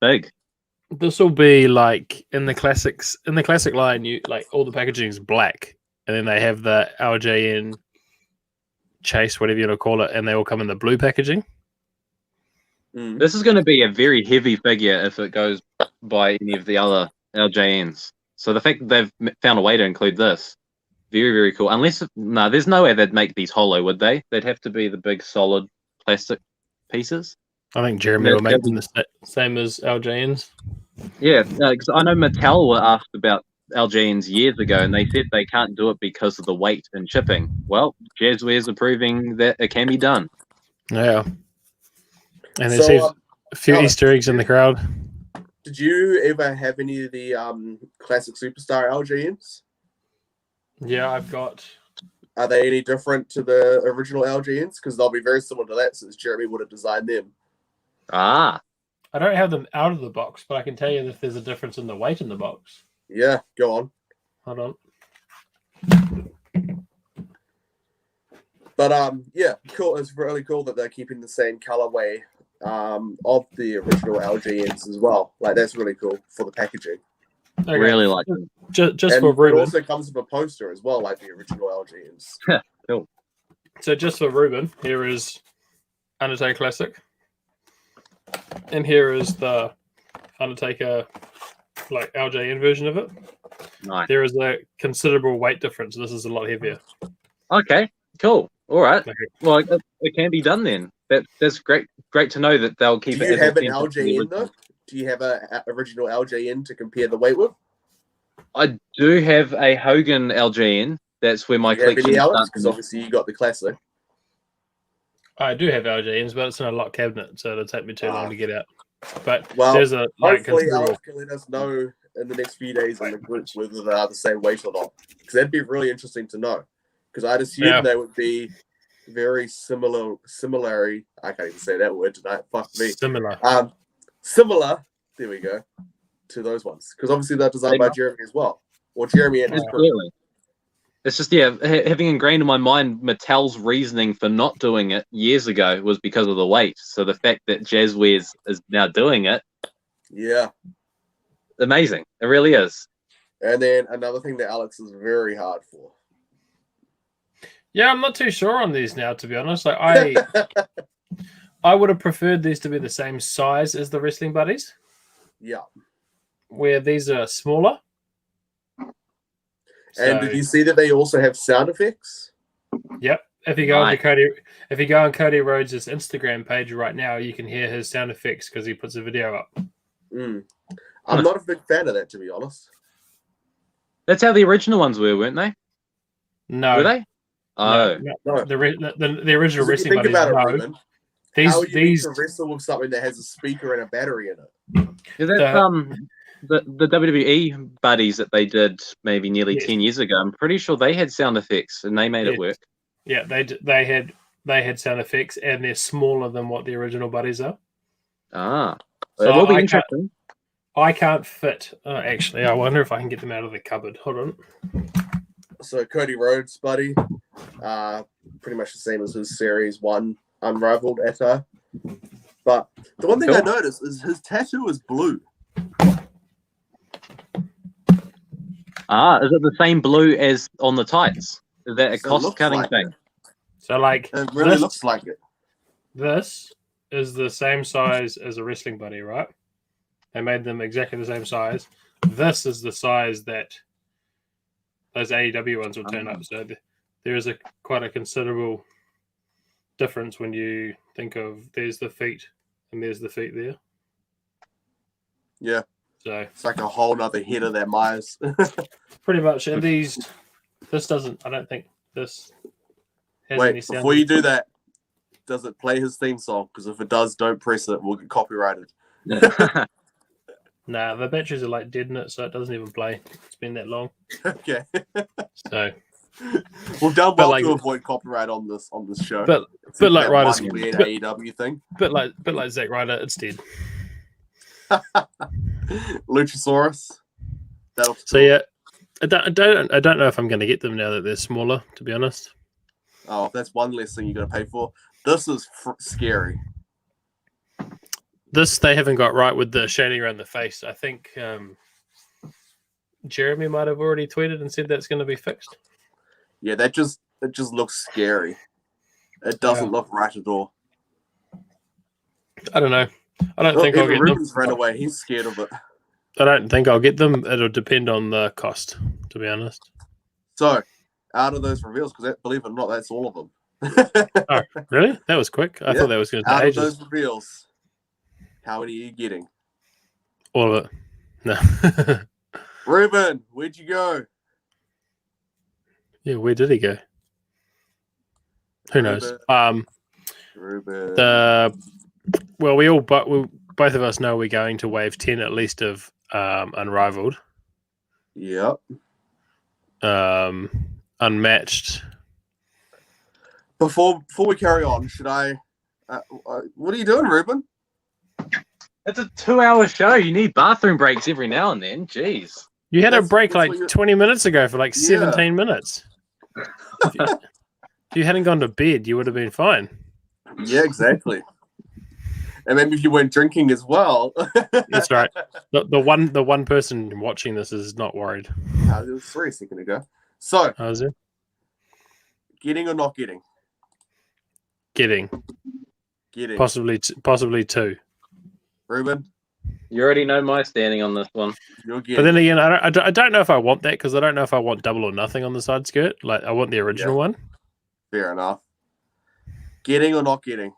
big. This will be like in the classic line. You like all the packaging is black, and then they have the LJN chase, whatever you want to call it, and they all come in the blue packaging. This is going to be a very heavy figure if it goes by any of the other LJNs. So the fact that they've found a way to include this, very, very cool. Unless, no, there's no way they'd make these hollow, would they? They'd have to be the big solid plastic pieces. I think Jeremy will make them the same as LJNs. Yeah, because I know Mattel were asked about LJNs years ago, and they said they can't do it because of the weight and shipping. Well, Jazzwares are proving that it can be done. Yeah. And there's a few Easter eggs in the crowd. Did you ever have any of the classic superstar LJNs? Yeah, I've got. Are they any different to the original LJNs? Because they'll be very similar to that since Jeremy would have designed them. Ah. I don't have them out of the box, but I can tell you if there's a difference in the weight in the box. Yeah, go on. Hold on. But yeah, cool. It's really cool that they're keeping the same colorway of the original LJNs as well. Like that's really cool for the packaging. Okay. Really like them. Just for Ruben. It also comes with a poster as well, like the original LJNs. Cool. So just for Ruben, here is Undertaker Classic. And here is the Undertaker like LJN version of it. Nice. There is a considerable weight difference. This is a lot heavier. Okay, cool. All right. Okay. Well, it can be done then. That's great. Great to know that they'll keep it. Do you have an LJN though? Do you have a original LJN to compare the weight with? I do have a Hogan LJN. That's where my collection starts. Because obviously you got the classic. I do have LJNs, but it's in a lock cabinet, so it'll take me too long to get out. But well, there's a hopefully Alex can let us know in the next few days in the groups whether they are the same weight or not. Because that'd be really interesting to know. because I'd assume they would be very similar. I can't even say that word tonight. Fuck me. Similar. There we go. To those ones, because obviously they're designed by Jeremy as well, or Jeremy and his crew. It's just having ingrained in my mind Mattel's reasoning for not doing it years ago was because of the weight. So the fact that Jazzwares is now doing it, amazing. It really is. And then another thing that Alex is very hard for. Yeah, I'm not too sure on these now, to be honest. Like I would have preferred these to be the same size as the Wrestling Buddies. Yeah. Where these are smaller. And did you see that they also have sound effects? Yep. If you go on Cody Rhodes' Instagram page right now, you can hear his sound effects because he puts a video up. I'm not a big fan of that, to be honest. That's how the original ones were, weren't they? No. Were they? Oh. No. The original Wrestling Buddies. Think about it, Ruben. How are you need to wrestle with something that has a speaker and a battery in it? Is that the WWE buddies that they did maybe nearly 10 years ago? I'm pretty sure they had sound effects and they made it work. Yeah, they had sound effects, and they're smaller than what the original buddies are. So it will be interesting. I can't fit. Actually, I wonder if I can get them out of the cupboard. Hold on. So Cody Rhodes, buddy, pretty much the same as his Series 1 Unrivaled attire. But the one thing I noticed is his tattoo is blue. Is it the same blue as on the tights? Is that a cost-cutting thing? So, like, it really looks like it. This is the same size as a Wrestling Buddy, right? They made them exactly the same size. This is the size that those AEW ones will turn up. So there is quite a considerable difference when you think of there's the feet and there's the feet there. Yeah. So it's like a whole nother head of that Myers. Pretty much. And this doesn't, I don't think this has any sound. Before you do that, does it play his theme song? Because if it does, don't press it. We'll get copyrighted. Nah, the batteries are like dead in it, so it doesn't even play. It's been that long. Okay. So we've done well to avoid copyright on this show. But like Ryder's weird AEW thing. But like Zack Ryder, it's dead. Luchasaurus. So yeah, I don't know if I'm going to get them now that they're smaller. To be honest. Oh, that's one less thing you got to pay for. This is scary. This they haven't got right with the shading around the face. I think Jeremy might have already tweeted and said that's going to be fixed. Yeah, it just looks scary. It doesn't look right at all. I don't know. I don't think I'll get Ruben's them. Ran away. He's scared of it. I don't think I'll get them. It'll depend on the cost, to be honest. So, out of those reveals, because believe it or not, that's all of them. Oh, really? That was quick. I thought that was going to take ages. Out of those reveals, how many are you getting? All of it. No. Ruben, where'd you go? Yeah, where did he go? Who knows? Ruben. Both of us know we're going to wave 10 at least of Unrivaled. Yep. Unmatched. Before we carry on, should I? What are you doing, Ruben? It's a 2-hour show. You need bathroom breaks every now and then. Jeez. You had a break like 20 minutes ago for like 17 minutes. If you hadn't gone to bed, you would have been fine. Yeah, exactly. And maybe if you weren't drinking as well. That's right. The one person watching this is not worried. It was 3 seconds ago. So, how is it? Getting or not getting? Getting. Possibly 2. Ruben? You already know my standing on this one. But then again, I don't know if I want that, because I don't know if I want double or nothing on the side skirt. Like, I want the original one. Fair enough. Getting or not getting?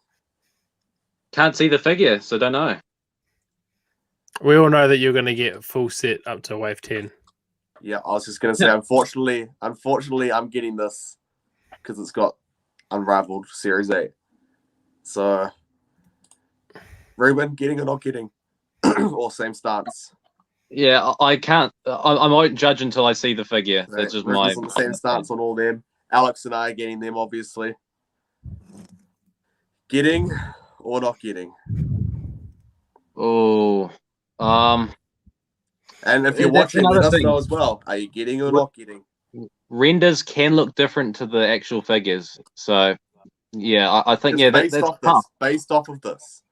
Can't see the figure, so don't know. We all know that you're going to get full set up to wave 10. Yeah, I was just going to say, unfortunately, I'm getting this because it's got Unrivaled Series 8. So, Ruben, getting or not getting? Or same stance? Yeah, I can't. I won't judge until I see the figure. Right. That's just Ruben's on the same stance on all them. Alex and I are getting them, obviously. Getting or not getting? Oh, And if you're that's watching, let another us thing. know as well. Are you getting or not getting? Renders can look different to the actual figures, so yeah, I think Just that's tough. based off of this.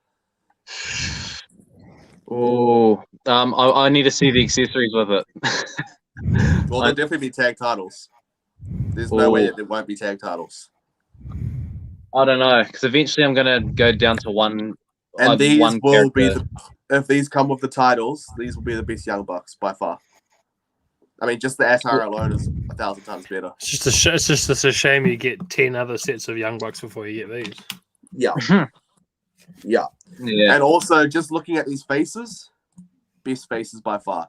Oh, I need to see the accessories with it. Well, there'll definitely be tag titles. There's no way that there won't be tag titles. I don't know, because eventually I'm gonna go down to one. And these one will character. if these come with the titles, these will be the best Young Bucks by far. I mean, just the attire alone is 1,000 times better. It's just a shame you get 10 other sets of Young Bucks before you get these. Yeah. Yeah. Yeah, And also, just looking at these faces, best faces by far.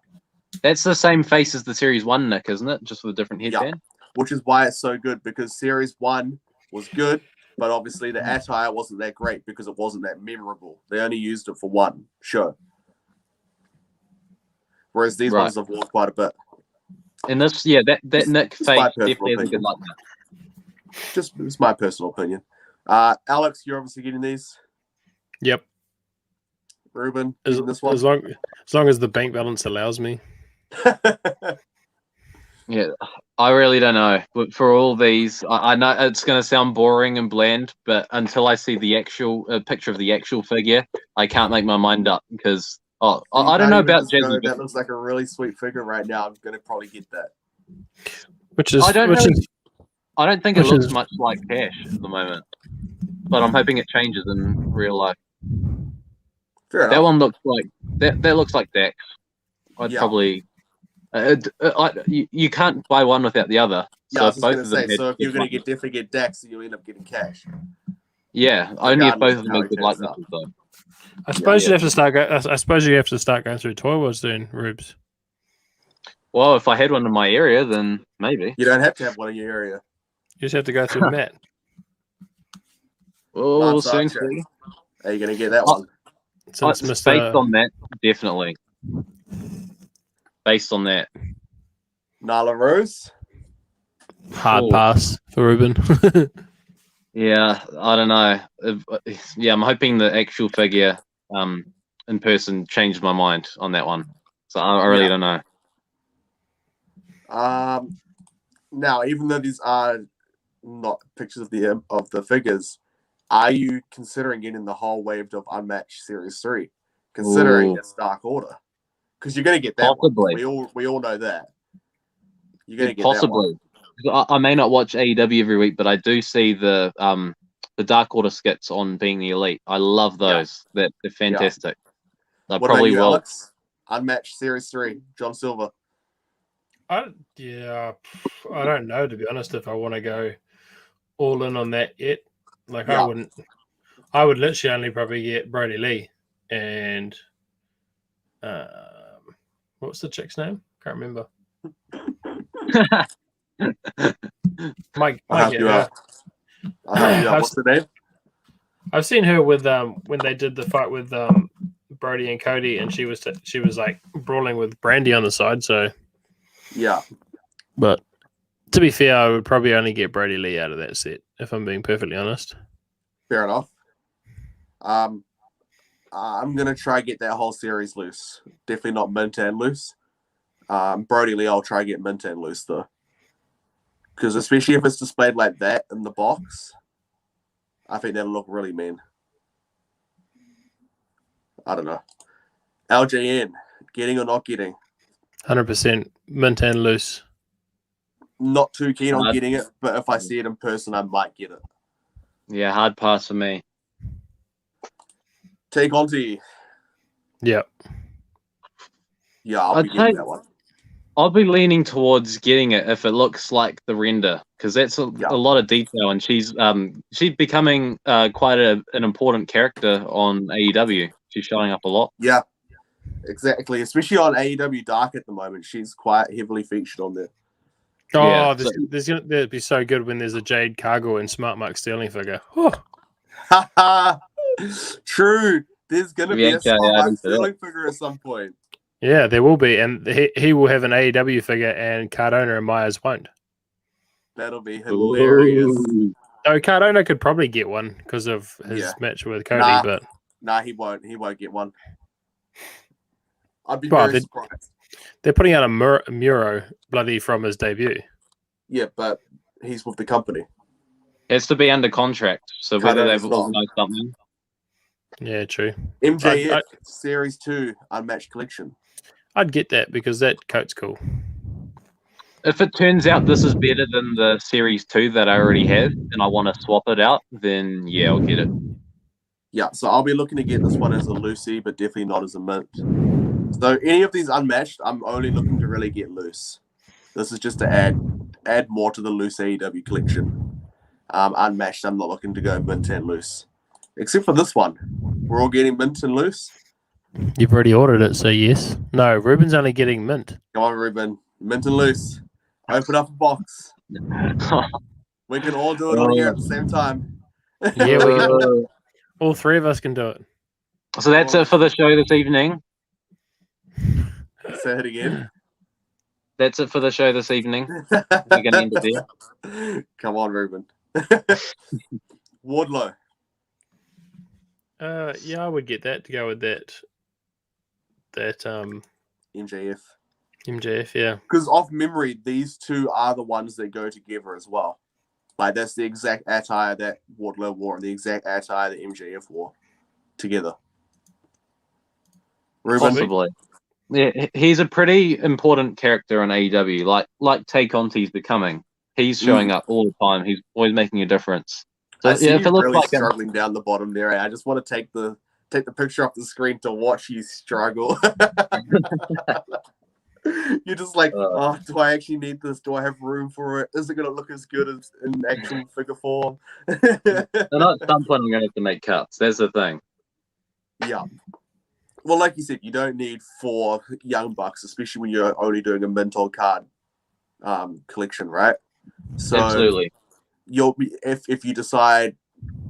that's the same face as the Series 1, Nick, isn't it? Just with a different headband. Which is why it's so good, because Series 1 was good, but obviously the attire wasn't that great because it wasn't that memorable. They only used it for one show. Whereas these ones have worn quite a bit. And this, that Nick face definitely has a good like that. Just it's my personal opinion. Alex, you're obviously getting these. Yep. Ruben, As long as the bank balance allows me. Yeah, I really don't know. But for all these, I know it's going to sound boring and bland, but until I see the actual picture of the actual figure, I can't make my mind up because I don't know about Jazzy. That looks like a really sweet figure right now. I'm going to probably get that. I don't think it looks much like cash at the moment, but I'm hoping it changes in real life. That one looks like that looks like Dex. I'd probably. You can't buy one without the other. Yeah, so I was both going to say. So if you're going to definitely get Dex, you'll end up getting cash. Yeah, only if both of them are good likenesses, though. I suppose you have to start. I suppose you have to start going through Toy Wars then, Rubes. Well, if I had one in my area, then maybe. You don't have to have one in your area. You just have to go through Matt. Oh, soon see. Are you going to get that one? Based on that, definitely. Based on that. Nyla Rose? Hard pass for Ruben. Yeah, I don't know. Yeah, I'm hoping the actual figure in person changed my mind on that one. So I really don't know. Now, even though these are not pictures of the figures, are you considering getting the whole wave of Unmatched Series 3? Considering it's Dark Order. Because you're going to get that possibly. one. We all know that. You're going to get possibly. That one. I may not watch AEW every week, but I do see the Dark Order skits on Being the Elite. I love those. They're fantastic. I What probably about you, will. Alex? Unmatched Series 3, John Silver. I don't know, to be honest, if I want to go all in on that yet. Like I would literally only probably get Brody Lee and what's the chick's name? Can't remember. Mike. I'll help you out. What's the name? I've seen her with when they did the fight with Brody and Cody, and she was like brawling with Brandy on the side. So yeah, but to be fair, I would probably only get Brody Lee out of that set if I'm being perfectly honest. Fair enough. I'm gonna try get that whole series loose. Definitely not mint and loose. Brody Lee, I'll try get mint and loose though, because especially if it's displayed like that in the box, I think that'll look really mean. I don't know. LJN, getting or not getting? 100% mint and loose. Not too keen on getting it, but if I see it in person, I might get it. Yeah, hard pass for me. Take on to you. Yep. Yeah, I'll be getting that one. I'll be leaning towards getting it if it looks like the render, because that's a lot of detail, and she's becoming quite an important character on AEW. She's showing up a lot. Yeah, exactly. Especially on AEW Dark at the moment, she's quite heavily featured on there. Oh, yeah, there's be so good when there's a Jade Cargill and Smart Mark Sterling figure. True. There's gonna be a Smart Mark Sterling figure at some point. Yeah, there will be, and he will have an AEW figure, and Cardona and Myers won't. That'll be hilarious. Ooh. Oh, Cardona could probably get one because of his Yeah. match with Cody, Nah. but Nah, he won't. He won't get one. I'd be Well, very surprised. they're putting out a Muro bloody from his debut. Yeah, but he's with the company. Has to be under contract. So whether Cardona's they've not. organised something. Yeah, true. MJF I'd- Series 2 Unmatched Collection. I'd get that because that coat's cool. If it turns out this is better than the Series 2 that I already have, and I want to swap it out, then yeah, I'll get it. Yeah, so I'll be looking to get this one as a Lucy, but definitely not as a mint. So any of these unmatched, I'm only looking to really get loose. This is just to add more to the loose AEW collection. Unmatched, I'm not looking to go mint and loose. Except for this one. We're all getting mint and loose. You've already ordered it, so yes. No, Ruben's only getting mint. Come on, Ruben. Mint and loose. Open up a box. We can all do it on here at the same time. Yeah, we can. All three of us can do it. So that's it for the show this evening. Say it again. That's it for the show this evening. We're going to end it there. Come on, Ruben. Wardlow. Yeah, I would get that to go with that MJF. MJF, yeah. Because off memory, these two are the ones that go together as well. Like, that's the exact attire that Wardlow wore and the exact attire that MJF wore together. Ruben? Possibly. Yeah, he's a pretty important character on AEW, like Tay Conti's becoming. He's showing up all the time. He's always making a difference. So I see if you it looks really like struggling down the bottom there. I just want to take the picture off the screen to watch you struggle. You're just like, oh, do I actually need this? Do I have room for it? Is it going to look as good as in action figure form? and at some point I'm going to have to make cuts. That's the thing. Yeah. Well, like you said, you don't need 4 Young Bucks, especially when you're only doing a mint on card collection, right? So Absolutely. you'll be if you decide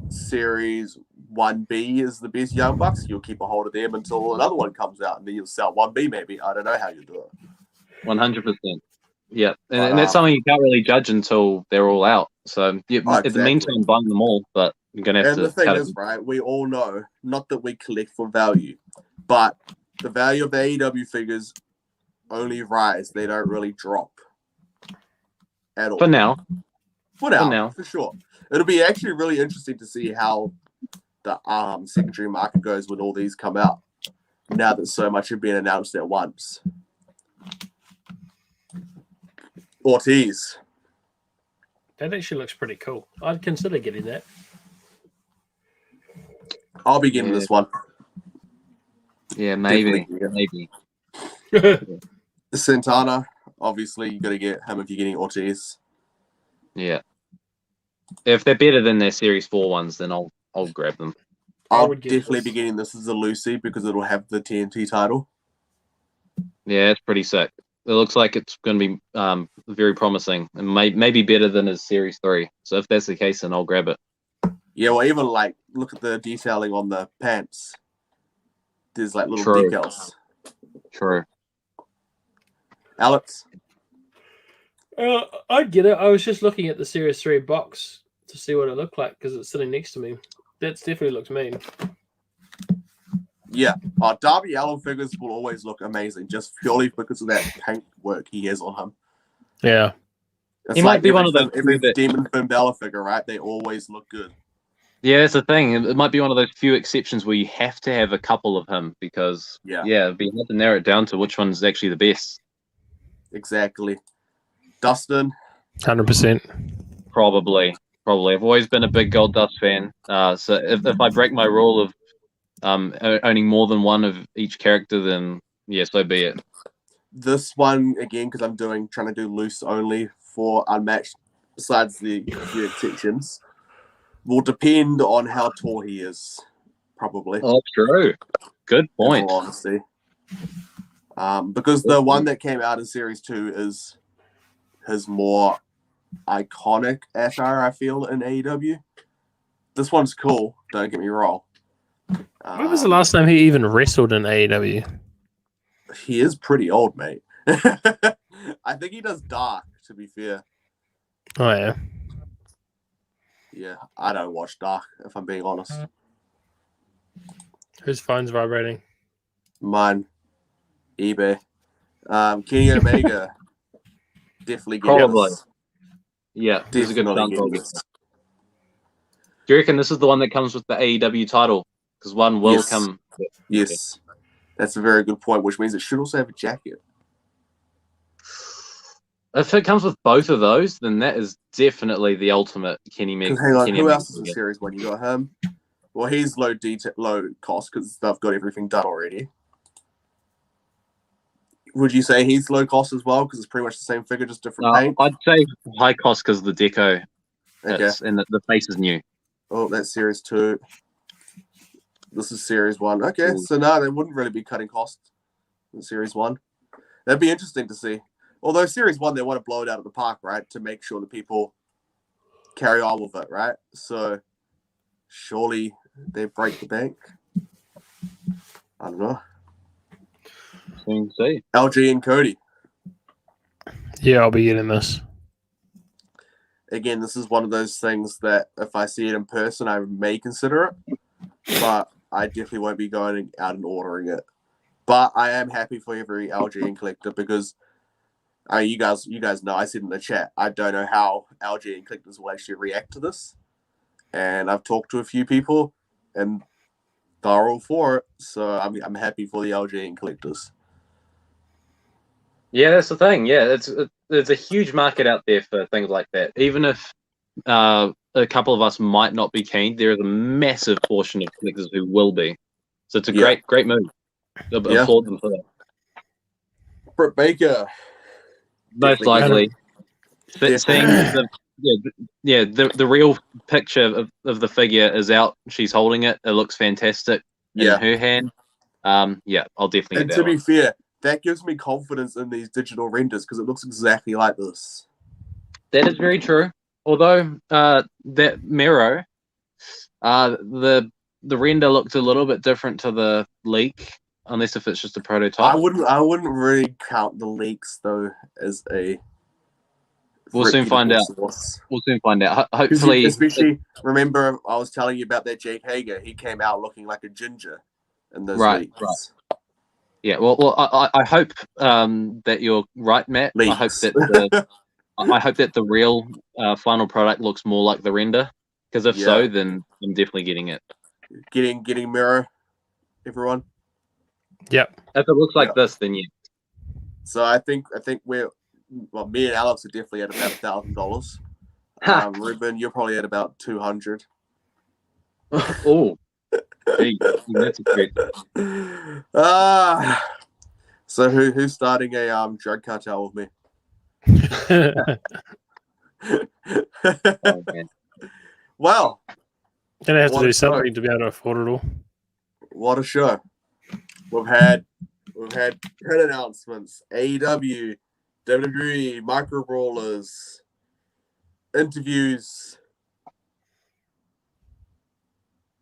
Series 1B is the best Young Bucks, you'll keep a hold of them until another one comes out, and then you'll sell 1B maybe. I don't know how you do it. 100%. Yeah, and that's something you can't really judge until they're all out. So yeah, exactly. In the meantime, buying them all, but you're going to have and to. And the thing is, right, we all know, not that we collect for value, but the value of the AEW figures only rise. They don't really drop at all. For now. For sure. It'll be actually really interesting to see how the secondary market goes when all these come out, now that so much have been announced at once. Ortiz. That actually looks pretty cool. I'd consider getting that. I'll be getting this one. Yeah, maybe. Definitely. Santana, obviously, you got to get him if you're getting Ortiz. Yeah. If they're better than their Series 4 ones, then I'll grab them. I'll definitely be getting this as a Lucy because it'll have the TNT title. Yeah, it's pretty sick. It looks like it's going to be very promising and maybe better than his Series 3. So if that's the case, then I'll grab it. Yeah, well, even like look at the detailing on the pants. There's like little True. decals. True. Alex? I'd get it. I was just looking at the Series 3 box to see what it looked like because it's sitting next to me. That definitely looks mean. Yeah. Darby Allin figures will always look amazing just purely because of that paint work he has on him. Yeah. It's He might be one of those every that- Demon Finn Balor figure, right? They always look good. Yeah, that's the thing. It might be one of those few exceptions where you have to have a couple of him because, it'd be hard to narrow it down to which one's actually the best. Exactly. Dustin? 100%. Probably. I've always been a big Gold Dust fan. So if I break my rule of owning more than one of each character, then yeah, so be it. This one, again, because I'm trying to do loose only for Unmatched, besides the few exceptions, will depend on how tall he is, probably. Oh, true. Good point. In all honesty. Because the one that came out in Series 2 is his more iconic attire, I feel, in AEW. This one's cool, don't get me wrong. When was the last time he even wrestled in AEW? He is pretty old, mate. I think he does dark, to be fair. Oh yeah. Yeah, I don't watch Dark, if I'm being honest. Whose phone's vibrating? Mine, eBay. Kenny Omega, definitely get Probably. this. Yeah, there's a good Definitely chance get I'll get this. that. Do you reckon this is the one that comes with the AEW title? Because one will Yes. come. Yes, that's a very good point, which means it should also have a jacket. If it comes with both of those, then that is definitely the ultimate Kenny Omega. Because hang on, who Omega else is in figure. Series 1? You got him? Well, he's low cost because they've got everything done already. Would you say he's low cost as well because it's pretty much the same figure, just different paint? I'd say high cost because the deco Okay. and the face is new. Oh, that's Series 2. This is Series 1. Okay, so no, they wouldn't really be cutting costs in Series 1. That'd be interesting to see. Although Series 1, they want to blow it out of the park, right? To make sure that people carry on with it, right? So surely they break the bank. I don't know. Soon to see. LG and Cody. Yeah, I'll be getting this. Again, this is one of those things that if I see it in person, I may consider it. But I definitely won't be going out and ordering it. But I am happy for every LGN collector because you guys know, I said in the chat, I don't know how LGN collectors will actually react to this. And I've talked to a few people and they're all for it. So I'm happy for the LGN collectors. Yeah, that's the thing. Yeah, there's a huge market out there for things like that. Even if a couple of us might not be keen, there is a massive portion of collectors who will be. So it's a great move. Applaud them for that. Britt Baker. Most likely. Seeing the real picture of the figure is out. She's holding it. It looks fantastic in her hand. I'll definitely And get that to be one. fair, that gives me confidence in these digital renders because it looks exactly like this. That is very true. Although that Miro, the render looked a little bit different to the leak, unless if it's just a prototype. I wouldn't really count the leaks though as a. We'll soon find out. Source. We'll soon find out. Hopefully, especially remember I was telling you about that Jake Hager. He came out looking like a ginger in those leaks. Right. Yeah. Well, I hope that you're right, Matt. Leaks. I hope that the real final product looks more like the render. Because if so, then I'm definitely getting it. Getting mirror, everyone. Yep. If it looks like this, then yeah. So I think me and Alex are definitely at about $1,000. Ruben, you're probably at about 200. Oh, hey, that's a great. So who's starting a drug cartel with me? Oh, man. Well, Gonna have to What do a show. something to be able to afford it all. What a show. We've had print announcements, AEW, WWE, micro brawlers, interviews,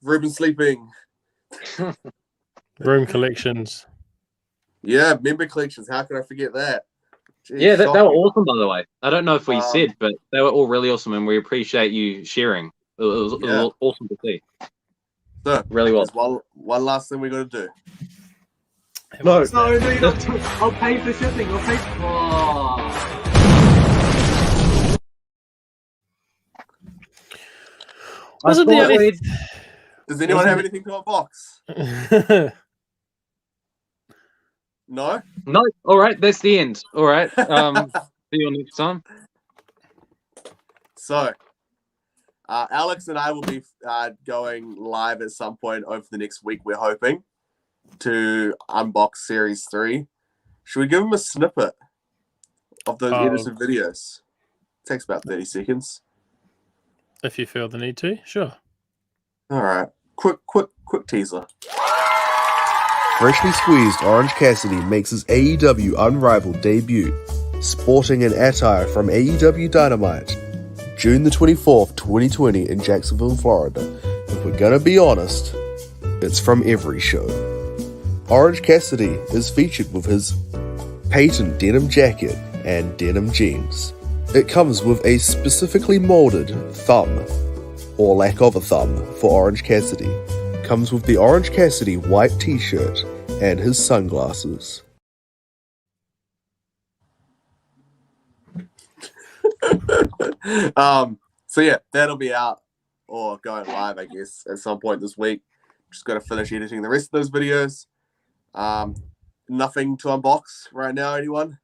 Ruben sleeping. Room collections. Yeah, member collections. How could I forget that? Jeez, Yeah, they were shocking. awesome, by the way. I don't know if we said, but they were all really awesome, and we appreciate you sharing. It was awesome to see. So, Really well. there's one last thing we got to do. No, I'll pay for shipping. Wasn't the only... Does anyone have anything to unbox? No? No, all right, that's the end. All right, see you next time. So, Alex and I will be going live at some point over the next week, we're hoping, to unbox Series 3. Should we give them a snippet of those edited videos? It takes about 30 seconds. If you feel the need to, sure. All right. Quick teaser. Freshly squeezed Orange Cassidy makes his AEW Unrivaled debut, sporting an attire from AEW Dynamite, June the 24th, 2020 in Jacksonville, Florida. If we're gonna be honest, it's from every show. Orange Cassidy is featured with his patent denim jacket and denim jeans. It comes with a specifically molded thumb, or lack of a thumb, for Orange Cassidy. Comes with the Orange Cassidy white t-shirt and his sunglasses. So yeah, that'll be out or going live, I guess, at some point this week. Just got to finish editing the rest of those videos. Nothing to unbox right now, anyone?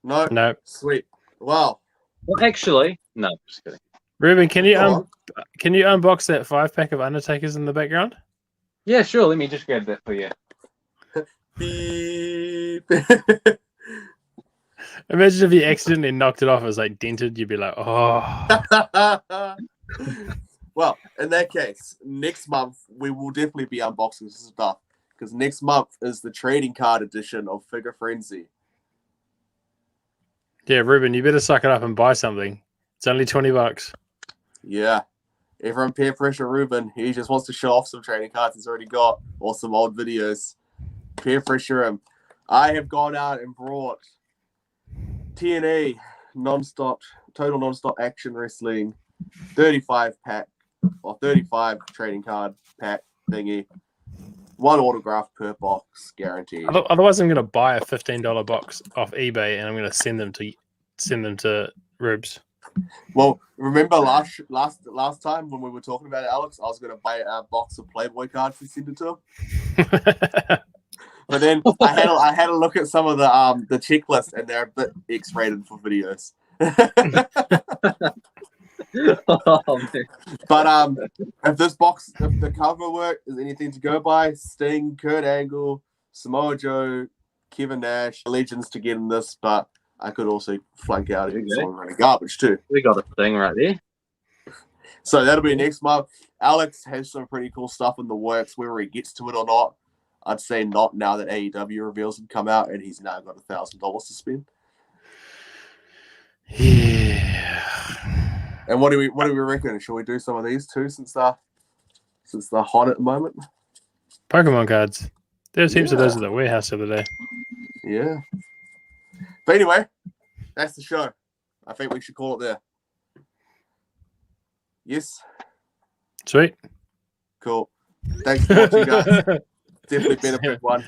No? No. Sweet. Wow. Well, actually, no, just kidding. Ruben, can you Go on. unbox that 5-pack of Undertakers in the background? Yeah, sure. Let me just grab that for you. Beep. Imagine if you accidentally knocked it off, it was like dented, you'd be like, oh. Well, in that case, next month we will definitely be unboxing this stuff because next month is the trading card edition of Figure Frenzy. Yeah, Ruben, you better suck it up and buy something. It's only $20. Yeah. Everyone peer pressure Ruben. He just wants to show off some trading cards he's already got or some old videos. Peer pressure him. I have gone out and brought TNA Total Non-Stop Action Wrestling 35-pack or 35 trading card pack thingy. One autograph per box, guaranteed. Otherwise, I'm going to buy a $15 box off eBay and I'm going to send them to Rubes. Well, remember last time when we were talking about it, Alex, I was going to buy a box of Playboy cards and send it to him. But then I had a look at some of the checklist and they're a bit X-rated for videos. Oh, man. But if the cover work is anything to go by, Sting, Kurt Angle, Samoa Joe, Kevin Nash, legends to get in this, but I could also flunk out if someone running garbage too. We got a thing right there. So that'll be next month. Alex has some pretty cool stuff in the works, whether he gets to it or not. I'd say not now that AEW reveals had come out and he's now got $1,000 to spend. Yeah. And what do we reckon? Shall we do some of these too since they're hot at the moment? Pokemon cards. There's heaps of those at the warehouse the other day. Yeah. But anyway, that's the show. I think we should call it there. Yes. Sweet. Cool. Thanks for watching, guys. Definitely been a big one.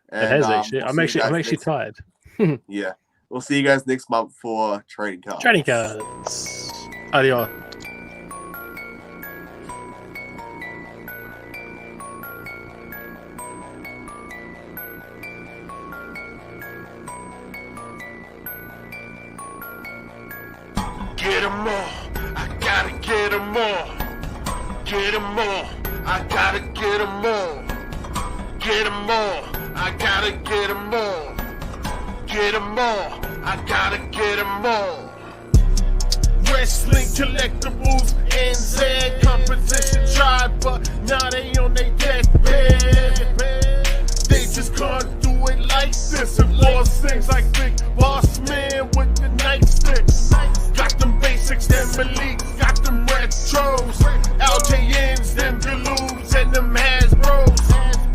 And, It has actually. we'll I'm see you guys actually next- tired. Yeah. We'll see you guys next month for trading cards. Trading cards. Adios. Get 'em all. I gotta get 'em all. Get 'em all. I gotta get 'em all. Get 'em all. I gotta get 'em all. Get 'em all. I gotta get 'em all. Wrestling Collectibles NZ competition tried, but now they on their deathbed. They just can't do it like this. And boss things like big boss man with the nightsticks. Got them basics, them elites, got them retros, LJNs, them Galoons, and them Hasbros.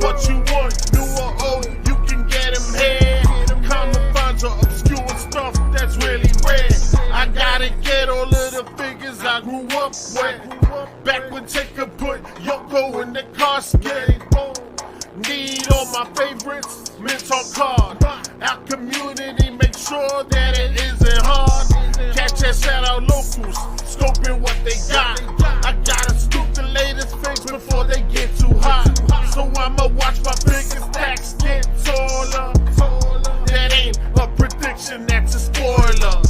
What you want, new or old, you can get them here. Common finds or obscure stuff that's really rare. I gotta get all of the figures I grew up with. Back when Taker put Yoko in the casket. Need all my favorites, mint on card. Our community make sure that it isn't hard. Catch us at our locals, scoping what they got. I gotta scoop the latest things before they get too hot. So I'ma watch my biggest stacks get taller. That ain't a prediction, that's a spoiler.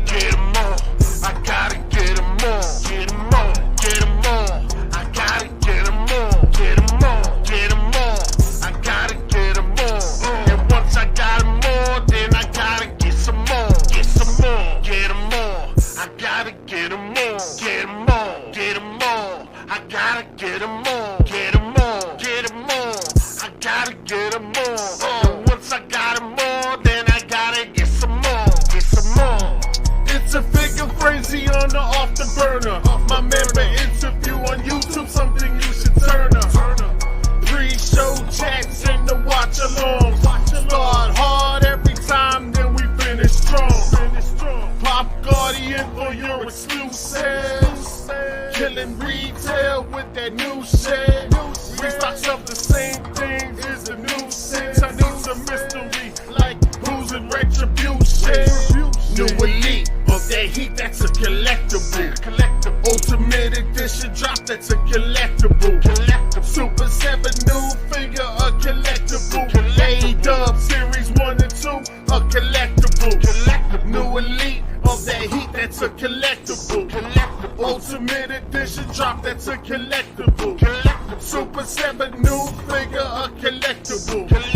Get 'em all, I gotta get 'em all. Get 'em all, get 'em all. I gotta get 'em all. Get 'em all, get 'em all. I gotta get 'em all. And once I got 'em all, then I gotta get some more. Get some more, get 'em all. I gotta get 'em all. Get 'em all, get 'em all. I gotta get 'em all. Get 'em all, get 'em all. I gotta get 'em all. And once I got 'em all, then I gotta get some more. Get some more. It's a figure frenzy on the off the burner. My member interview on YouTube, something you should turn up. Pre-show chats and the watch along. Start hard every time, then we finish strong. that new shit. Restocks of the same things is the new sense. I need some mystery, like who's in retribution. New elite of that heat, that's a collectible. Ultimate edition drop, that's a collectible. Super 7 new figure, a collectible. A-Dub series 1 and 2, a collectible. New elite of that heat, that's a collectible. Ultimate edition drop, that's a collectible. Super 7 new figure, a collectible.